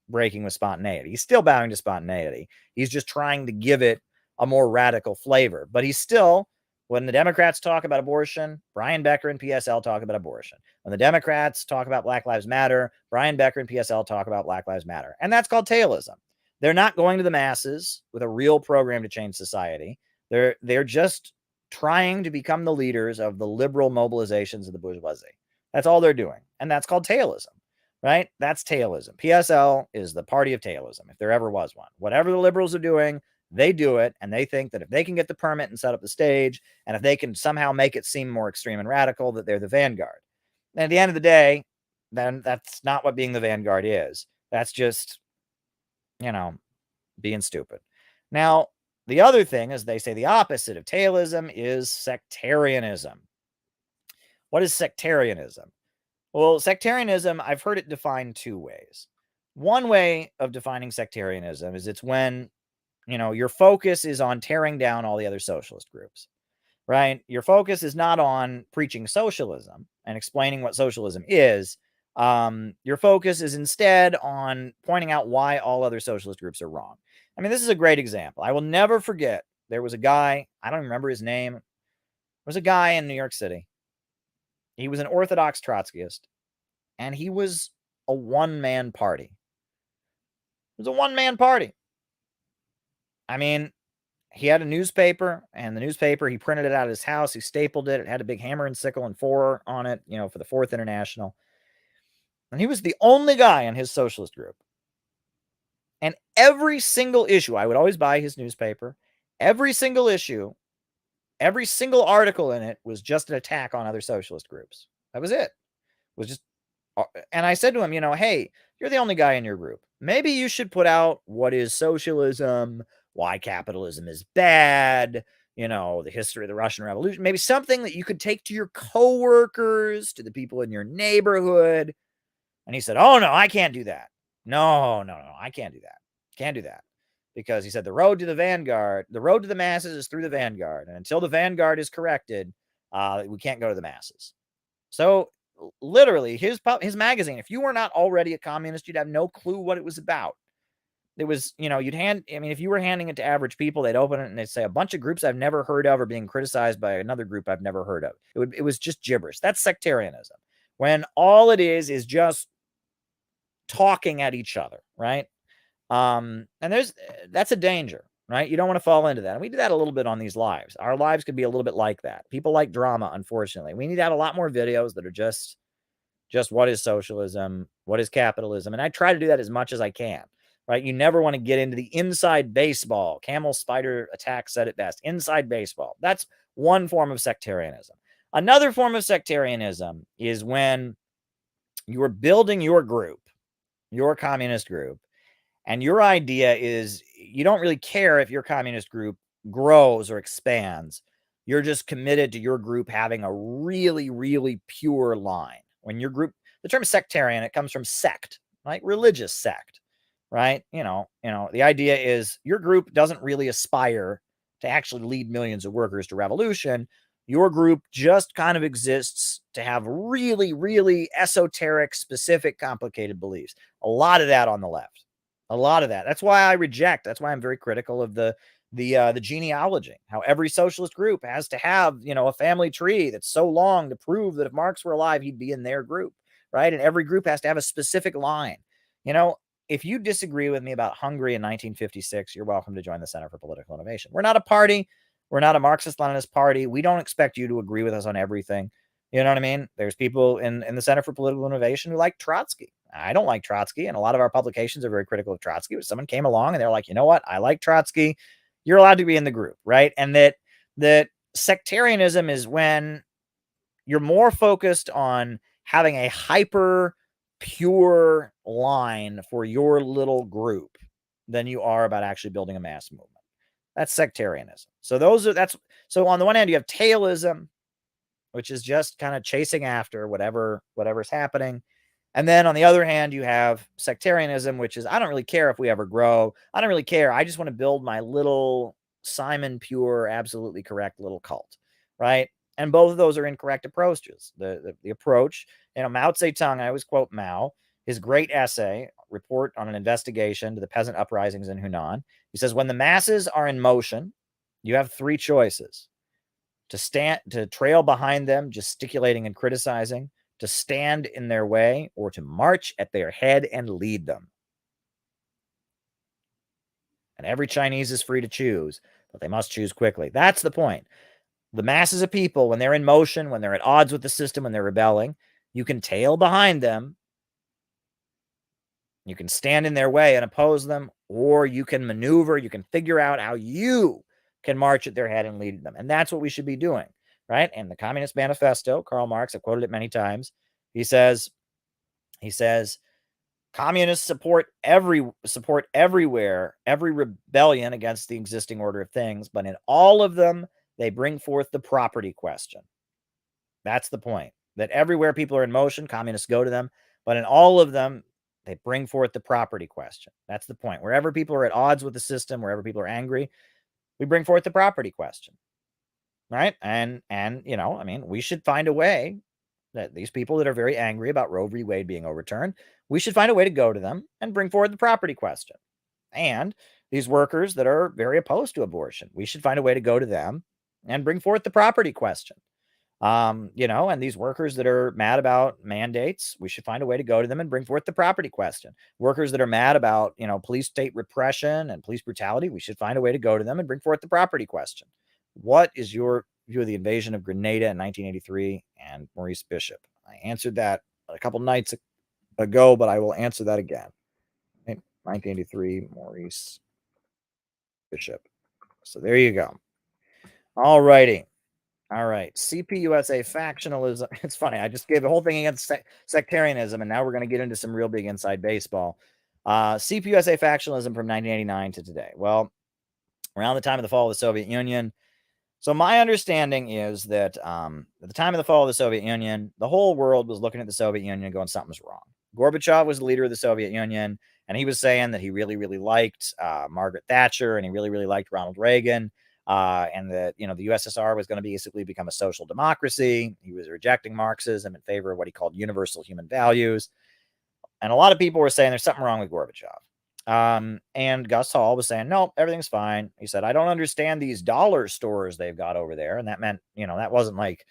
breaking with spontaneity. He's still bowing to spontaneity. He's just trying to give it a more radical flavor. But he's still, when the Democrats talk about abortion, Brian Becker and PSL talk about abortion. When the Democrats talk about Black Lives Matter, Brian Becker and PSL talk about Black Lives Matter. And that's called tailism. They're not going to the masses with a real program to change society. They're just trying to become the leaders of the liberal mobilizations of the bourgeoisie. That's all they're doing. And that's called tailism. Right? That's tailism. PSL is the party of tailism, if there ever was one. Whatever the liberals are doing, they do it, and they think that if they can get the permit and set up the stage, and if they can somehow make it seem more extreme and radical, that they're the vanguard. And at the end of the day, then that's not what being the vanguard is. That's just, you know, being stupid. Now, the other thing is they say the opposite of tailism is sectarianism. What is sectarianism? Well, sectarianism, I've heard it defined two ways. One way of defining sectarianism is it's when, you know, your focus is on tearing down all the other socialist groups, right? Your focus is not on preaching socialism and explaining what socialism is. Your focus is instead on pointing out why all other socialist groups are wrong. I mean, this is a great example. I will never forget, there was a guy, I don't remember his name. There was a guy in New York City. He was an Orthodox Trotskyist, and he was a one-man party. It was a one-man party. I mean, he had a newspaper, and the newspaper, he printed it out of his house. He stapled it. It had a big hammer and sickle and 4 on it, you know, for the Fourth International. And he was the only guy in his socialist group. And every single issue, I would always buy his newspaper. Every single issue, every single article in it was just an attack on other socialist groups. That was it. It was just, and I said to him, you know, hey, you're the only guy in your group. Maybe you should put out what is socialism, why capitalism is bad, you know, the history of the Russian Revolution, maybe something that you could take to your coworkers, to the people in your neighborhood. And he said, oh, no, I can't do that. No, I can't do that. Can't do that. Because he said the road to the vanguard, the road to the masses is through the vanguard. And until the vanguard is corrected, we can't go to the masses. So literally his magazine, if you were not already a communist, you'd have no clue what it was about. It was, you know, if you were handing it to average people, they'd open it and they'd say a bunch of groups I've never heard of are being criticized by another group I've never heard of. It was just gibberish. That's sectarianism. When all it is just talking at each other, right? And that's a danger, right? You don't want to fall into that. And we do that a little bit on these lives. Our lives could be a little bit like that. People like drama, unfortunately. We need to have a lot more videos that are just what is socialism, what is capitalism. And I try to do that as much as I can, right? You never want to get into the inside baseball. Camel Spider Attack said it best. Inside baseball. That's one form of sectarianism. Another form of sectarianism is when you're building your group, your communist group, and your idea is you don't really care if your communist group grows or expands. You're just committed to your group having a really, really pure line. When your group, the term sectarian, it comes from sect, like religious sect, right? The idea is your group doesn't really aspire to actually lead millions of workers to revolution. Your group just kind of exists to have really, really esoteric, specific, complicated beliefs. A lot of that on the left. A lot of that. That's why I reject. That's why I'm very critical of the genealogy. How every socialist group has to have, a family tree that's so long to prove that if Marx were alive, he'd be in their group, right? And every group has to have a specific line. If you disagree with me about Hungary in 1956, you're welcome to join the Center for Political Innovation. We're not a party. We're not a Marxist-Leninist party. We don't expect you to agree with us on everything. You know what I mean? There's people in the Center for Political Innovation who like Trotsky. I don't like Trotsky, and a lot of our publications are very critical of Trotsky. But someone came along and they're like, you know what? I like Trotsky. You're allowed to be in the group, right? And that sectarianism is when you're more focused on having a hyper pure line for your little group than you are about actually building a mass movement. That's sectarianism. So so on the one hand, you have tailism, which is just kind of chasing after whatever's happening. And then on the other hand, you have sectarianism, which is, I don't really care if we ever grow. I don't really care. I just want to build my little Simon Pure, absolutely correct little cult, right? And both of those are incorrect approaches. The approach, Mao Zedong, I always quote Mao, his great essay, Report on an Investigation to the Peasant Uprisings in Hunan. He says, when the masses are in motion, you have three choices: to trail behind them, gesticulating and criticizing, to stand in their way, or to march at their head and lead them. And every Chinese is free to choose, but they must choose quickly. That's the point. The masses of people, when they're in motion, when they're at odds with the system, when they're rebelling, you can tail behind them. You can stand in their way and oppose them, or you can maneuver, you can figure out how you can march at their head and lead them. And that's what we should be doing, right? And the Communist Manifesto, Karl Marx, I've quoted it many times. He says, communists support everywhere, every rebellion against the existing order of things, but in all of them, they bring forth the property question. That's the point. That everywhere people are in motion, communists go to them, but in all of them, they bring forth the property question. That's the point. Wherever people are at odds with the system, wherever people are angry, we bring forth the property question, right? And we should find a way that these people that are very angry about Roe v. Wade being overturned, we should find a way to go to them and bring forward the property question. And these workers that are very opposed to abortion, we should find a way to go to them and bring forth the property question. And these workers that are mad about mandates, we should find a way to go to them and bring forth the property question. Workers that are mad about, police state repression and police brutality, we should find a way to go to them and bring forth the property question. What is your view of the invasion of Grenada in 1983 and Maurice Bishop? I answered that a couple nights ago, but I will answer that again. 1983, Maurice Bishop. So there you go. All righty. All right. CPUSA factionalism. It's funny. I just gave the whole thing against sectarianism, and now we're going to get into some real big inside baseball. CPUSA factionalism from 1989 to today. Well, around the time of the fall of the Soviet Union. So my understanding is that at the time of the fall of the Soviet Union, the whole world was looking at the Soviet Union and going, something's wrong. Gorbachev was the leader of the Soviet Union, and he was saying that he really, really liked Margaret Thatcher, and he really, really liked Ronald Reagan. And that, the USSR was going to basically become a social democracy. He was rejecting Marxism in favor of what he called universal human values. And a lot of people were saying there's something wrong with Gorbachev. And Gus Hall was saying, no, everything's fine. He said, I don't understand these dollar stores they've got over there. And that meant, that wasn't like,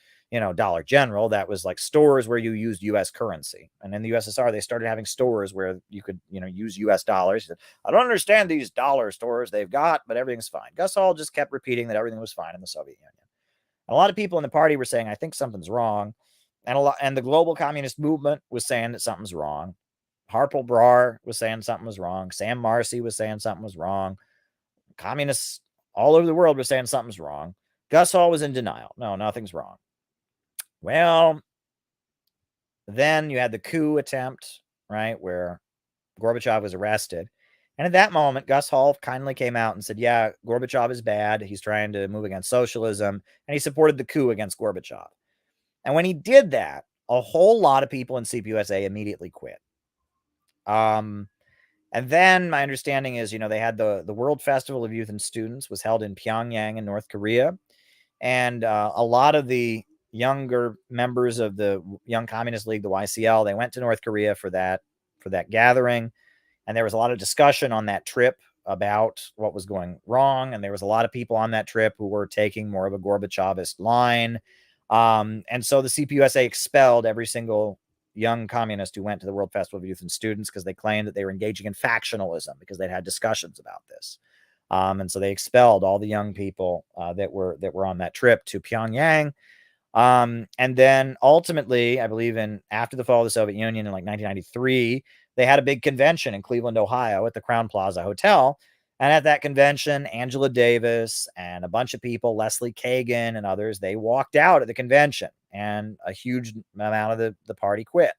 Dollar General. That was like stores where you used U.S. currency. And in the USSR, they started having stores where you could, use U.S. dollars. He said, I don't understand these dollar stores they've got, but everything's fine. Gus Hall just kept repeating that everything was fine in the Soviet Union. And a lot of people in the party were saying, I think something's wrong. And the global communist movement was saying that something's wrong. Harpal Brar was saying something was wrong. Sam Marcy was saying something was wrong. Communists all over the world were saying something's wrong. Gus Hall was in denial. No, nothing's wrong. Well, then you had the coup attempt, right, where Gorbachev was arrested. And at that moment, Gus Hall kindly came out and said, yeah, Gorbachev is bad. He's trying to move against socialism. And he supported the coup against Gorbachev. And when he did that, a whole lot of people in CPUSA immediately quit. And then my understanding is, they had the World Festival of Youth and Students was held in Pyongyang in North Korea. And a lot of the younger members of the Young Communist League, the YCL, they went to North Korea for that gathering. And there was a lot of discussion on that trip about what was going wrong. And there was a lot of people on that trip who were taking more of a Gorbachevist line. And so the CPUSA expelled every single young communist who went to the World Festival of Youth and Students because they claimed that they were engaging in factionalism because they'd had discussions about this. And so they expelled all the young people that were on that trip to Pyongyang. And then ultimately, I believe after the fall of the Soviet Union in like 1993, they had a big convention in Cleveland, Ohio at the Crowne Plaza Hotel. And at that convention, Angela Davis and a bunch of people, Leslie Kagan and others, they walked out at the convention and a huge amount of the party quit.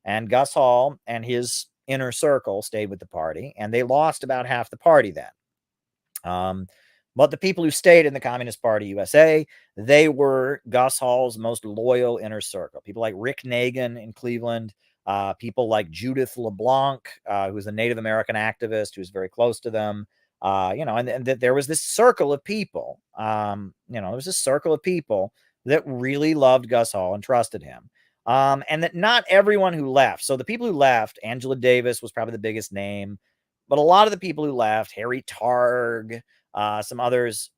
And Gus Hall and his inner circle stayed with the party, and they lost about half the party then. But the people who stayed in the Communist Party USA, they were Gus Hall's most loyal inner circle. People like Rick Nagin in Cleveland, people like Judith LeBlanc, who was a Native American activist who was very close to them. And there was this circle of people, there was this circle of people that really loved Gus Hall and trusted him. And that not everyone who left. So the people who left, Angela Davis was probably the biggest name, but a lot of the people who left, Harry Targ, some others,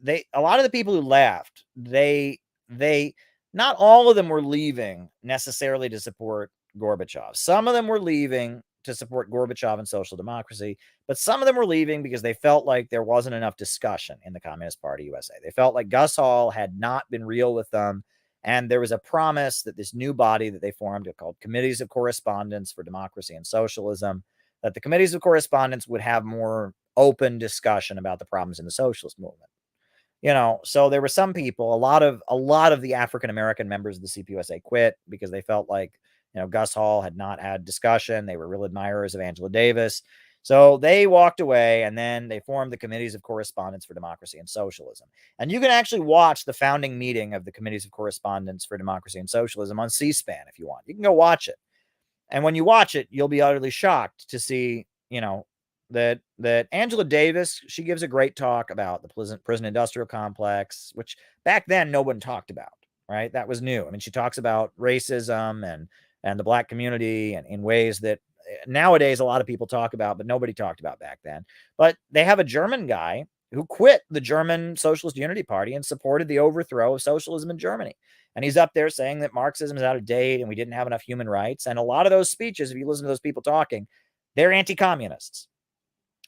a lot of the people who left, not all of them were leaving necessarily to support Gorbachev. Some of them were leaving to support Gorbachev and social democracy, but some of them were leaving because they felt like there wasn't enough discussion in the Communist Party USA. They felt like Gus Hall had not been real with them. And there was a promise that this new body that they formed called Committees of Correspondence for Democracy and Socialism, that the Committees of Correspondence would have more open discussion about the problems in the socialist movement. So there were some people, a lot of the African-American members of the CPUSA quit because they felt like, Gus Hall had not had discussion. They were real admirers of Angela Davis. So they walked away, and then they formed the Committees of Correspondence for Democracy and Socialism. And you can actually watch the founding meeting of the Committees of Correspondence for Democracy and Socialism on C-SPAN if you want. You can go watch it. And when you watch it, you'll be utterly shocked to see, that Angela Davis, she gives a great talk about the prison industrial complex, which back then no one talked about, right? That was new. I mean, she talks about racism and the Black community and in ways that nowadays a lot of people talk about, but nobody talked about back then. But they have a German guy who quit the German Socialist Unity Party and supported the overthrow of socialism in Germany. And he's up there saying that Marxism is out of date and we didn't have enough human rights. And a lot of those speeches, if you listen to those people talking, they're anti-communists.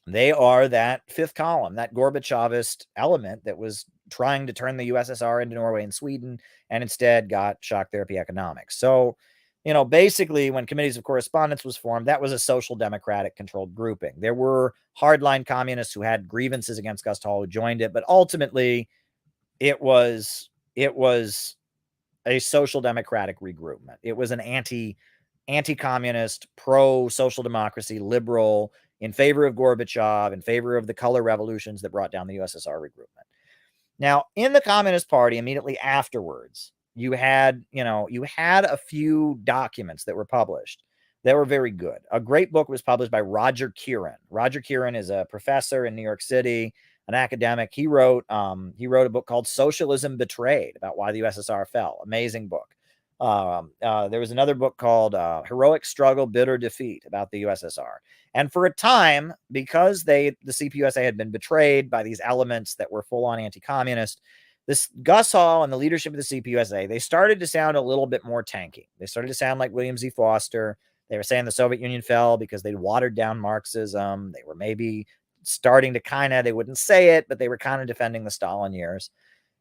They are that fifth column, that Gorbachevist element that was trying to turn the USSR into Norway and Sweden and instead got shock therapy economics. So, basically when Committees of Correspondence was formed, that was a social democratic controlled grouping. There were hardline communists who had grievances against Gus Hall who joined it, but ultimately it was a social democratic regroupment. It was an anti-communist, pro-social democracy, liberal, in favor of Gorbachev, in favor of the color revolutions that brought down the USSR regroupment. Now, in the Communist Party, immediately afterwards, you had a few documents that were published that were very good. A great book was published by Roger Kieran. Roger Kieran is a professor in New York City, an academic. He wrote a book called Socialism Betrayed, about why the USSR fell. Amazing book. There was another book called Heroic Struggle, Bitter Defeat, about the USSR. And for a time, because the CPUSA had been betrayed by these elements that were full-on anti-communist, this Gus Hall and the leadership of the CPUSA, they started to sound a little bit more tanky. They started to sound like William Z. Foster. They were saying the Soviet Union fell because they'd watered down Marxism. They were maybe starting to they wouldn't say it, but they were kind of defending the Stalin years.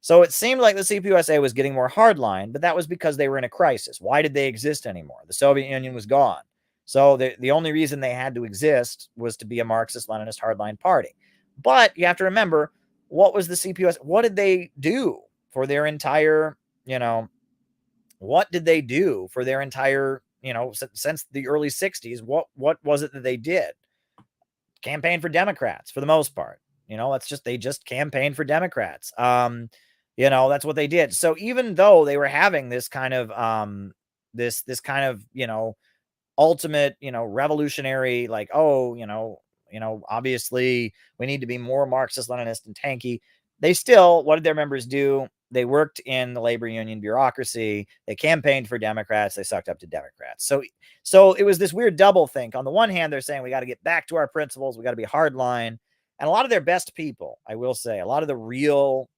So it seemed like the CPUSA was getting more hardline, but that was because they were in a crisis. Why did they exist anymore? The Soviet Union was gone. So the only reason they had to exist was to be a Marxist-Leninist hardline party. But you have to remember, what was the CPUSA? What did they do for their entire, what did they do for their entire, since the early 60s? What was it that they did? Campaign for Democrats for the most part. They just campaigned for Democrats. That's what they did. So even though they were having this kind of this kind of, ultimate, revolutionary, like, obviously we need to be more Marxist Leninist and tanky, they still, what did their members do? They worked in the labor union bureaucracy. They campaigned for Democrats. They sucked up to Democrats. So it was this weird double think. On the one hand, they're saying we got to get back to our principles. We got to be hardline. And a lot of their best people, I will say, a lot of the real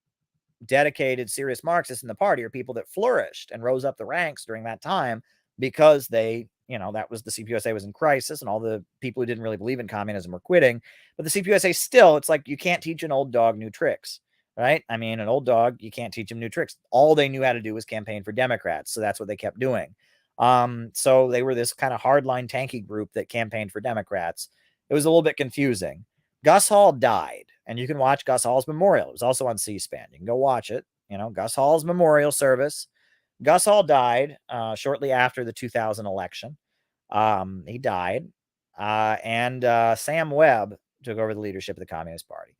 dedicated, serious Marxists in the party are people that flourished and rose up the ranks during that time because they, that was, the CPUSA was in crisis and all the people who didn't really believe in communism were quitting. But the CPUSA still, it's like you can't teach an old dog new tricks. Right? I mean, an old dog, you can't teach him new tricks. All they knew how to do was campaign for Democrats. So that's what they kept doing. So they were this kind of hardline tanky group that campaigned for Democrats. It was a little bit confusing. Gus Hall died, and you can watch Gus Hall's memorial. It was also on C-SPAN. You can go watch it. Gus Hall's memorial service. Gus Hall died shortly after the 2000 election. He died, and Sam Webb took over the leadership of the Communist Party.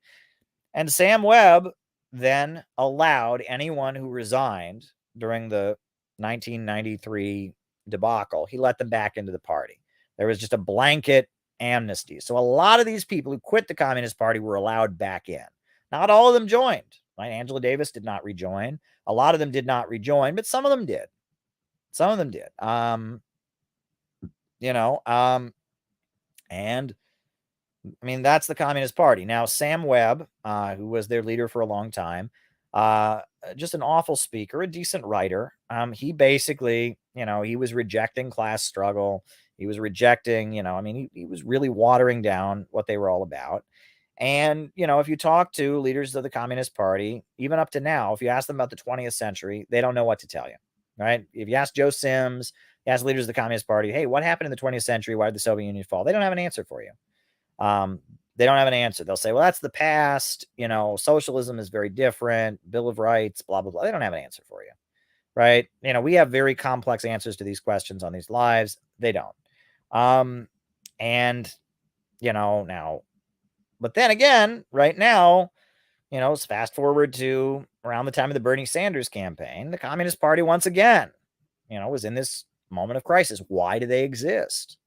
And Sam Webb then allowed anyone who resigned during the 1993 debacle, he let them back into the party. There was just a blanket amnesty. So a lot of these people who quit the Communist Party were allowed back in. Not all of them joined. Right? Angela Davis did not rejoin. A lot of them did not rejoin, but some of them did. Some of them did. And I mean, that's the Communist Party. Now, Sam Webb, who was their leader for a long time, just an awful speaker, a decent writer. He basically, he was rejecting class struggle. He was rejecting, he was really watering down what they were all about. And, if you talk to leaders of the Communist Party, even up to now, if you ask them about the 20th century, they don't know what to tell you, right? If you ask Joe Sims, you ask leaders of the Communist Party, hey, what happened in the 20th century? Why did the Soviet Union fall? They don't have an answer for you. They don't have an answer. They'll say, well, that's the past. Socialism is very different. Bill of Rights, blah, blah, blah. They don't have an answer for you, right? We have very complex answers to these questions on these lives. They don't. Now, but then again, right now, let's fast forward to around the time of the Bernie Sanders campaign, the Communist Party once again, was in this moment of crisis. Why do they exist?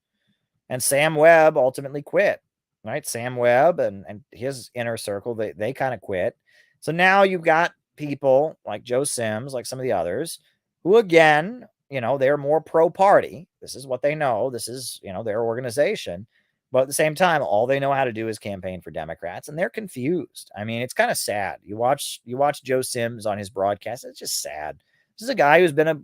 And Sam Webb ultimately quit. Right, Sam Webb and his inner circle, they kind of quit. So now you've got people like Joe Sims, like some of the others, who again, they're more pro-party. This is what they know. This is, their organization. But at the same time, all they know how to do is campaign for Democrats, and they're confused. I mean, it's kind of sad. You watch Joe Sims on his broadcast. It's just sad. This is a guy who's been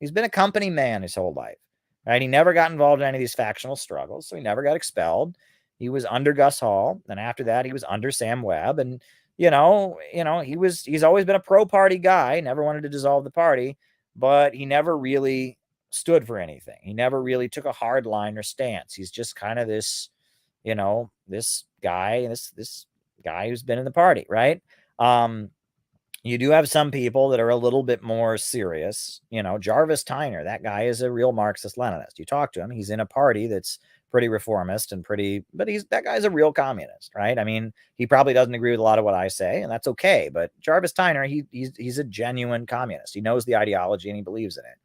he's been a company man his whole life. Right? He never got involved in any of these factional struggles, so he never got expelled. He was under Gus Hall, and after that, he was under Sam Webb. And he's always been a pro-party guy. Never wanted to dissolve the party, but he never really stood for anything. He never really took a hard line or stance. He's just kind of this, this guy who's been in the party, right? You do have some people that are a little bit more serious. Jarvis Tyner, that guy is a real Marxist-Leninist. You talk to him, he's in a party that's pretty reformist and but that guy's a real communist, right? I mean, he probably doesn't agree with a lot of what I say, and that's okay. But Jarvis Tyner, he's a genuine communist. He knows the ideology and he believes in it.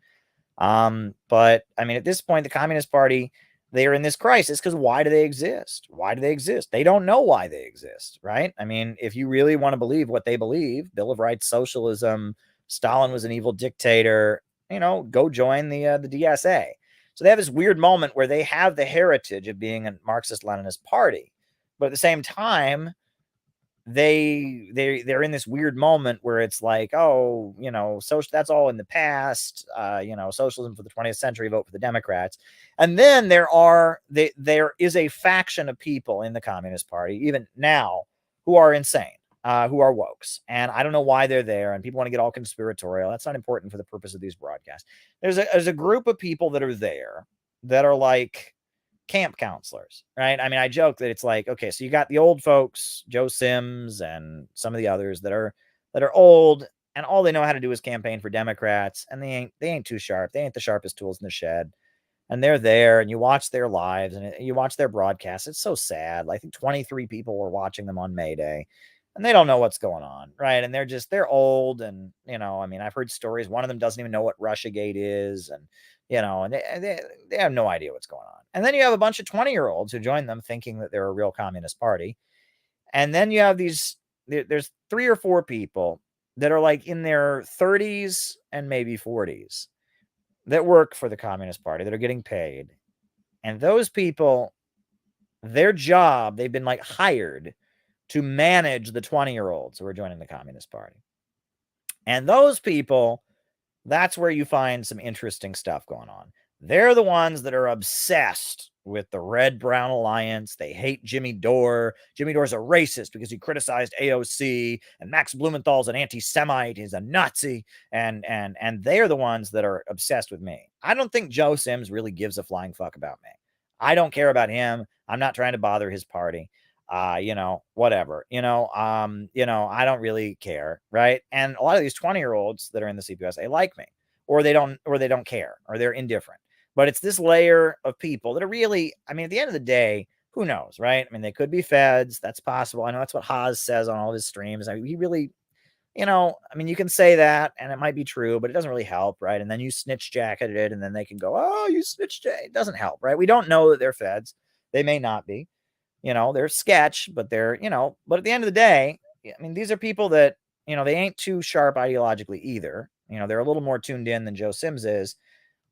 But I mean, at this point, the Communist Party, they are in this crisis because why do they exist? Why do they exist? They don't know why they exist, right? I mean, if you really want to believe what they believe, Bill of Rights, socialism, Stalin was an evil dictator, go join the DSA. So they have this weird moment where they have the heritage of being a Marxist-Leninist party, but at the same time, they're in this weird moment where it's like, oh, that's all in the past. Socialism for the 20th century, vote for the Democrats. And then there is a faction of people in the Communist Party, even now, who are insane, who are wokes. And I don't know why they're there. And people want to get all conspiratorial. That's not important for the purpose of these broadcasts. There's a group of people that are there that are like camp counselors, right? I mean, I joke that it's like, okay, so you got the old folks, Joe Sims and some of the others that are old, and all they know how to do is campaign for Democrats, and they ain't too sharp. They ain't the sharpest tools in the shed. And they're there, and you watch their lives, and you watch their broadcasts. It's so sad. I think 23 people were watching them on May Day, and they don't know what's going on, right? And they're old, and I mean, I've heard stories. One of them doesn't even know what RussiaGate is, and they have no idea what's going on. And then you have a bunch of 20-year-olds who join them thinking that they're a real communist party, and then you have there's 3 or 4 people that are like in their 30s and maybe 40s that work for the Communist Party, that are getting paid. And those people, their job, they've been like hired to manage the 20-year-olds who are joining the Communist Party. And those people, that's where you find some interesting stuff going on. They're the ones that are obsessed with the Red-Brown Alliance. They hate Jimmy Dore. Jimmy Dore's a racist because he criticized AOC, and Max Blumenthal's an anti-Semite. He's a Nazi, and they're the ones that are obsessed with me. I don't think Joe Sims really gives a flying fuck about me. I don't care about him. I'm not trying to bother his party. Whatever. I don't really care, right? And a lot of these 20-year-olds that are in the CPUS, they like me, or they don't care, or they're indifferent. But it's this layer of people that are really, I mean, at the end of the day, who knows, right? I mean, they could be feds. That's possible. I know that's what Haas says on all of his streams. I mean, he really, I mean, you can say that and it might be true, but it doesn't really help, right? And then you snitch jacketed it, and then they can go, oh, you snitched. It doesn't help, right? We don't know that they're feds. They may not be. They're sketch, but they're, but at the end of the day, I mean, these are people that, they ain't too sharp ideologically either. They're a little more tuned in than Joe Sims is.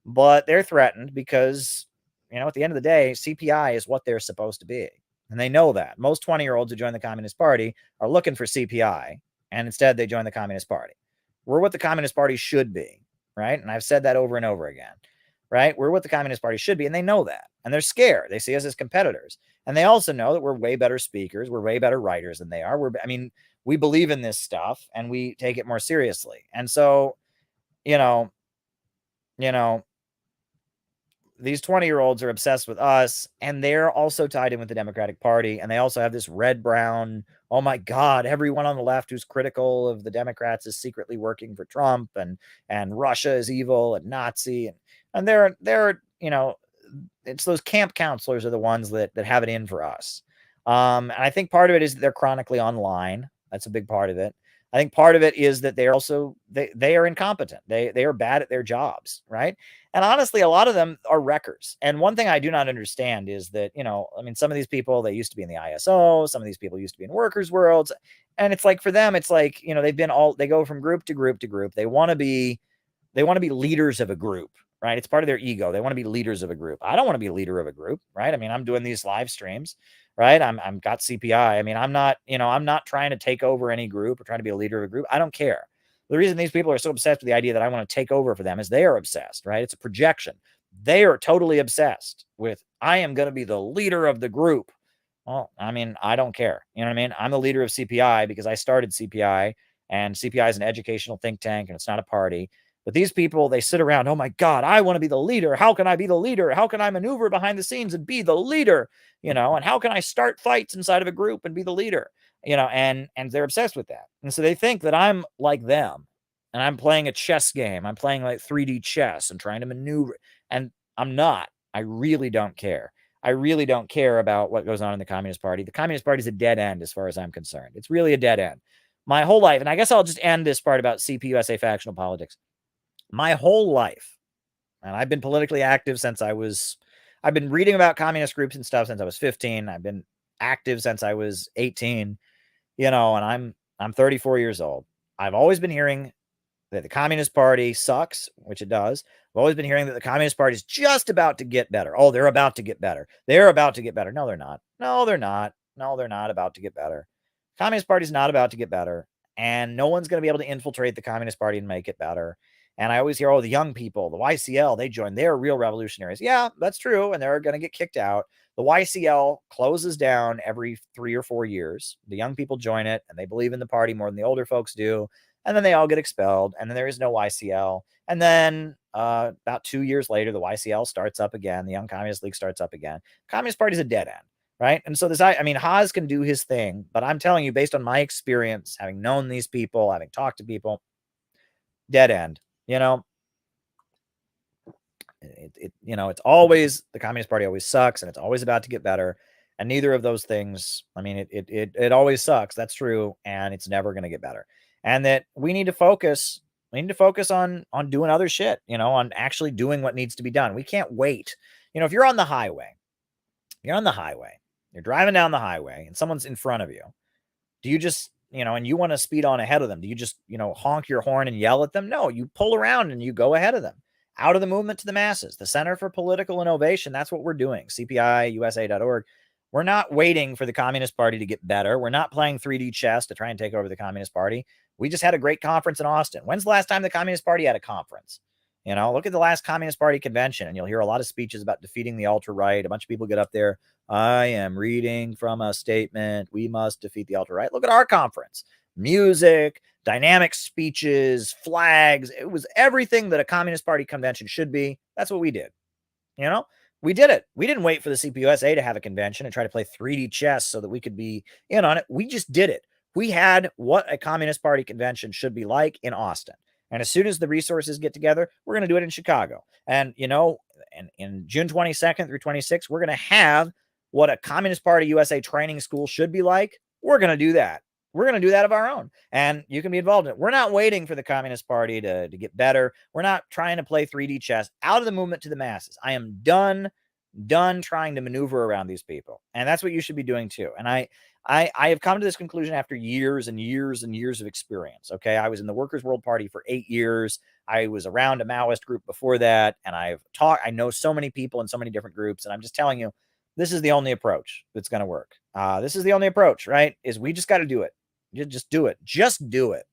But they're threatened because, at the end of the day, CPI is what they're supposed to be. And they know that. Most 20-year-olds who join the Communist Party are looking for CPI, and instead they join the Communist Party. We're what the Communist Party should be, right? And I've said that over and over again, right? We're what the Communist Party should be, and they know that. And they're scared. They see us as competitors. And they also know that we're way better speakers. We're way better writers than they are. We believe in this stuff, and we take it more seriously. And so, these 20-year-olds are obsessed with us, and they're also tied in with the Democratic Party. And they also have this red-brown, oh my God, everyone on the left who's critical of the Democrats is secretly working for Trump, and Russia is evil and Nazi. And they're it's those camp counselors are the ones that have it in for us. And I think part of it is that they're chronically online. That's a big part of it. I think part of it is that they're also, they are incompetent. They are bad at their jobs, right? And honestly, a lot of them are wreckers. And one thing I do not understand is that, some of these people, they used to be in the ISO, some of these people used to be in workers' worlds. And it's like, for them, it's like, they go from group to group to group. They want to be leaders of a group, right? It's part of their ego. They want to be leaders of a group. I don't want to be a leader of a group, right? I mean, I'm doing these live streams, right? I'm got CPI. I mean, I'm not trying to take over any group or trying to be a leader of a group. I don't care. The reason these people are so obsessed with the idea that I want to take over for them is they are obsessed, right? It's a projection. They are totally obsessed with, I am going to be the leader of the group. Well, I mean, I don't care. You know what I mean? I'm the leader of CPI because I started CPI, and CPI is an educational think tank, and it's not a party. But these people, they sit around, oh my God, I want to be the leader. How can I be the leader? How can I maneuver behind the scenes and be the leader? And how can I start fights inside of a group and be the leader? And they're obsessed with that. And so they think that I'm like them, and I'm playing a chess game. I'm playing like 3D chess and trying to maneuver. And I'm not. I really don't care. I really don't care about what goes on in the Communist Party. The Communist Party is a dead end as far as I'm concerned. It's really a dead end. My whole life, and I guess I'll just end this part about CPUSA factional politics. My whole life, and I've been politically active I've been reading about communist groups and stuff since I was 15. I've been active since I was 18, and I'm 34 years old. I've always been hearing that the Communist Party sucks, which it does. I've always been hearing that the Communist Party is just about to get better. Oh, they're about to get better. They're about to get better. No, they're not. No, they're not. No, they're not about to get better. Communist Party is not about to get better, and no one's going to be able to infiltrate the Communist Party and make it better. And I always hear, oh, the young people, the YCL, they joined. They're real revolutionaries. Yeah, that's true. And they're going to get kicked out. The YCL closes down every 3 or 4 years. The young people join it, and they believe in the party more than the older folks do. And then they all get expelled, and then there is no YCL. And then about 2 years later, the YCL starts up again. The Young Communist League starts up again. Communist Party is a dead end, right? And so Haas can do his thing, but I'm telling you, based on my experience, having known these people, having talked to people, Dead end. It's always, the Communist Party always sucks, and it's always about to get better. And neither of those things, I mean, it always sucks. That's true. And it's never going to get better. And that we need to focus on doing other shit, on actually doing what needs to be done. We can't wait. If you're on the highway, you're driving down the highway and someone's in front of you. Do you just, and you want to speed on ahead of them? Do you just, honk your horn and yell at them? No, you pull around and you go ahead of them. Out of the movement to the masses. The Center for Political Innovation, that's what we're doing. CPIUSA.org. We're not waiting for the Communist Party to get better. We're not playing 3D chess to try and take over the Communist Party. We just had a great conference in Austin. When's the last time the Communist Party had a conference? Look at the last Communist Party convention, and you'll hear a lot of speeches about defeating the ultra-right. A bunch of people get up there. I am reading from a statement. We must defeat the ultra-right. Look at our conference. Music, dynamic speeches, flags. It was everything that a Communist Party convention should be. That's what we did. We did it. We didn't wait for the CPUSA to have a convention and try to play 3D chess so that we could be in on it. We just did it. We had what a Communist Party convention should be like in Austin. And as soon as the resources get together, we're going to do it in Chicago. And, in June 22nd through 26th, we're going to have what a Communist Party USA training school should be like. We're going to do that. We're going to do that of our own. And you can be involved in it. We're not waiting for the Communist Party to get better. We're not trying to play 3D chess. Out of the movement to the masses. I am done trying to maneuver around these people. And that's what you should be doing too. And I have come to this conclusion after years and years and years of experience. Okay. I was in the Workers' World Party for 8 years. I was around a Maoist group before that. And I know so many people in so many different groups. And I'm just telling you, this is the only approach that's going to work. This is the only approach, right? Is we just got to do it. Just do it. Just do it.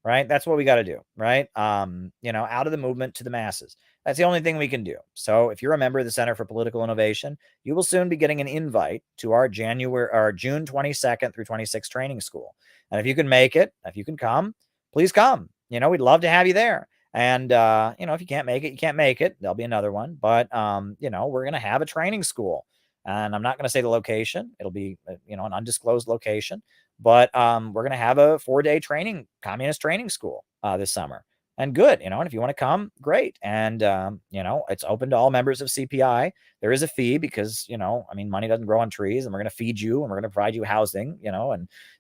Right. That's what we got to do. Right. Out of the movement to the masses. That's the only thing we can do. So if you're a member of the Center for Political Innovation, you will soon be getting an invite to our June 22nd through 26th training school. And if you can make it, if you can come, please come. We'd love to have you there. And, if you can't make it, you can't make it. There'll be another one. But, we're going to have a training school. And I'm not going to say the location. It'll be, an undisclosed location. But we're going to have a 4-day communist training school this summer. And good, and if you want to come, great. And, it's open to all members of CPI. There is a fee because, money doesn't grow on trees, and we're going to feed you and we're going to provide you housing,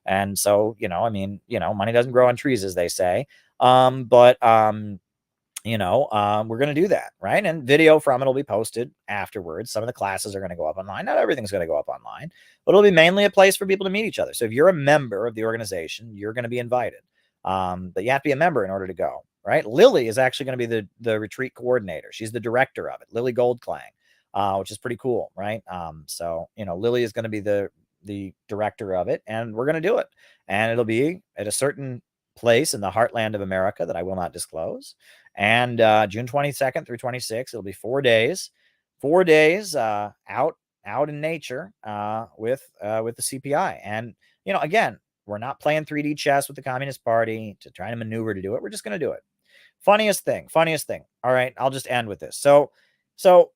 and so, money doesn't grow on trees, as they say. We're going to do that, right? And video from it will be posted afterwards. Some of the classes are going to go up online. Not everything's going to go up online, but it'll be mainly a place for people to meet each other. So if you're a member of the organization, you're going to be invited. But you have to be a member in order to go, right? Lily is actually going to be the retreat coordinator. She's the director of it, Lily Goldklang, which is pretty cool, right? Lily is going to be the director of it, and we're going to do it. And it'll be at a certain place in the heartland of America that I will not disclose. And June 22nd through 26th, it'll be 4 days, out in nature with the CPI. And, again, we're not playing 3D chess with the Communist Party to try to maneuver to do it. We're just going to do it. Funniest thing. All right, I'll just end with this. So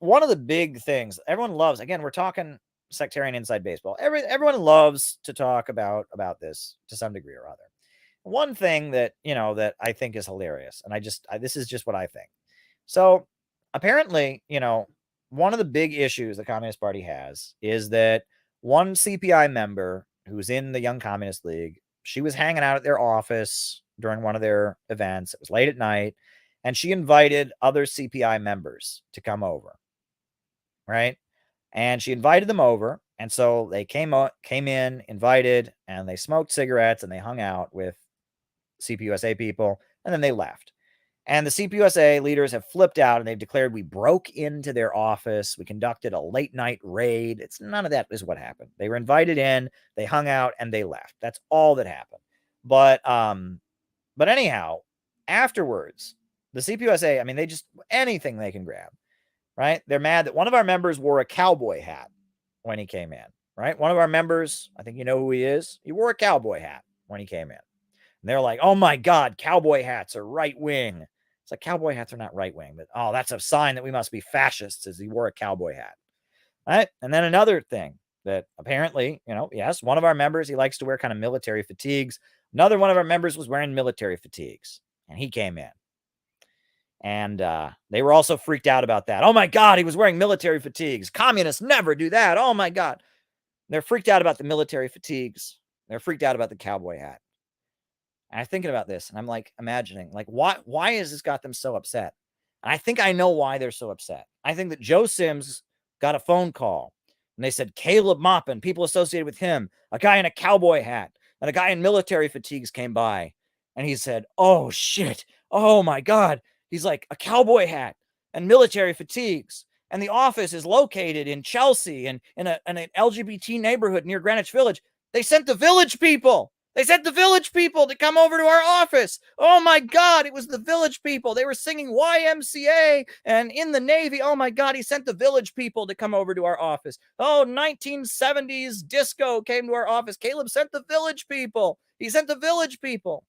one of the big things everyone loves, again, we're talking sectarian inside baseball. Everyone loves to talk about this to some degree or other. One thing that, that I think is hilarious, and this is just what I think. So apparently, one of the big issues the Communist Party has is that one CPI member who's in the Young Communist League, she was hanging out at their office during one of their events. It was late at night, and she invited other CPI members to come over, right? And she invited them over, and so they came in, invited, and they smoked cigarettes, and they hung out with CPUSA people, and then they left. And the CPUSA leaders have flipped out, and they've declared we broke into their office. We conducted a late night raid. None of that is what happened. They were invited in, they hung out, and they left. That's all that happened. But anyhow, afterwards, the CPUSA, they just, anything they can grab, right? They're mad that one of our members wore a cowboy hat when he came in, right? One of our members, I think you know who he is. He wore a cowboy hat when he came in. And they're like, oh my God, cowboy hats are right wing. It's like, cowboy hats are not right wing, but that's a sign that we must be fascists, as he wore a cowboy hat. Right? And then another thing that apparently, yes, one of our members, he likes to wear kind of military fatigues. Another one of our members was wearing military fatigues, and he came in. And they were also freaked out about that. Oh my God, he was wearing military fatigues. Communists never do that. Oh my God. They're freaked out about the military fatigues. They're freaked out about the cowboy hat. And I'm thinking about this, and I'm like imagining, like, why has this got them so upset? And I think I know why they're so upset. I think that Joe Sims got a phone call, and they said Caleb Maupin, people associated with him, a guy in a cowboy hat, and a guy in military fatigues came by, and he said, "Oh shit! Oh my God!" He's like, a cowboy hat and military fatigues, and the office is located in Chelsea and in an LGBT neighborhood near Greenwich Village. They sent the Village People. They sent the Village People to come over to our office. Oh my God, it was the Village People. They were singing YMCA and In the Navy. Oh my God, he sent the Village People to come over to our office. Oh, 1970s disco came to our office. Caleb sent the Village People. He sent the Village People.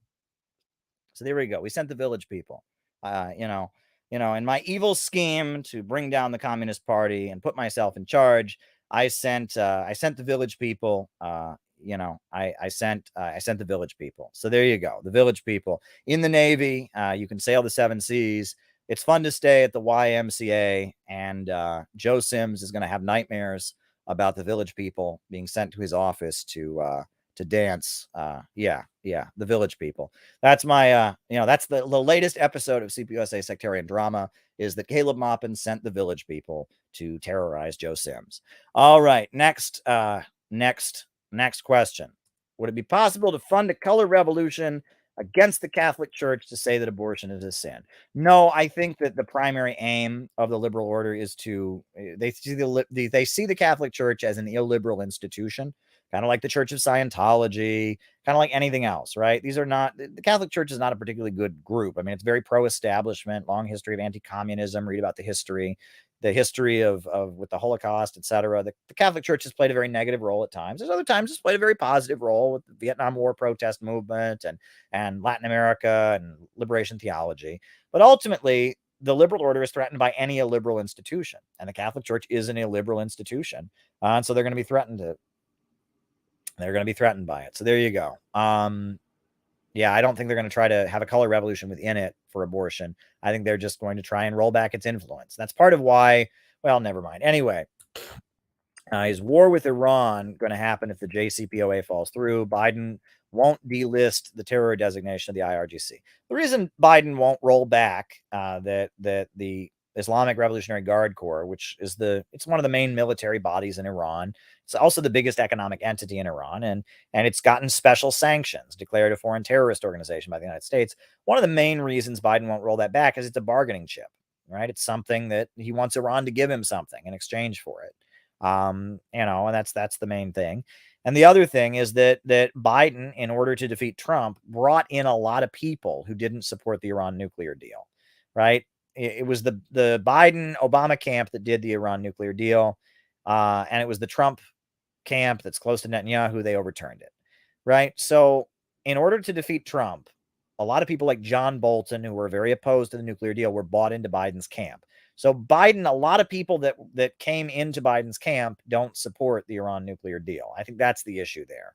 So there we go. We sent the Village People. In my evil scheme to bring down the Communist Party and put myself in charge, I sent the Village People. I sent the Village People. So there you go. The Village People in the Navy. You can sail the 7 seas. It's fun to stay at the YMCA, and Joe Sims is going to have nightmares about the Village People being sent to his office to dance. The Village People. That's my that's the latest episode of CPUSA Sectarian Drama, is that Caleb Maupin sent the Village People to terrorize Joe Sims. All right, next question. Would it be possible to fund a color revolution against the Catholic Church to say that abortion is a sin? No, I think that the primary aim of the liberal order is to they see the Catholic Church as an illiberal institution, kind of like the Church of Scientology, kind of like anything else, right? The Catholic Church is not a particularly good group. I mean, it's very pro-establishment, long history of anti-communism. Read about the history of with the Holocaust, etc. The Catholic Church has played a very negative role at times. There's other times it's played a very positive role with the Vietnam War protest movement and Latin America and liberation theology. But ultimately, the liberal order is threatened by any illiberal institution, and the Catholic Church is an illiberal institution, and so they're going to be threatened by it. So there you go. I don't think they're going to try to have a color revolution within it for abortion. I think they're just going to try and roll back its influence. That's part of why, well, never mind. Anyway, is war with Iran going to happen if the JCPOA falls through? Biden won't delist the terror designation of the IRGC. The reason Biden won't roll back that the Islamic Revolutionary Guard Corps, which is it's one of the main military bodies in Iran. It's also the biggest economic entity in Iran, and it's gotten special sanctions, declared a foreign terrorist organization by the United States. One of the main reasons Biden won't roll that back is it's a bargaining chip, right? It's something that he wants Iran to give him something in exchange for it. And that's the main thing. And the other thing is that Biden, in order to defeat Trump, brought in a lot of people who didn't support the Iran nuclear deal, right? It was the Biden-Obama camp that did the Iran nuclear deal, and it was the Trump camp that's close to Netanyahu. They overturned it, right? So in order to defeat Trump, a lot of people like John Bolton, who were very opposed to the nuclear deal, were bought into Biden's camp. So Biden, a lot of people that came into Biden's camp don't support the Iran nuclear deal. I think that's the issue there.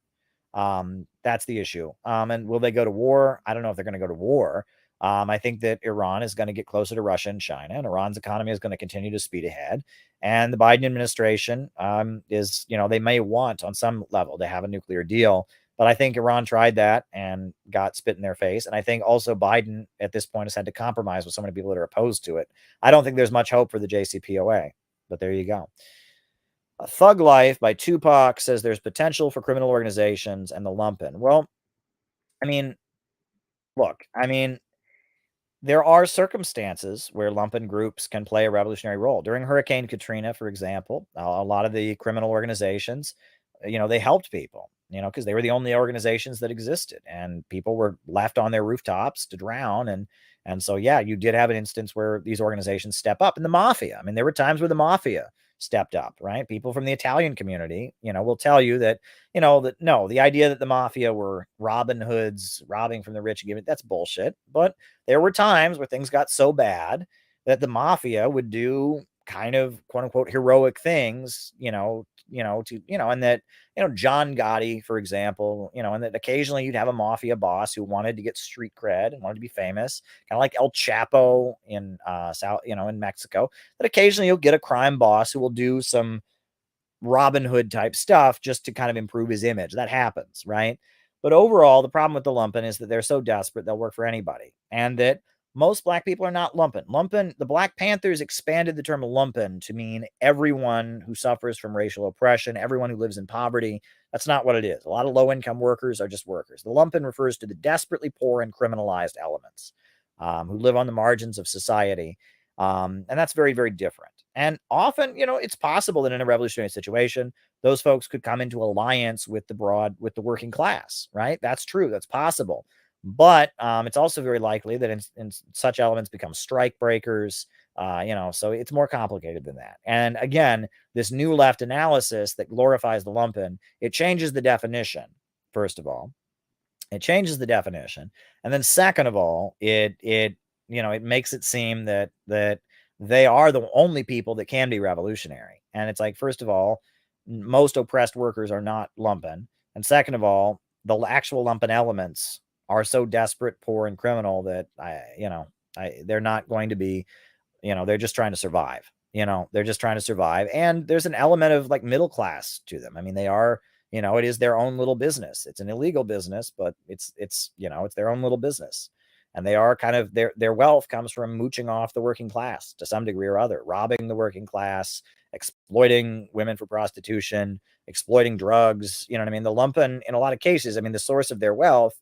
That's the issue. And will they go to war? I don't know if they're going to go to war. I think that Iran is going to get closer to Russia and China, and Iran's economy is going to continue to speed ahead. And the Biden administration they may want on some level to have a nuclear deal, but I think Iran tried that and got spit in their face. And I think also Biden at this point has had to compromise with so many people that are opposed to it. I don't think there's much hope for the JCPOA, but there you go. Thug Life by Tupac says there's potential for criminal organizations and the lumpen. Well, there are circumstances where lumpen groups can play a revolutionary role. During Hurricane Katrina, for example, a lot of the criminal organizations, they helped people, because they were the only organizations that existed, and people were left on their rooftops to drown. And so, you did have an instance where these organizations step up. And the mafia, there were times where the mafia stepped up, right? People from the Italian community, will tell you that, the idea that the mafia were Robin Hoods robbing from the rich and giving, that's bullshit. But there were times where things got so bad that the mafia would do kind of quote unquote heroic things, and that, John Gotti, for example, and that occasionally you'd have a mafia boss who wanted to get street cred and wanted to be famous, kind of like El Chapo in in Mexico, that occasionally you'll get a crime boss who will do some Robin Hood type stuff just to kind of improve his image. That happens, right? But overall, the problem with the lumpen is that they're so desperate they'll work for anybody, and that most black people are not lumpen. Lumpen, the Black Panthers expanded the term lumpen to mean everyone who suffers from racial oppression, everyone who lives in poverty. That's not what it is. A lot of low-income workers are just workers. The lumpen refers to the desperately poor and criminalized elements who live on the margins of society. And that's very, very different. And often, it's possible that in a revolutionary situation, those folks could come into alliance with the working class, right? That's true. That's possible. But it's also very likely that in such elements become strike breakers, so it's more complicated than that. And again, this new left analysis that glorifies the lumpen, it changes the definition, first of all. It changes the definition. And then second of all, it makes it seem that they are the only people that can be revolutionary. And it's like, first of all, most oppressed workers are not lumpen. And second of all, the actual lumpen elements are so desperate, poor, and criminal that they're not going to be, they're just trying to survive. They're just trying to survive. And there's an element of like middle class to them. I mean, they are, it is their own little business. It's an illegal business, but it's their own little business. And they are kind of, their wealth comes from mooching off the working class to some degree or other, robbing the working class, exploiting women for prostitution, exploiting drugs. You know what I mean? The lumpen, in a lot of cases, I mean, the source of their wealth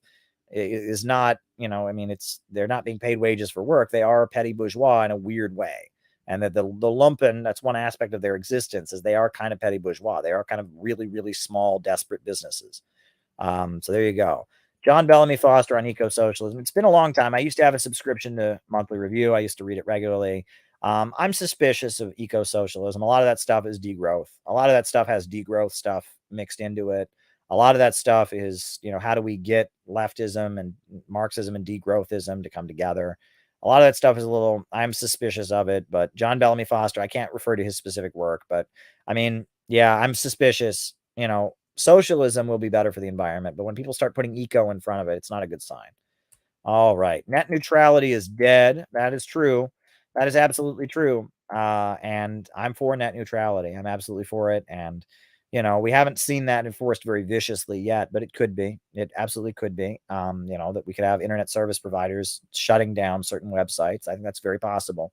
is not, they're not being paid wages for work. They are petty bourgeois in a weird way. And that the lumpen, that's one aspect of their existence, is they are kind of petty bourgeois. They are kind of really, really small, desperate businesses. So there you go. John Bellamy Foster on eco-socialism. It's been a long time. I used to have a subscription to Monthly Review. I used to read it regularly. I'm suspicious of eco-socialism. A lot of that stuff is degrowth. A lot of that stuff has degrowth stuff mixed into it. A lot of that stuff is, how do we get leftism and Marxism and degrowthism to come together? A lot of that stuff is I'm suspicious of it, but John Bellamy Foster, I can't refer to his specific work, but I mean, yeah, I'm suspicious. Socialism will be better for the environment, but when people start putting eco in front of it, it's not a good sign. All right. Net neutrality is dead. That is true. That is absolutely true. And I'm for net neutrality. I'm absolutely for it. And, we haven't seen that enforced very viciously yet, but it could be. It absolutely could be, that we could have internet service providers shutting down certain websites. I think that's very possible.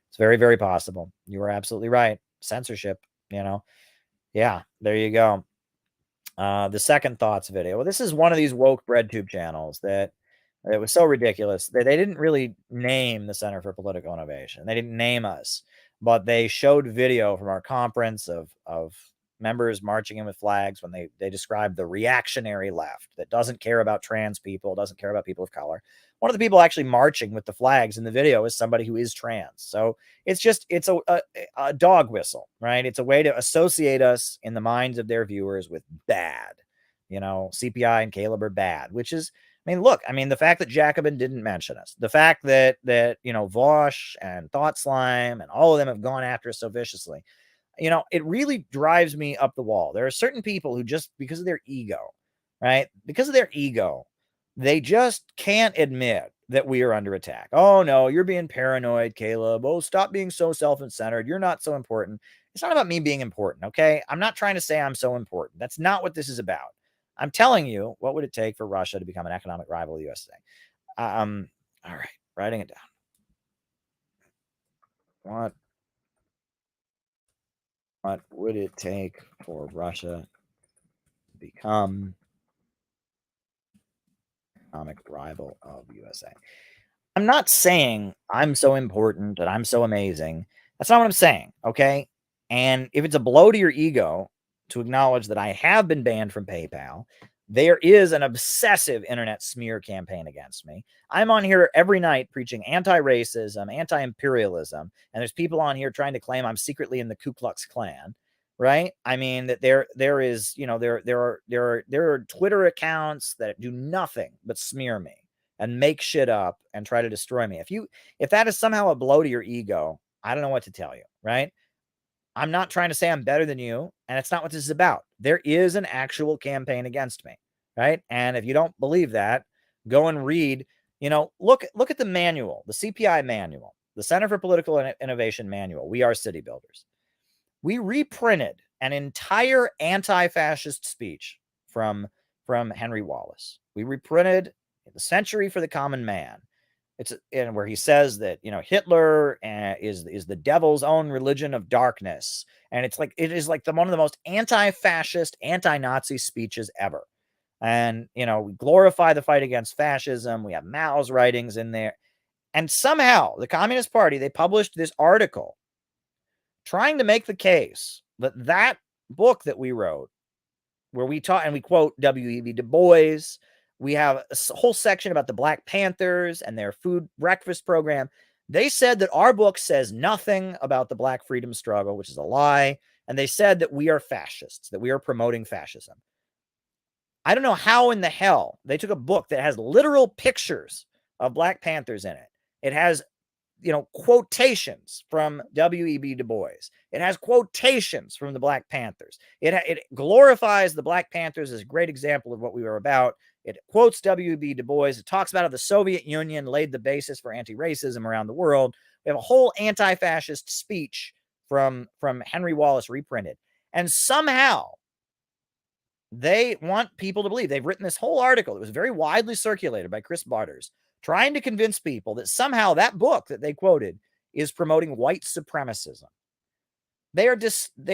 It's very, very possible. You are absolutely right. Censorship, Yeah, there you go. The Second Thoughts video. Well, this is one of these woke breadtube channels that it was so ridiculous that they didn't really name the Center for Political Innovation. They didn't name us, but they showed video from our conference of members marching in with flags when they described the reactionary left that doesn't care about trans people, doesn't care about people of color. One of the people actually marching with the flags in the video is somebody who is trans. So it's a dog whistle, right? It's a way to associate us in the minds of their viewers with bad. CPI and Caleb are bad, which is, look, the fact that Jacobin didn't mention us, the fact that Vosh and Thought Slime and all of them have gone after us so viciously, it really drives me up the wall. There are certain people who just, because of their ego, right? Because of their ego, they just can't admit that we are under attack. Oh, no, you're being paranoid, Caleb. Oh, stop being so self-centered. You're not so important. It's not about me being important, okay? I'm not trying to say I'm so important. That's not what this is about. I'm telling you, what would it take for Russia to become an economic rival of the USA? All right, writing it down. What would it take for Russia to become economic rival of USA? I'm not saying I'm so important and I'm so amazing. That's not what I'm saying, okay? And if it's a blow to your ego to acknowledge that I have been banned from PayPal, there is an obsessive internet smear campaign against me. I'm on here every night preaching anti-racism, anti-imperialism, and there's people on here trying to claim I'm secretly in the Ku Klux Klan, right? That there is, there are Twitter accounts that do nothing but smear me and make shit up and try to destroy me. If that is somehow a blow to your ego, I don't know what to tell you, right? I'm not trying to say I'm better than you, and it's not what this is about. There is an actual campaign against me, right? And if you don't believe that, go and read, look at the manual, the CPI manual, the Center for Political Innovation manual. We are city builders. We reprinted an entire anti-fascist speech from Henry Wallace. We reprinted The Century for the Common Man. It's where he says that Hitler is the devil's own religion of darkness, and it is like one of the most anti-fascist, anti-Nazi speeches ever. And we glorify the fight against fascism. We have Mao's writings in there, and somehow the Communist Party, they published this article trying to make the case that book that we wrote, where we taught and we quote W.E.B. Du Bois. We have a whole section about the Black Panthers and their food breakfast program. They said that our book says nothing about the Black freedom struggle, which is a lie. And they said that we are fascists, that we are promoting fascism. I don't know how in the hell they took a book that has literal pictures of Black Panthers in it. It has quotations from W.E.B. Du Bois. It has quotations from the Black Panthers. It glorifies the Black Panthers as a great example of what we were about. It quotes W.E.B. Du Bois. It talks about how the Soviet Union laid the basis for anti-racism around the world. We have a whole anti-fascist speech from Henry Wallace reprinted. And somehow they want people to believe. They've written this whole article that was very widely circulated by Chris Barters, trying to convince people that somehow that book that they quoted is promoting white supremacism. They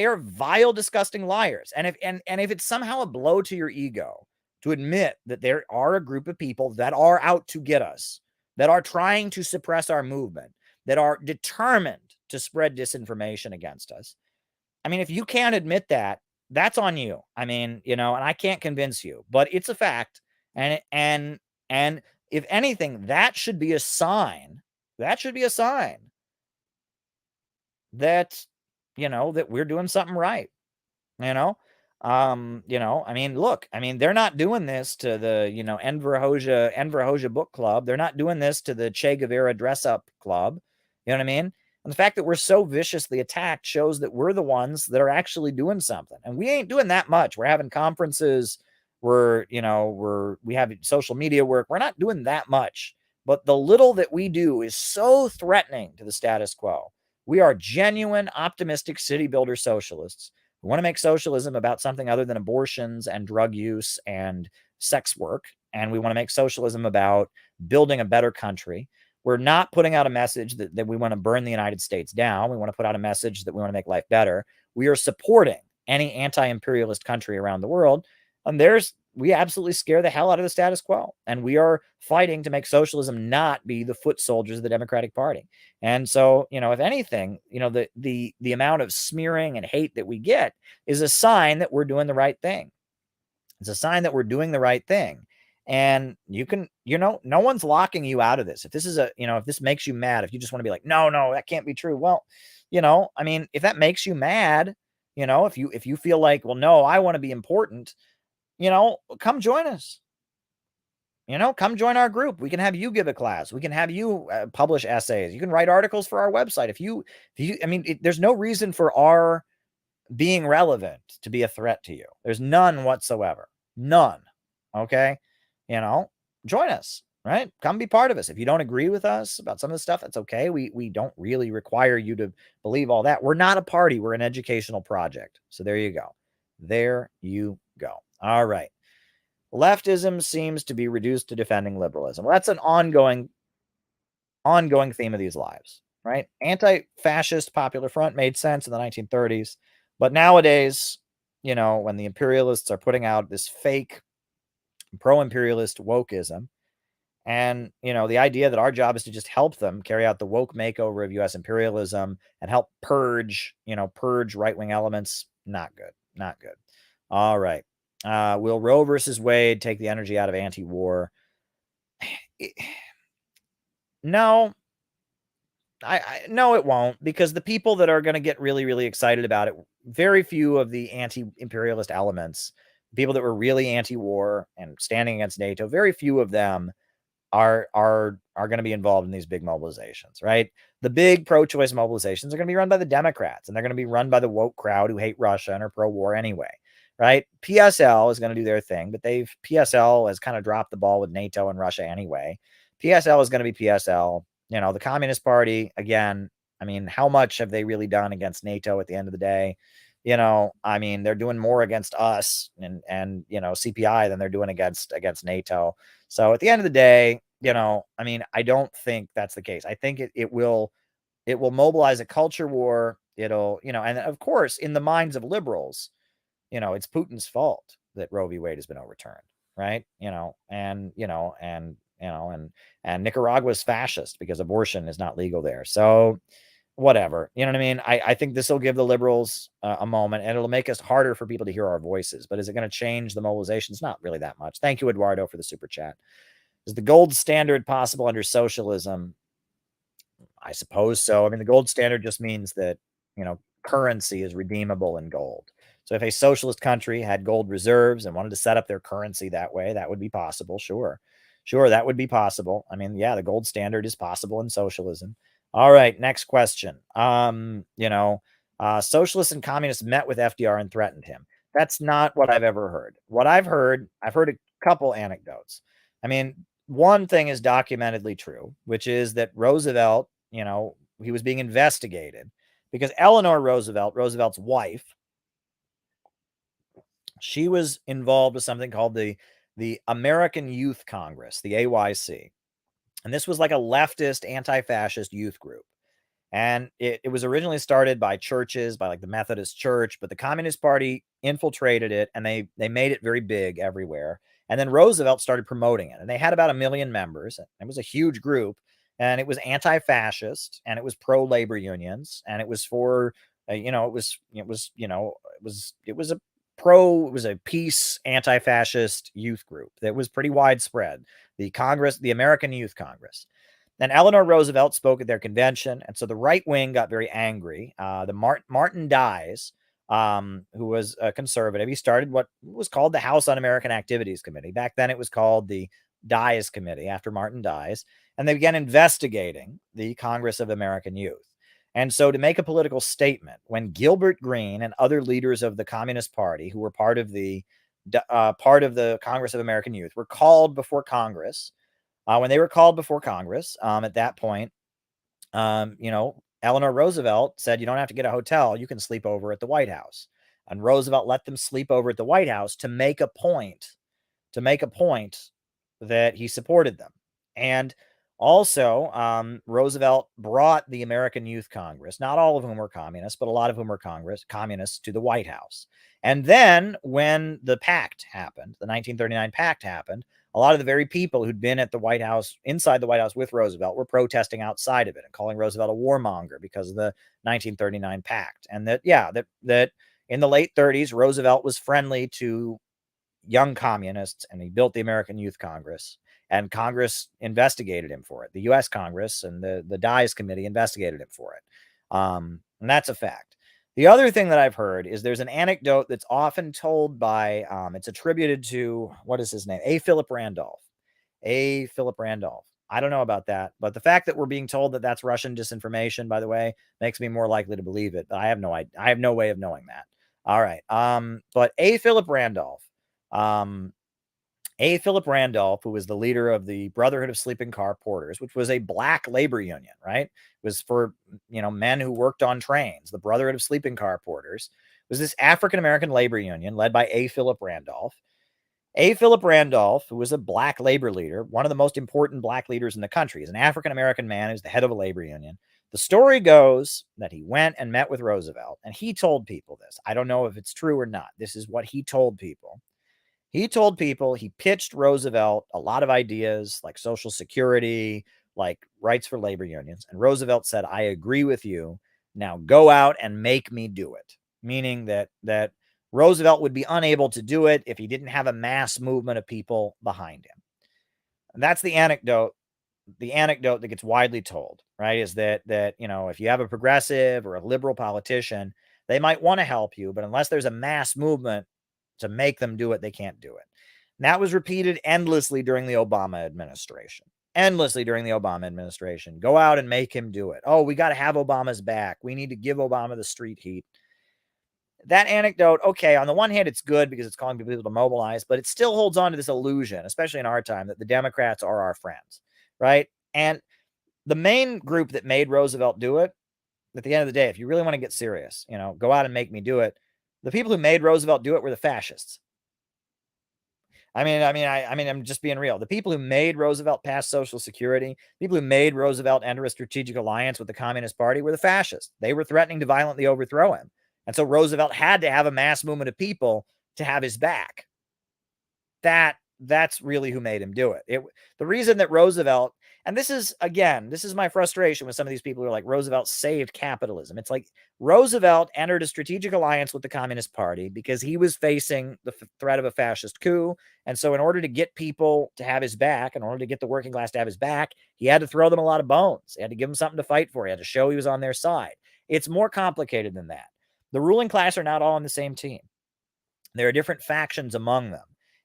are vile, disgusting liars. And if it's somehow a blow to your ego to admit that there are a group of people that are out to get us, that are trying to suppress our movement, that are determined to spread disinformation against us. I mean, if you can't admit that, that's on you. I mean, and I can't convince you, but it's a fact. And if anything, that should be a sign. That should be a sign that, that we're doing something right. I mean, look, they're not doing this to the, Enver Hoxha book club. They're not doing this to the Che Guevara dress up club. You know what I mean? And the fact that we're so viciously attacked shows that we're the ones that are actually doing something. And we ain't doing that much. We're having conferences. We have social media work. We're not doing that much, but the little that we do is so threatening to the status quo. We are genuine, optimistic city builder socialists who want to make socialism about something other than abortions and drug use and sex work. And we want to make socialism about building a better country. We're not putting out a message that we want to burn the United States down. We want to put out a message that we want to make life better. We are supporting any anti-imperialist country around the world. And we absolutely scare the hell out of the status quo. And we are fighting to make socialism not be the foot soldiers of the Democratic Party. And so, if anything, the amount of smearing and hate that we get is a sign that we're doing the right thing. It's a sign that we're doing the right thing. And you can, no one's locking you out of this. If this is if this makes you mad, if you just want to be like, no, that can't be true. Well, if that makes you mad, if you feel like, well, no, I want to be important, come join us. Come join our group. We can have you give a class. We can have you publish essays. You can write articles for our website. There's no reason for our being relevant to be a threat to you. There's none whatsoever. None. Okay. Join us, right? Come be part of us. If you don't agree with us about some of the stuff, that's okay. We don't really require you to believe all that. We're not a party. We're an educational project. So there you go. There you go. All right. Leftism seems to be reduced to defending liberalism. Well, that's an ongoing theme of these lives, right? Anti-fascist Popular Front made sense in the 1930s. But nowadays, when the imperialists are putting out this fake pro-imperialist wokeism, and the idea that our job is to just help them carry out the woke makeover of U.S. imperialism and help purge right-wing elements, not good. All right. Will Roe versus Wade take the energy out of anti-war? No. No, it won't, because the people that are going to get really, really excited about it, very few of the anti-imperialist elements, people that were really anti-war and standing against NATO, very few of them are going to be involved in these big mobilizations, right? The big pro-choice mobilizations are going to be run by the Democrats, and they're going to be run by the woke crowd who hate Russia and are pro-war anyway, right? PSL is going to do their thing, but PSL has kind of dropped the ball with NATO and Russia anyway. PSL is going to be PSL. The Communist Party, again, I mean, how much have they really done against NATO at the end of the day? I mean, they're doing more against us and CPI than they're doing against NATO. So at the end of the day, I mean, I don't think that's the case. I think it will mobilize a culture war. It'll, and of course, in the minds of liberals, it's Putin's fault that Roe v. Wade has been overturned, right? And Nicaragua's fascist because abortion is not legal there. So whatever, you know what I mean? I think this will give the liberals a moment, and it'll make us harder for people to hear our voices. But is it going to change the mobilization? It's not really that much. Thank you, Eduardo, for the super chat. Is the gold standard possible under socialism? I suppose so. I mean, the gold standard just means that, currency is redeemable in gold. So if a socialist country had gold reserves and wanted to set up their currency that way, that would be possible. Sure, that would be possible. I mean, yeah, the gold standard is possible in socialism. All right, next question. Socialists and communists met with FDR and threatened him. That's not what I've ever heard. What I've heard a couple anecdotes. I mean, one thing is documentedly true, which is that Roosevelt, he was being investigated because Eleanor Roosevelt, Roosevelt's wife, she was involved with something called the American Youth Congress, the AYC. And this was like a leftist, anti-fascist youth group. And it was originally started by churches, by like the Methodist Church, but the Communist Party infiltrated it and they made it very big everywhere. And then Roosevelt started promoting it. And they had about 1 million members. It was a huge group. And it was anti-fascist and it was pro-labor unions. And it was for, it was a peace anti-fascist youth group that was pretty widespread. The American Youth Congress. And Eleanor Roosevelt spoke at their convention. And so the right wing got very angry. Martin Dies, who was a conservative, he started what was called the House Un-American Activities Committee. Back then it was called the Dies Committee after Martin Dies. And they began investigating the Congress of American Youth. And so to make a political statement, when Gilbert Green and other leaders of the Communist Party who were part of the Congress of American Youth were called before Congress, when they were called before Congress, at that point, Eleanor Roosevelt said, you don't have to get a hotel. You can sleep over at the White House. And Roosevelt let them sleep over at the White House to make a point that he supported them. And also, Roosevelt brought the American Youth Congress, not all of whom were communists, but a lot of whom were communists, to the White House. And then when the pact happened, the 1939 pact happened, a lot of the very people who'd been at the White House, inside the White House with Roosevelt, were protesting outside of it and calling Roosevelt a warmonger because of the 1939 pact. And that in the late 30s, Roosevelt was friendly to young communists and he built the American Youth Congress. And Congress investigated him for it. The U.S. Congress and the Dies Committee investigated him for it. And that's a fact. The other thing that I've heard is there's an anecdote that's often told by, it's attributed to, what is his name? A. Philip Randolph. I don't know about that. But the fact that we're being told that that's Russian disinformation, by the way, makes me more likely to believe it. But I have no way of knowing that. All right. But A. Philip Randolph, who was the leader of the Brotherhood of Sleeping Car Porters, which was a black labor union, right? It was for, men who worked on trains. The Brotherhood of Sleeping Car Porters was this African-American labor union led by A. Philip Randolph. A. Philip Randolph, who was a black labor leader, one of the most important black leaders in the country, is an African-American man who's the head of a labor union. The story goes that he went and met with Roosevelt, and he told people this. I don't know if it's true or not. This is what he told people. He pitched Roosevelt a lot of ideas like Social Security, like rights for labor unions. And Roosevelt said, I agree with you. Now go out and make me do it. Meaning that Roosevelt would be unable to do it if he didn't have a mass movement of people behind him. And that's the anecdote that gets widely told, right? Is that if you have a progressive or a liberal politician, they might want to help you, but unless there's a mass movement to make them do it, they can't do it. And that was repeated endlessly during the Obama administration. endlessly during the Obama administration. Go out and make him do it. Oh, we got to have Obama's back. We need to give Obama the street heat. That anecdote, okay, on the one hand, it's good because it's calling people to mobilize, but it still holds on to this illusion, especially in our time, that the Democrats are our friends, right? And the main group that made Roosevelt do it, at the end of the day, if you really want to get serious, go out and make me do it. The people who made Roosevelt do it were the fascists. I'm just being real. The people who made Roosevelt pass Social Security, people who made Roosevelt enter a strategic alliance with the Communist Party were the fascists. They were threatening to violently overthrow him. And so Roosevelt had to have a mass movement of people to have his back. That's really who made him do it. The reason that Roosevelt, and this is my frustration with some of these people who are like, Roosevelt saved capitalism. It's like Roosevelt entered a strategic alliance with the Communist Party because he was facing the threat of a fascist coup. And so in order to get people to have his back, in order to get the working class to have his back, he had to throw them a lot of bones. He had to give them something to fight for. He had to show he was on their side. It's more complicated than that. The ruling class are not all on the same team. There are different factions among them.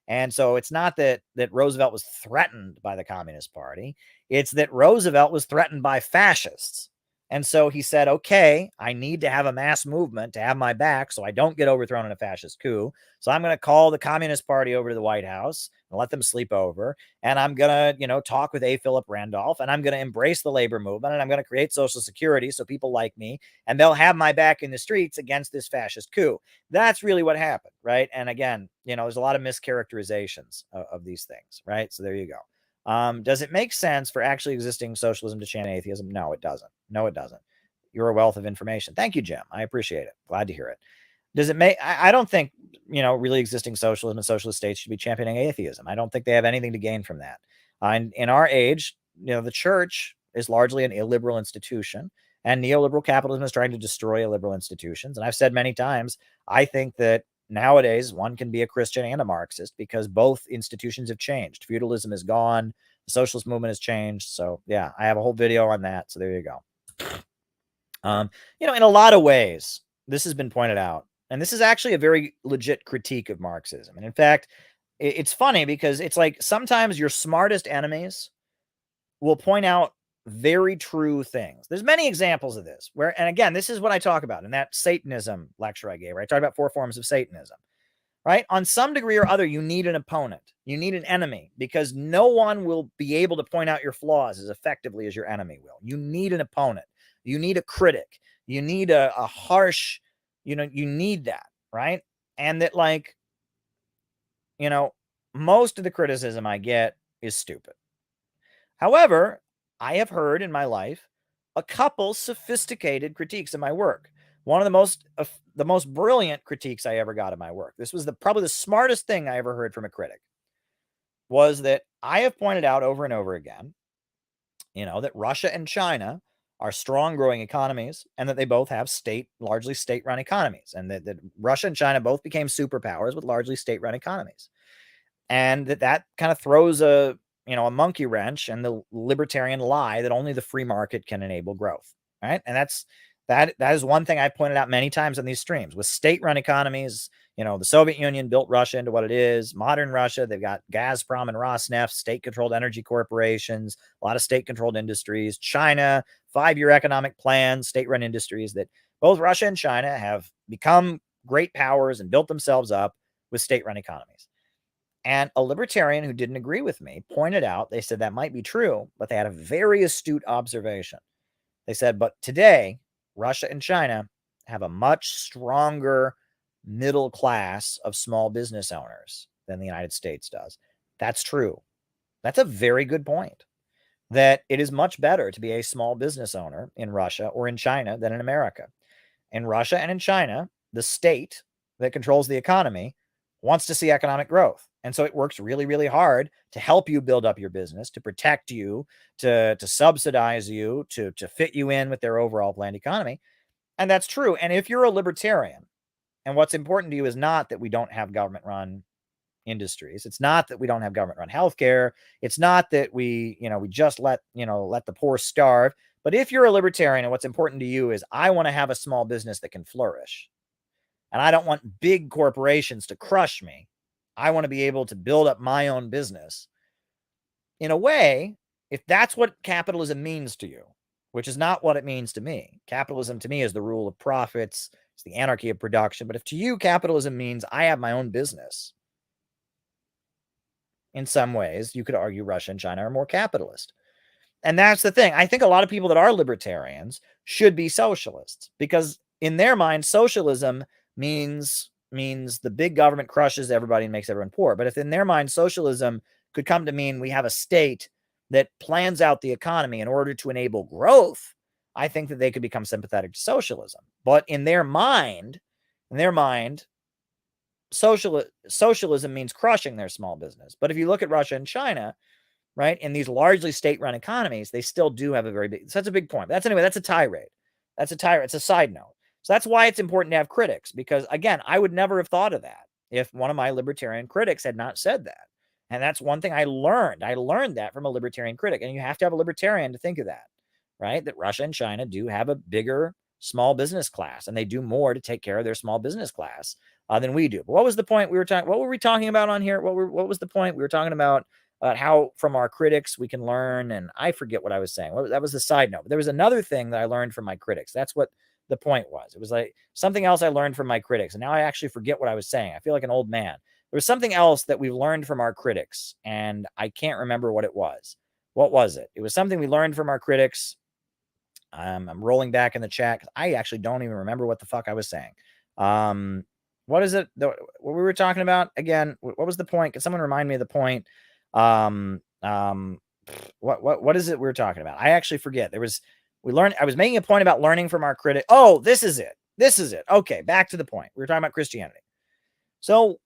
And so it's not that Roosevelt was threatened by the Communist Party. It's that Roosevelt was threatened by fascists. And so he said, okay, I need to have a mass movement to have my back so I don't get overthrown in a fascist coup. So I'm going to call the Communist Party over to the White House and let them sleep over. And I'm going to, talk with A. Philip Randolph, and I'm going to embrace the labor movement, and I'm going to create Social Security so people like me, and they'll have my back in the streets against this fascist coup. That's really what happened, right? And again, there's a lot of mischaracterizations of these things, right? So there you go. Does it make sense for actually existing socialism to champion atheism? No, it doesn't. No, it doesn't. You're a wealth of information. Thank you, Jim. I appreciate it. Glad to hear it. Does it make, I don't think, really existing socialism and socialist states should be championing atheism. I don't think they have anything to gain from that. In our age, the church is largely an illiberal institution, and neoliberal capitalism is trying to destroy illiberal institutions. And I've said many times, I think that nowadays one can be a Christian and a Marxist because both institutions have changed. Feudalism is gone. The socialist movement has changed. So yeah, I have a whole video on that. So there you go. In a lot of ways, this has been pointed out, and this is actually a very legit critique of Marxism. And in fact, it's funny because it's like sometimes your smartest enemies will point out very true things. There's many examples of this where, and again, this is what I talk about in that Satanism lecture I gave, where I talked about 4 forms of Satanism, right? On some degree or other, you need an opponent. You need an enemy because no one will be able to point out your flaws as effectively as your enemy will. You need an opponent. You need a critic. You need a harsh, you need that, right? And that most of the criticism I get is stupid. However, I have heard in my life a couple sophisticated critiques of my work. One of the most brilliant critiques I ever got of my work, this was probably the smartest thing I ever heard from a critic, was that I have pointed out over and over again, that Russia and China are strong growing economies, and that they both have largely state-run economies, and that Russia and China both became superpowers with largely state-run economies. And that kind of throws a monkey wrench and the libertarian lie that only the free market can enable growth, right? And that is one thing I pointed out many times on these streams. With state-run economies, the Soviet Union built Russia into what it is. Modern Russia, they've got Gazprom and Rosneft, state-controlled energy corporations, a lot of state-controlled industries. China, 5-year economic plans, state-run industries. That both Russia and China have become great powers and built themselves up with state-run economies. And a libertarian who didn't agree with me pointed out, they said that might be true, but they had a very astute observation. They said, but today, Russia and China have a much stronger middle class of small business owners than the United States does. That's true. That's a very good point. That it is much better to be a small business owner in Russia or in China than in America. In Russia and in China, the state that controls the economy wants to see economic growth. And so it works really, really hard to help you build up your business, to protect you, to subsidize you, to fit you in with their overall planned economy. And that's true. And if you're a libertarian, and what's important to you is not that we don't have government-run industries. It's not that we don't have government-run healthcare. It's not that we just let the poor starve. But if you're a libertarian and what's important to you is I want to have a small business that can flourish. And I don't want big corporations to crush me. I want to be able to build up my own business. In a way, if that's what capitalism means to you, which is not what it means to me. Capitalism to me is the rule of profits, it's the anarchy of production. But if to you capitalism means I have my own business, in some ways, you could argue Russia and China are more capitalist. And that's the thing. I think a lot of people that are libertarians should be socialists, because in their mind, socialism means the big government crushes everybody and makes everyone poor. But if in their mind, socialism could come to mean we have a state that plans out the economy in order to enable growth, I think that they could become sympathetic to socialism. But in their mind, socialism means crushing their small business. But if you look at Russia and China, right, in these largely state-run economies, they still do have a very big, so that's a big point. That's a tirade. It's a side note. So that's why it's important to have critics, because again, I would never have thought of that if one of my libertarian critics had not said that. And that's one thing I learned. I learned that from a libertarian critic. And you have to have a libertarian to think of that, right? That Russia and China do have a bigger small business class, and they do more to take care of their small business class than we do. But what was the point we were talking? What were we talking about on here? What was the point we were talking about? How from our critics we can learn, and I forget what I was saying. That was the side note. But there was another thing that I learned from my critics. That's what the point was. It was like something else I learned from my critics, and now I actually forget what I was saying. I feel like an old man. There was something else that we learned from our critics, and I can't remember what it was. What was it? It was something we learned from our critics. I'm rolling back in the chat because I actually don't even remember what the fuck I was saying. What is it? What we were talking about again? What was the point? Can someone remind me of the point? What is it we were talking about? I actually forget. I was making a point about learning from our critic. Oh, this is it. Okay, back to the point. We were talking about Christianity. So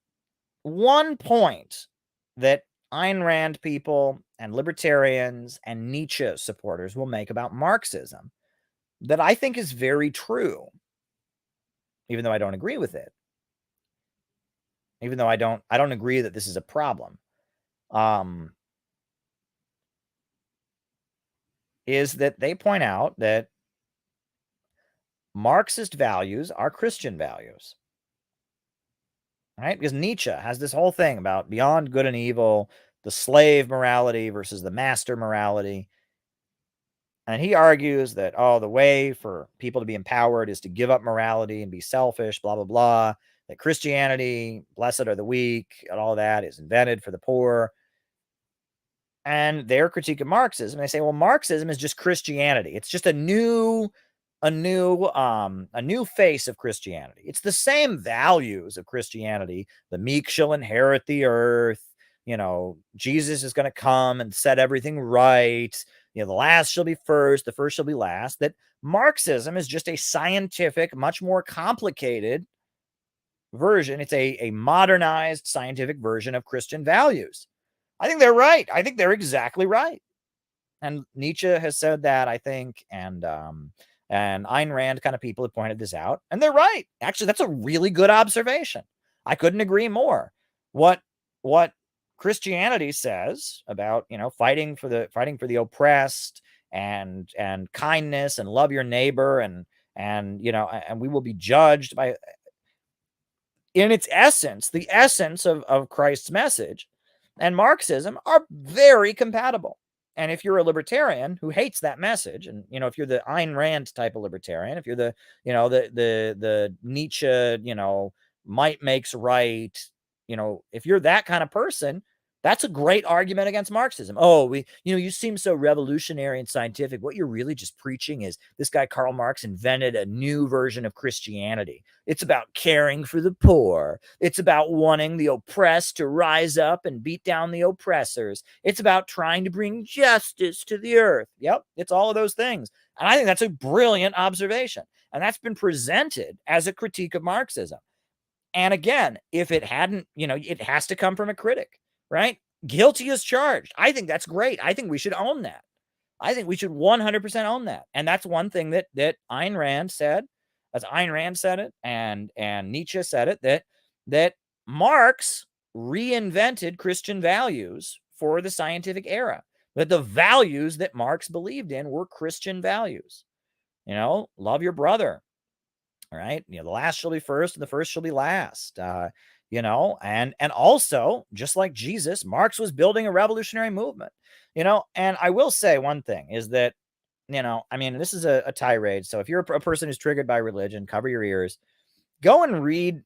one point that Ayn Rand people and libertarians and Nietzsche supporters will make about Marxism that I think is very true, even though I don't agree with it. Even though I don't agree that this is a problem. Is that they point out that Marxist values are Christian values, right? Because Nietzsche has this whole thing about beyond good and evil, the slave morality versus the master morality. And he argues that, the way for people to be empowered is to give up morality and be selfish, blah, blah, blah. That Christianity, blessed are the weak, and all that is invented for the poor. And their critique of Marxism, they say, well, Marxism is just Christianity. It's just a new face of Christianity. It's the same values of Christianity. The meek shall inherit the earth. Jesus is going to come and set everything right. The last shall be first, the first shall be last. That Marxism is just a scientific, much more complicated version. It's a modernized scientific version of Christian values. I think they're right. I think they're exactly right. And Nietzsche has said that, I think, and Ayn Rand kind of people have pointed this out, and they're right. Actually, that's a really good observation. I couldn't agree more. What Christianity says about, fighting for the oppressed and kindness and love your neighbor and we will be judged by, in its essence, the essence of Christ's message and Marxism are very compatible. And if you're a libertarian who hates that message, and if you're the Ayn Rand type of libertarian, if you're the the Nietzsche, might makes right, if you're that kind of person, that's a great argument against Marxism. You seem so revolutionary and scientific. What you're really just preaching is this guy Karl Marx invented a new version of Christianity. It's about caring for the poor. It's about wanting the oppressed to rise up and beat down the oppressors. It's about trying to bring justice to the earth. Yep, it's all of those things. And I think that's a brilliant observation. And that's been presented as a critique of Marxism. And again, if it hadn't, it has to come from a critic. Right? Guilty as charged. I think that's great. I think we should own that. I think we should 100% own that. And that's one thing that Ayn Rand said, as Ayn Rand said it, and Nietzsche said it, that Marx reinvented Christian values for the scientific era. That the values that Marx believed in were Christian values. Love your brother. All right. The last shall be first and the first shall be last. and also, just like Jesus, Marx was building a revolutionary movement, and I will say one thing is that, this is a tirade. So if you're a person who's triggered by religion, cover your ears. Go and read.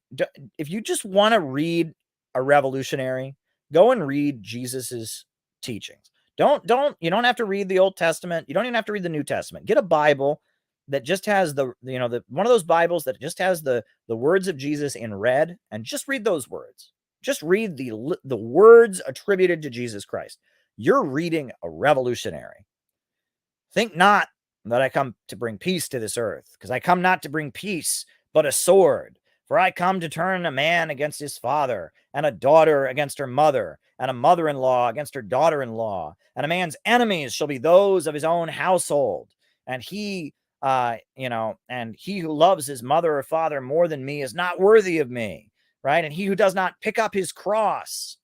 If you just want to read a revolutionary, go and read Jesus's teachings. You don't have to read the Old Testament. You don't even have to read the New Testament. Get a Bible that just has one of those Bibles that just has the words of Jesus in red, and just read those words. Just read the words attributed to Jesus Christ. You're reading a revolutionary. Think not that I come to bring peace to this earth, because I come not to bring peace, but a sword. For I come to turn a man against his father, and a daughter against her mother, and a mother-in-law against her daughter-in-law. And a man's enemies shall be those of his own household. And he who loves his mother or father more than me is not worthy of me, right? And he who does not pick up his cross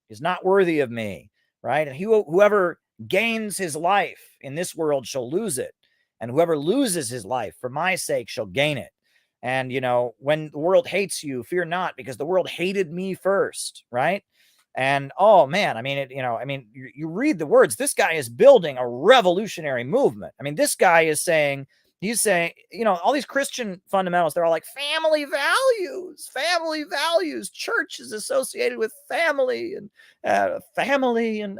is not worthy of me, right? And whoever gains his life in this world shall lose it. And whoever loses his life for my sake shall gain it. And, when the world hates you, fear not, because the world hated me first, right? And, oh, man, you read the words. This guy is building a revolutionary movement. This guy is saying, all these Christian fundamentals, they're all like family values. Church is associated with family and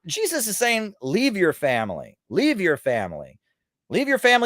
Jesus is saying, leave your family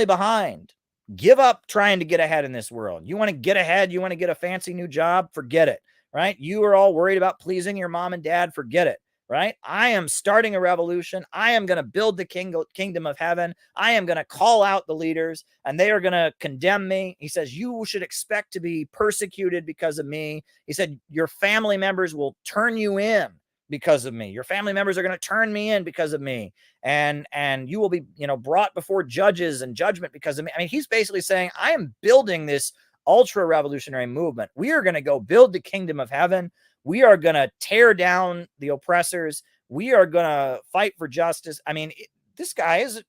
behind. Give up trying to get ahead in this world. You want to get ahead? You want to get a fancy new job? Forget it, right? You are all worried about pleasing your mom and dad. Forget it, right? I am starting a revolution. I am going to build the kingdom of heaven. I am going to call out the leaders, and they are going to condemn me. He says, you should expect to be persecuted because of me. He said, your family members will turn you in because of me. Your family members are going to turn me in because of me. And you will be, brought before judges and judgment because of me. He's basically saying, I am building this ultra revolutionary movement. We are going to go build the kingdom of heaven. We are going to tear down the oppressors. We are going to fight for justice. This guy is,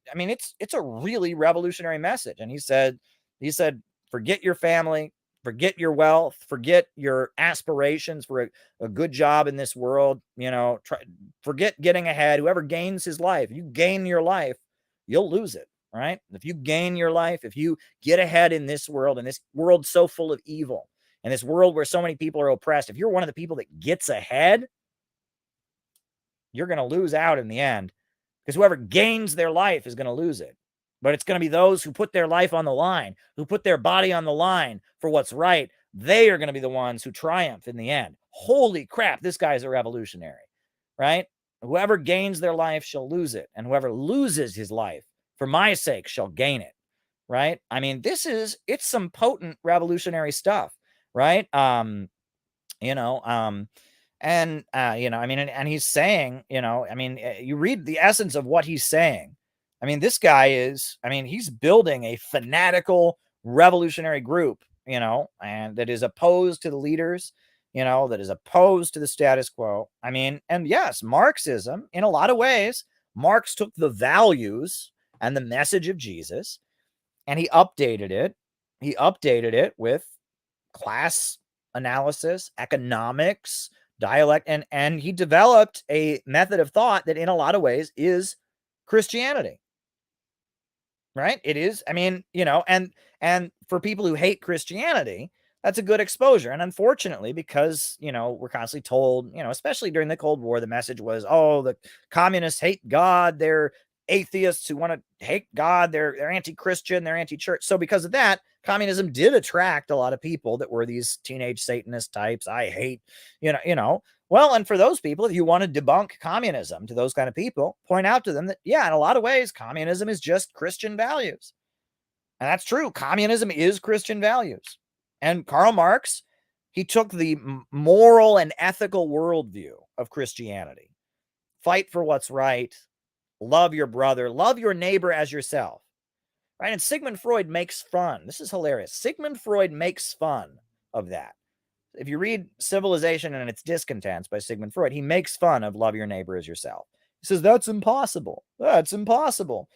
it's a really revolutionary message. And he said, forget your family, forget your wealth, forget your aspirations for a good job in this world, forget getting ahead. Whoever gains his life, you gain your life, you'll lose it, right? If you gain your life, if you get ahead in this world, and this world so full of evil, and this world where so many people are oppressed, if you're one of the people that gets ahead, you're going to lose out in the end, because whoever gains their life is going to lose it. But it's going to be those who put their life on the line, who put their body on the line for what's right. They are going to be the ones who triumph in the end. Holy crap, this guy's a revolutionary, right? Whoever gains their life shall lose it, and whoever loses his life for my sake shall gain it, right? It's some potent revolutionary stuff, right? And he's saying, you read the essence of what he's saying. This guy is, he's building a fanatical revolutionary group, and that is opposed to the leaders, that is opposed to the status quo. And yes, Marxism, in a lot of ways, Marx took the values and the message of Jesus, and he updated it. He updated it with class analysis, economics, dialect, and he developed a method of thought that in a lot of ways is Christianity. Right? It is. And for people who hate Christianity, that's a good exposure. And unfortunately, because, we're constantly told, especially during the Cold War, the message was, oh, the communists hate God. They're atheists who want to hate God. They're anti-Christian. They're anti-church. So because of that, communism did attract a lot of people that were these teenage Satanist types. I hate, Well, and for those people, if you want to debunk communism to those kind of people, point out to them that, yeah, in a lot of ways, communism is just Christian values. And that's true. Communism is Christian values. And Karl Marx, he took the moral and ethical worldview of Christianity. Fight for what's right. Love your brother. Love your neighbor as yourself. Right? And Sigmund Freud makes fun. This is hilarious. Sigmund Freud makes fun of that. If you read Civilization and Its Discontents by Sigmund Freud, he makes fun of love your neighbor as yourself. He says, that's impossible. That's impossible.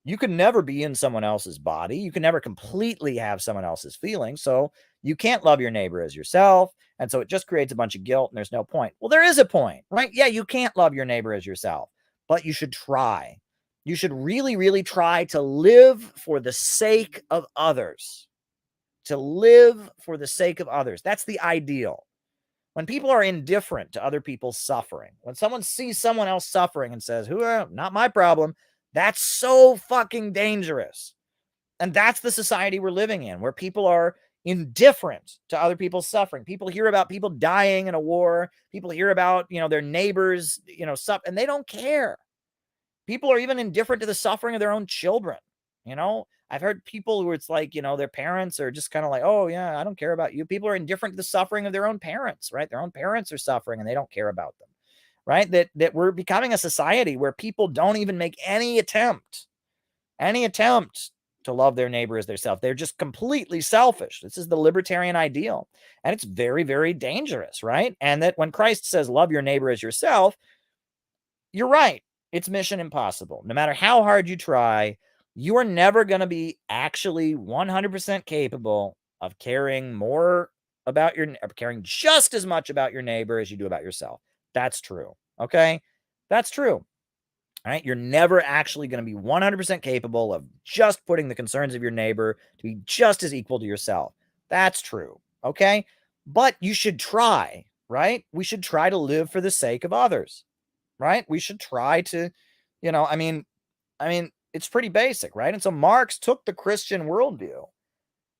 You can never be in someone else's body. You can never completely have someone else's feelings. So you can't love your neighbor as yourself. And so it just creates a bunch of guilt and there's no point. Well, there is a point, right? Yeah, you can't love your neighbor as yourself, but you should try. You should really, really try to live for the sake of others. To live for the sake of others. That's the ideal. When people are indifferent to other people's suffering, when someone sees someone else suffering and says, not my problem, that's so fucking dangerous. And that's the society we're living in, where people are indifferent to other people's suffering. People hear about people dying in a war. People hear about, their neighbors, and they don't care. People are even indifferent to the suffering of their own children. I've heard people who it's like, their parents are just kind of like, oh yeah, I don't care about you. People are indifferent to the suffering of their own parents, right? Their own parents are suffering and they don't care about them, right? That we're becoming a society where people don't even make any attempt to love their neighbor as themselves. They're just completely selfish. This is the libertarian ideal. And it's very, very dangerous, right? And that when Christ says, love your neighbor as yourself, you're right. It's mission impossible. No matter how hard you try, you are never going to be actually 100% capable of caring just as much about your neighbor as you do about yourself. That's true. Okay? That's true. All right? You're never actually going to be 100% capable of just putting the concerns of your neighbor to be just as equal to yourself. That's true. Okay? But you should try, right? We should try to live for the sake of others. Right? We should try to, it's pretty basic, right? And so Marx took the Christian worldview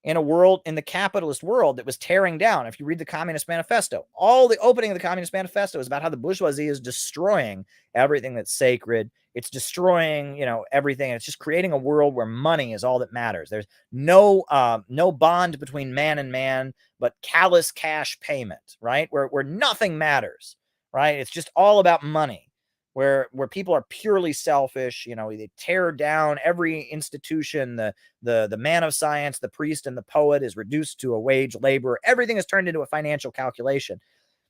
in the capitalist world that was tearing down. If you read the Communist Manifesto, all the opening of the Communist Manifesto is about how the bourgeoisie is destroying everything that's sacred. It's destroying, everything. And it's just creating a world where money is all that matters. There's no bond between man and man, but callous cash payment, right? Where nothing matters, right? It's just all about money. Where people are purely selfish, they tear down every institution. The man of science, the priest, and the poet is reduced to a wage laborer. Everything is turned into a financial calculation.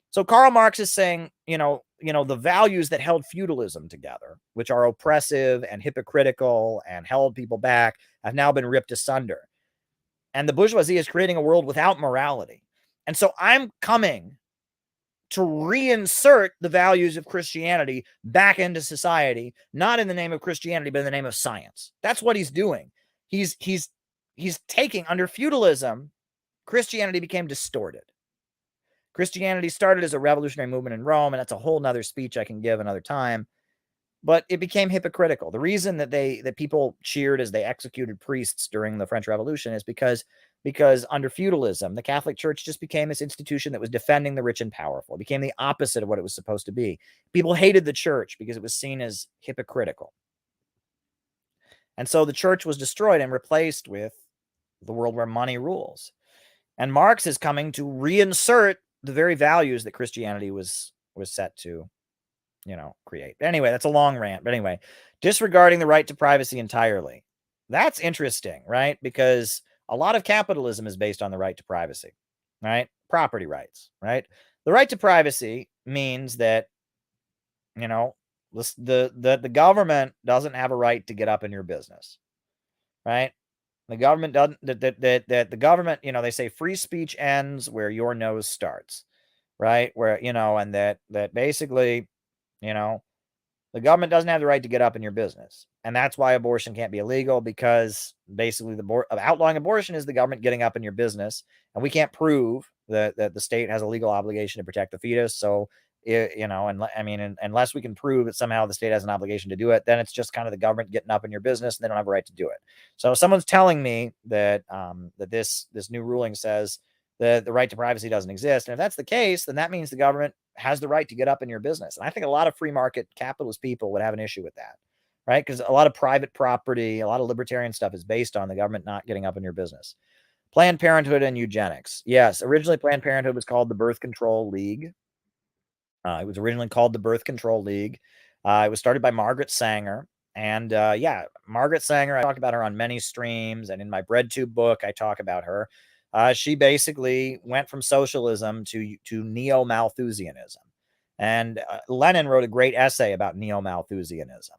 So Karl Marx is saying, the values that held feudalism together, which are oppressive and hypocritical and held people back, have now been ripped asunder. And the bourgeoisie is creating a world without morality. And so I'm coming to reinsert the values of Christianity back into society, not in the name of Christianity, but in the name of science. That's what he's doing. He's taking, under feudalism, Christianity became distorted. Christianity started as a revolutionary movement in Rome, and that's a whole nother speech I can give another time. But it became hypocritical. The reason that people cheered as they executed priests during the French Revolution is because under feudalism, the Catholic Church just became this institution that was defending the rich and powerful. It became the opposite of what it was supposed to be. People hated the church because it was seen as hypocritical. And so the church was destroyed and replaced with the world where money rules. And Marx is coming to reinsert the very values that Christianity was set to create. But anyway, that's a long rant. But anyway, disregarding the right to privacy entirely. That's interesting, right? Because a lot of capitalism is based on the right to privacy, right? Property rights, right? The right to privacy means that, the government doesn't have a right to get up in your business, right? The government doesn't, that the government, they say free speech ends where your nose starts, right? Where, and that basically, the government doesn't have the right to get up in your business. And that's why abortion can't be illegal, because basically outlawing abortion is the government getting up in your business. And we can't prove that the state has a legal obligation to protect the fetus. So, unless we can prove that somehow the state has an obligation to do it, then it's just kind of the government getting up in your business and they don't have a right to do it. So someone's telling me that this new ruling says that the right to privacy doesn't exist. And if that's the case, then that means the government has the right to get up in your business. And I think a lot of free market capitalist people would have an issue with that, right? Because a lot of private property, a lot of libertarian stuff is based on the government not getting up in your business. Planned Parenthood and eugenics. Yes, originally Planned Parenthood was called the Birth Control League. It was originally called the Birth Control League. It was started by Margaret Sanger. And Margaret Sanger, I talk about her on many streams. And in my BreadTube book, I talk about her. She basically went from socialism to neo-Malthusianism. And Lenin wrote a great essay about neo-Malthusianism.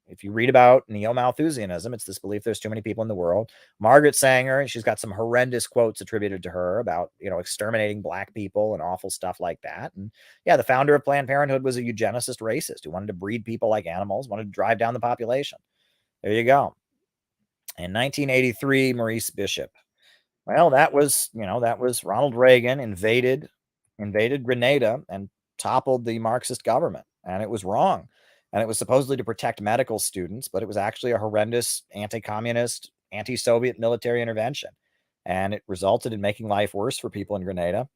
if you read about neo-Malthusianism, it's this belief there's too many people in the world. Margaret Sanger, and she's got some horrendous quotes attributed to her about, exterminating black people and awful stuff like that. And yeah, the founder of Planned Parenthood was a eugenicist racist who wanted to breed people like animals, wanted to drive down the population. There you go. In 1983, Maurice Bishop. Well, that was Ronald Reagan invaded Grenada and toppled the Marxist government, and it was wrong. And it was supposedly to protect medical students, but it was actually a horrendous anti-communist, anti-Soviet military intervention. And it resulted in making life worse for people in Grenada.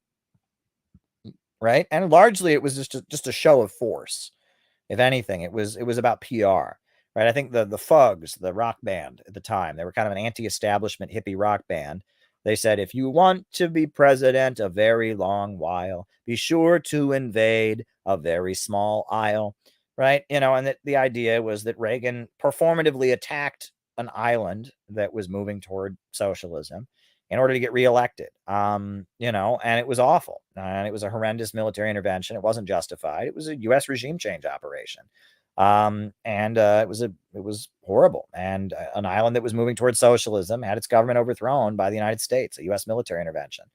Right? And largely it was just a show of force. If anything, it was about PR. Right? I think the Fugs, the rock band at the time, they were kind of an anti-establishment hippie rock band. They said, if you want to be president a very long while, be sure to invade a very small isle. Right. And the idea was that Reagan performatively attacked an island that was moving toward socialism in order to get reelected. And it was awful. And it was a horrendous military intervention. It wasn't justified. It was a U.S. regime change operation. It was horrible. And an island that was moving towards socialism had its government overthrown by the United States, a U.S. military intervention.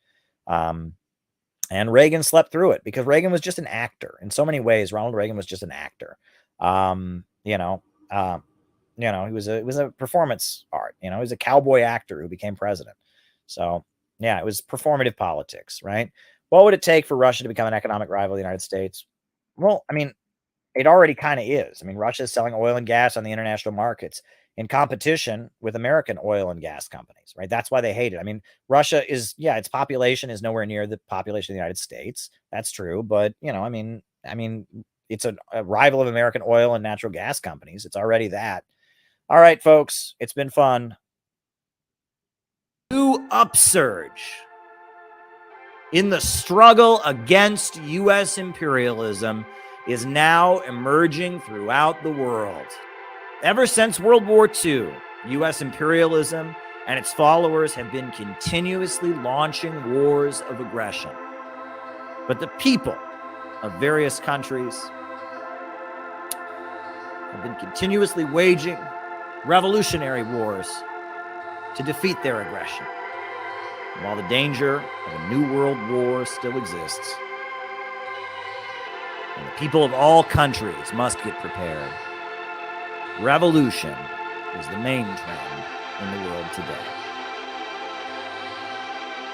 And Reagan slept through it because Reagan was just an actor. In so many ways, Ronald Reagan was just an actor. It was a performance art. He was a cowboy actor who became president. So yeah, it was performative politics, right? What would it take for Russia to become an economic rival of the United States? Well, it already kind of is. Russia is selling oil and gas on the international markets in competition with American oil and gas companies, right? That's why they hate it. Russia is, its population is nowhere near the population of the United States. That's true. But, it's a rival of American oil and natural gas companies. It's already that. All right, folks, it's been fun. New upsurge in the struggle against U.S. imperialism is now emerging throughout the world. Ever since World War II, U.S. imperialism and its followers have been continuously launching wars of aggression. But the people of various countries have been continuously waging revolutionary wars to defeat their aggression. And while the danger of a new world war still exists, and the people of all countries must get prepared, revolution is the main trend in the world today.